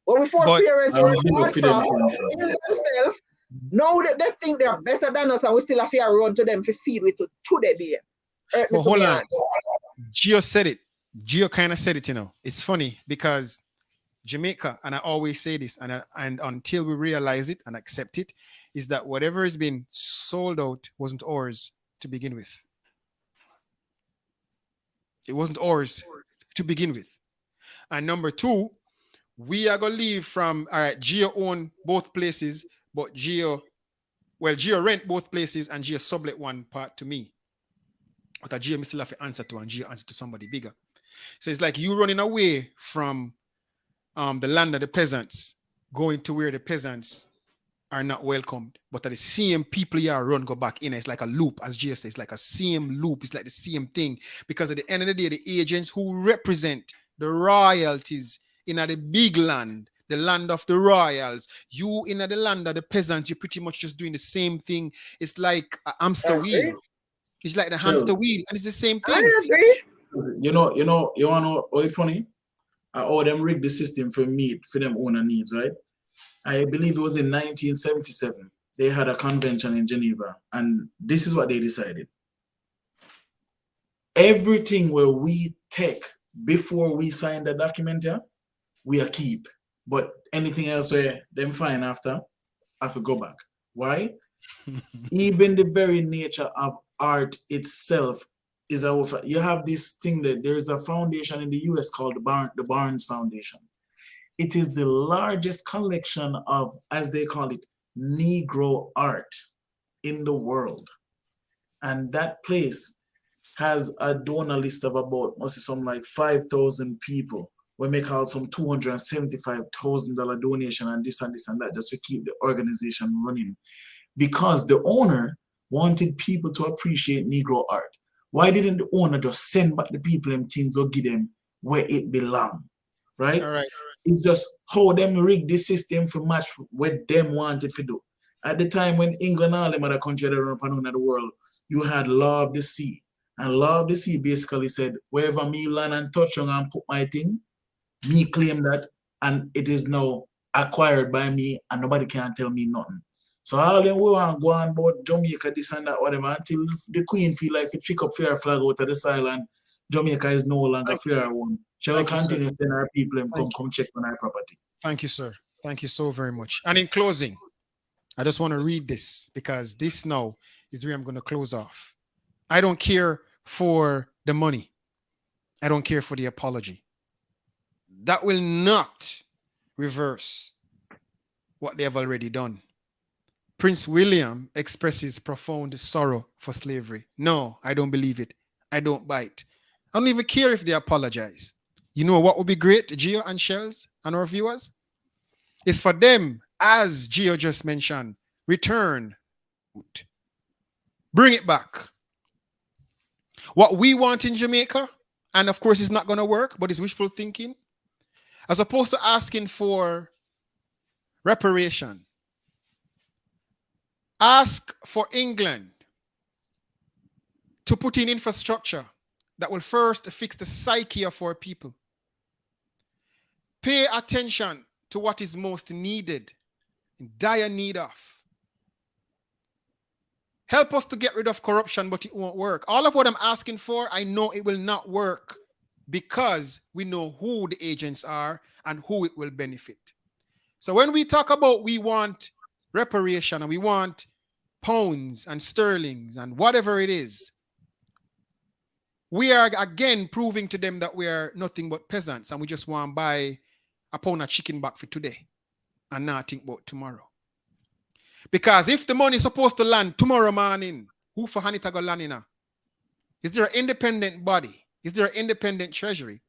But we four parents were God from themselves. Now they think they're better than us and we still have to run to them to feed with to the day. But hold on. Gio said it. Gio kind of said it, It's funny because Jamaica, and I always say this, and until we realize it and accept it, is that whatever has been sold out wasn't ours to begin with. It wasn't ours to begin with. And number two, we are going to leave from, all right, Gio own both places, but Gio rent both places and Gio sublet one part to me. But Gio still have to answer to, and Gio answer to somebody bigger. So it's like you running away from the land of the peasants, going to where the peasants are not welcomed, but the same people you are run go back in. It's like a loop, as Gio says, it's like a same loop. It's like the same thing because at the end of the day, the agents who represent the royalties in the big land, the land of the royals, you in the land of the peasants, you're pretty much just doing the same thing. It's like a hamster wheel. It's like the hamster wheel, and it's the same thing. I agree. You want to know how it's funny? All them rig the system for meat for them owner needs, right? I believe it was in 1977. They had a convention in Geneva, and this is what they decided. Everything where we take before we sign the document, we are keep. But anything else where them fine after, I have to go back. Why? Even the very nature of art itself is you have this thing that there's a foundation in the US called the Barnes Foundation. It is the largest collection of, as they call it, Negro art in the world. And that place has a donor list of about, must be something like 5,000 people. We make out some $275,000 donation and this and that just to keep the organization running. Because the owner wanted people to appreciate Negro art. Why didn't the owner just send back the people them things or give them where it belongs? Right? All right. It's just how them rig the system for match what them wanted to do. At the time when England and all them other countries that run around the world, you had Law of the Sea. And Law of the Sea basically said, wherever me land and touch on and put my thing, me claim that, and it is now acquired by me, and nobody can tell me nothing. So all them we want to go on about Jamaica, this and that, whatever, until the Queen feel like to pick up fair flag out of this island, Jamaica is no longer fair one. Shall we continue to send our people and come check on our property? Thank you, sir. Thank you so very much. And in closing, I just want to read this because this now is where I'm going to close off. I don't care for the money. I don't care for the apology. That will not reverse what they have already done. Prince William expresses profound sorrow for slavery. No, I don't believe it. I don't buy it. I don't even care if they apologize. You know what would be great, Gio and Shells and our viewers? Is for them, as Gio just mentioned, return. Bring it back. What we want in Jamaica, and of course it's not going to work, but it's wishful thinking, as opposed to asking for reparation, ask for England to put in infrastructure that will first fix the psyche of our people. Pay attention to what is most needed, in dire need of. help us to get rid of corruption, but it won't work. All of what I'm asking for, I know it will not work because we know who the agents are and who it will benefit. So when we talk about we want reparation and we want pounds and sterlings and whatever it is, we are again proving to them that we are nothing but peasants and we just want to buy a pound of chicken back for today and not think about tomorrow. Because if the money is supposed to land tomorrow morning, who for Hanita go land in? Is there an independent body? Is there an independent treasury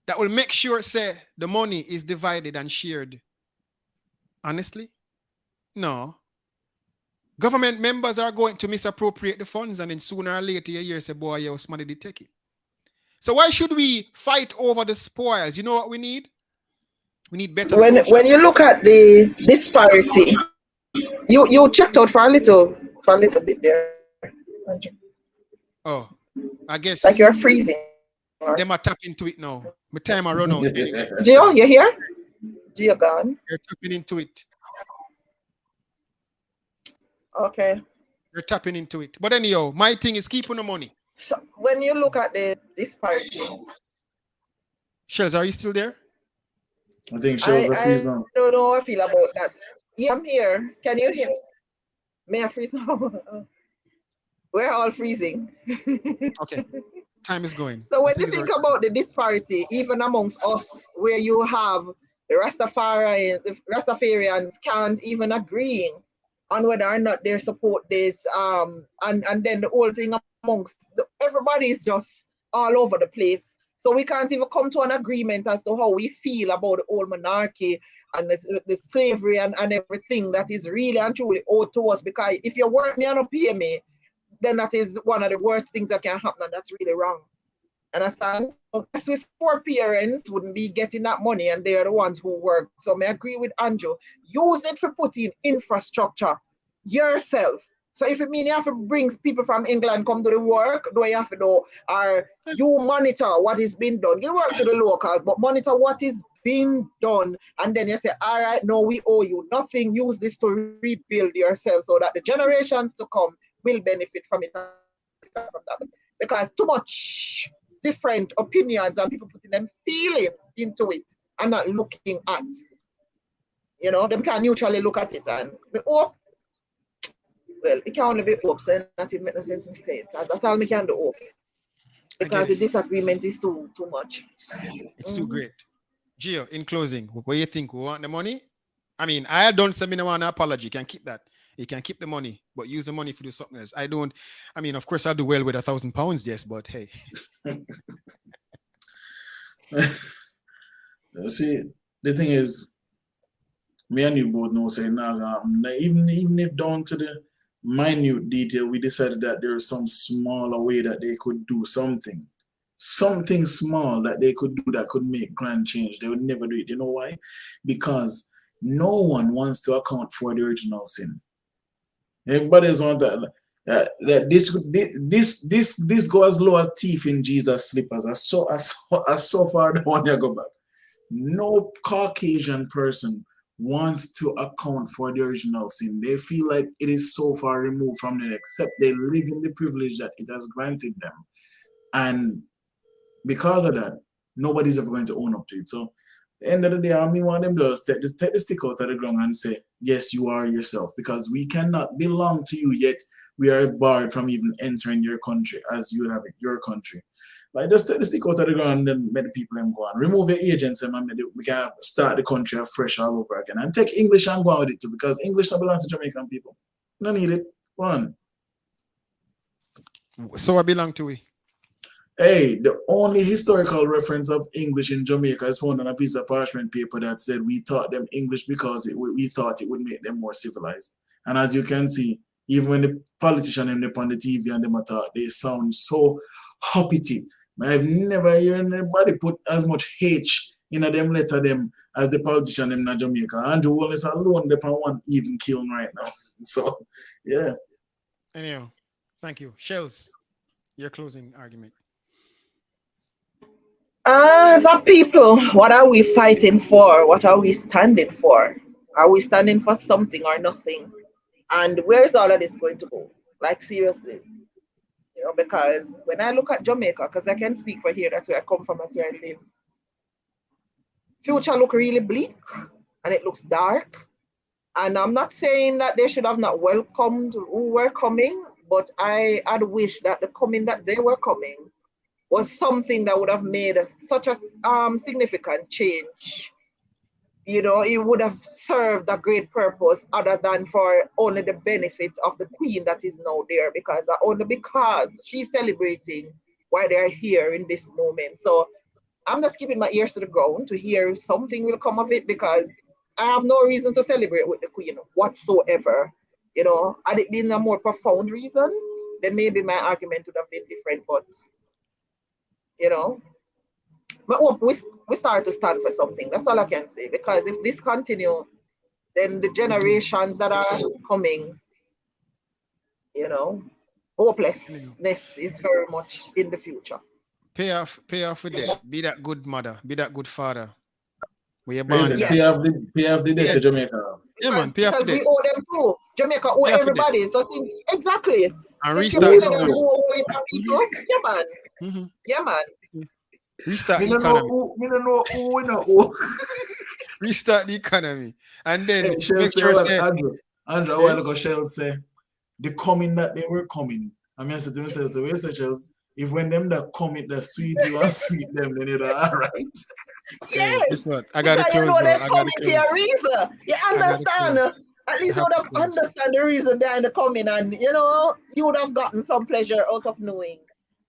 that will make sure, say, the money is divided and shared? Honestly? No. Government members are going to misappropriate the funds and then sooner or later you hear say, boy, yo, somebody did take it. So why should we fight over the spoils? You know what we need? We need better When you look at the disparity, you checked out for a little bit there. Oh, I guess like you're freezing. Them are tapping into it now. My time I run out anyway. Gio, you here? Gio gone. They're tapping into it. Okay. They're tapping into it. But anyhow, my thing is keeping the money. So when you look at the disparity. Shells, are you still there? I think Shells are freeze now. I don't know how I feel about that. Yeah, I'm here. Can you hear me? May I freeze now? We're all freezing. Okay. Time is going. So when you think about the disparity, even amongst us, where you have the Rastafarians can't even agree on whether or not they support this, and then the whole thing amongst everybody is just all over the place. So we can't even come to an agreement as to how we feel about the old monarchy and the slavery and everything that is really and truly owed to us. Because if you work me and don't pay me, then that is one of the worst things that can happen, and that's really wrong. Understand? So with poor parents wouldn't be getting that money, and they are the ones who work. So I agree with Andrew. Use it for putting infrastructure yourself. So if it means you have to bring people from England come to the work, do you have to do, or you monitor what is being done? You work to the locals, but monitor what is being done, and then you say, all right, no, we owe you nothing. Use this to rebuild yourself so that the generations to come will benefit from it. Because too much different opinions and people putting them feelings into it and not looking at, them can neutrally look at it and be hope. Well, it can only be hope, so it not even make no sense me say it, because that's all me can do hope. Because the disagreement is too much. It's too great. Gio, in closing, what do you think? We want the money? I mean, I don't say me no want an apology. You can keep that. You can keep the money, but use the money for do something else. Of course, I'll do well with £1,000, yes, but hey. See, the thing is, me and you both know, say, even if down to the minute detail, we decided that there is some smaller way that they could do something small that they could do that could make grand change. They would never do it. You know why? Because no one wants to account for the original sin. Everybody's want that this go as low as teeth in Jesus' slippers. As so far the one you go back. No Caucasian person wants to account for the original sin. They feel like it is so far removed from them, except they live in the privilege that it has granted them. And because of that, nobody's ever going to own up to it. So at the end of the day, I want them to take the stick out of the ground and say, yes, you are yourself, because we cannot belong to you, yet we are barred from even entering your country as you have it, your country. Like, just take the stick out of the ground and then let the people them go on. Remove your agents and we can start the country afresh all over again. And take English and go on with it too, because English don't belong to Jamaican people. No need it. Go on. So I belong to we. Hey, the only historical reference of English in Jamaica is found on a piece of parchment paper that said we taught them English because we thought it would make them more civilized. And as you can see, even when the politicians end up on the TV and them talk, they sound so hoppity. I've never heard anybody put as much H in them letter them as the politician in Jamaica. Andrew Wallace alone, they one even killing right now. So, yeah. Anyhow, thank you. Shells, your closing argument. As a people, what are we fighting for? What are we standing for? Are we standing for something or nothing? And where is all of this going to go? Like seriously. You know, because when I look at Jamaica, because I can speak for here, that's where I come from, that's where I live. Future look really bleak and it looks dark. And I'm not saying that they should have not welcomed who were coming, but I had wished that the coming that they were coming was something that would have made such a significant change. You know, it would have served a great purpose other than for only the benefit of the queen that is now there, because only because she's celebrating while they're here in this moment. So I'm just keeping my ears to the ground to hear if something will come of it, because I have no reason to celebrate with the queen whatsoever. You know, had it been a more profound reason, then maybe my argument would have been different. But, you know, but hope we start to stand for something. That's all I can say. Because if this continues, then the generations that are coming, you know, hopelessness is very much in the future. Pay off for debt. Be that good mother. Be that good father. We are Pay born. off the debt to Jamaica. Yeah, man. Pay off Because the we debt. owe them too. Jamaica owe everybody. So think, exactly. And Since restart you the them economy. who owe it to people. Yeah, man. Mm-hmm. Yeah, man. Restart Me the don't economy. know who we know who. Restart the economy. And then Hey, Shell make say, sure well, say, Andrew, a while ago, Shell say, the coming that they were coming. I mean, I said to myself, so where's the Shells? If when them that come it, that sweet you and sweet them, then you're all right. Yes. Guess what? I got to Because you close know though. they're I got to coming for close. a reason. You I gotta understand? close. At least I you have would to have close. understand the reason behind the coming, and you know, you would have gotten some pleasure out of knowing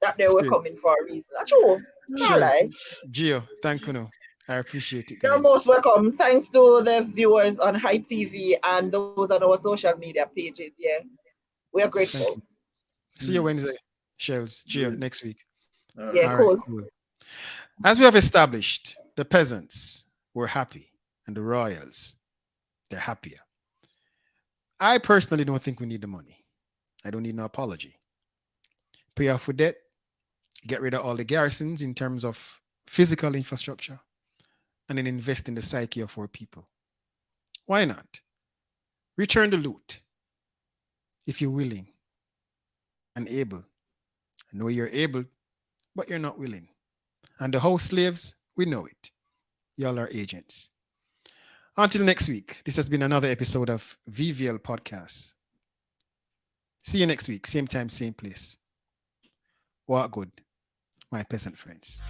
that they were Sweet. coming for a reason. That's true. No Cheers. lie. Gio, thank you. No. I appreciate it, You're guys. most welcome. Thanks to the viewers on Hype TV and those on our social media pages. Yeah, we are Thank grateful. you. See you Wednesday, Shells. Gio, next week. Yeah, All cool. right, cool. As we have established, the peasants were happy and the royals, they're happier. I personally don't think we need the money. I don't need no apology. Pay off with debt, get rid of all the garrisons in terms of physical infrastructure, and then invest in the psyche of our people. Why not? Return the loot if you're willing and able. I know you're able, but you're not willing. And the house slaves, we know it. Y'all are agents. Until next week, this has been another episode of VVL Podcast. See you next week, same time, same place. What good, my peasant friends.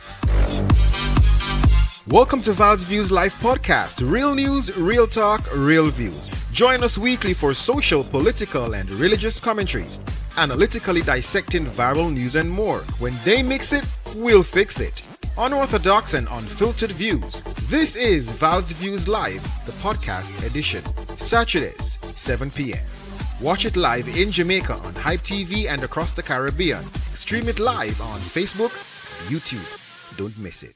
Welcome to VAL'S Views Live Podcast. Real news, real talk, real views. Join us weekly for social, political, and religious commentaries, analytically dissecting viral news and more. When they mix it, we'll fix it. Unorthodox and unfiltered views. This is VAL'S Views Live, the podcast edition. Saturdays, 7 p.m. Watch it live in Jamaica on Hype TV and across the Caribbean. Stream it live on Facebook, YouTube. Don't miss it.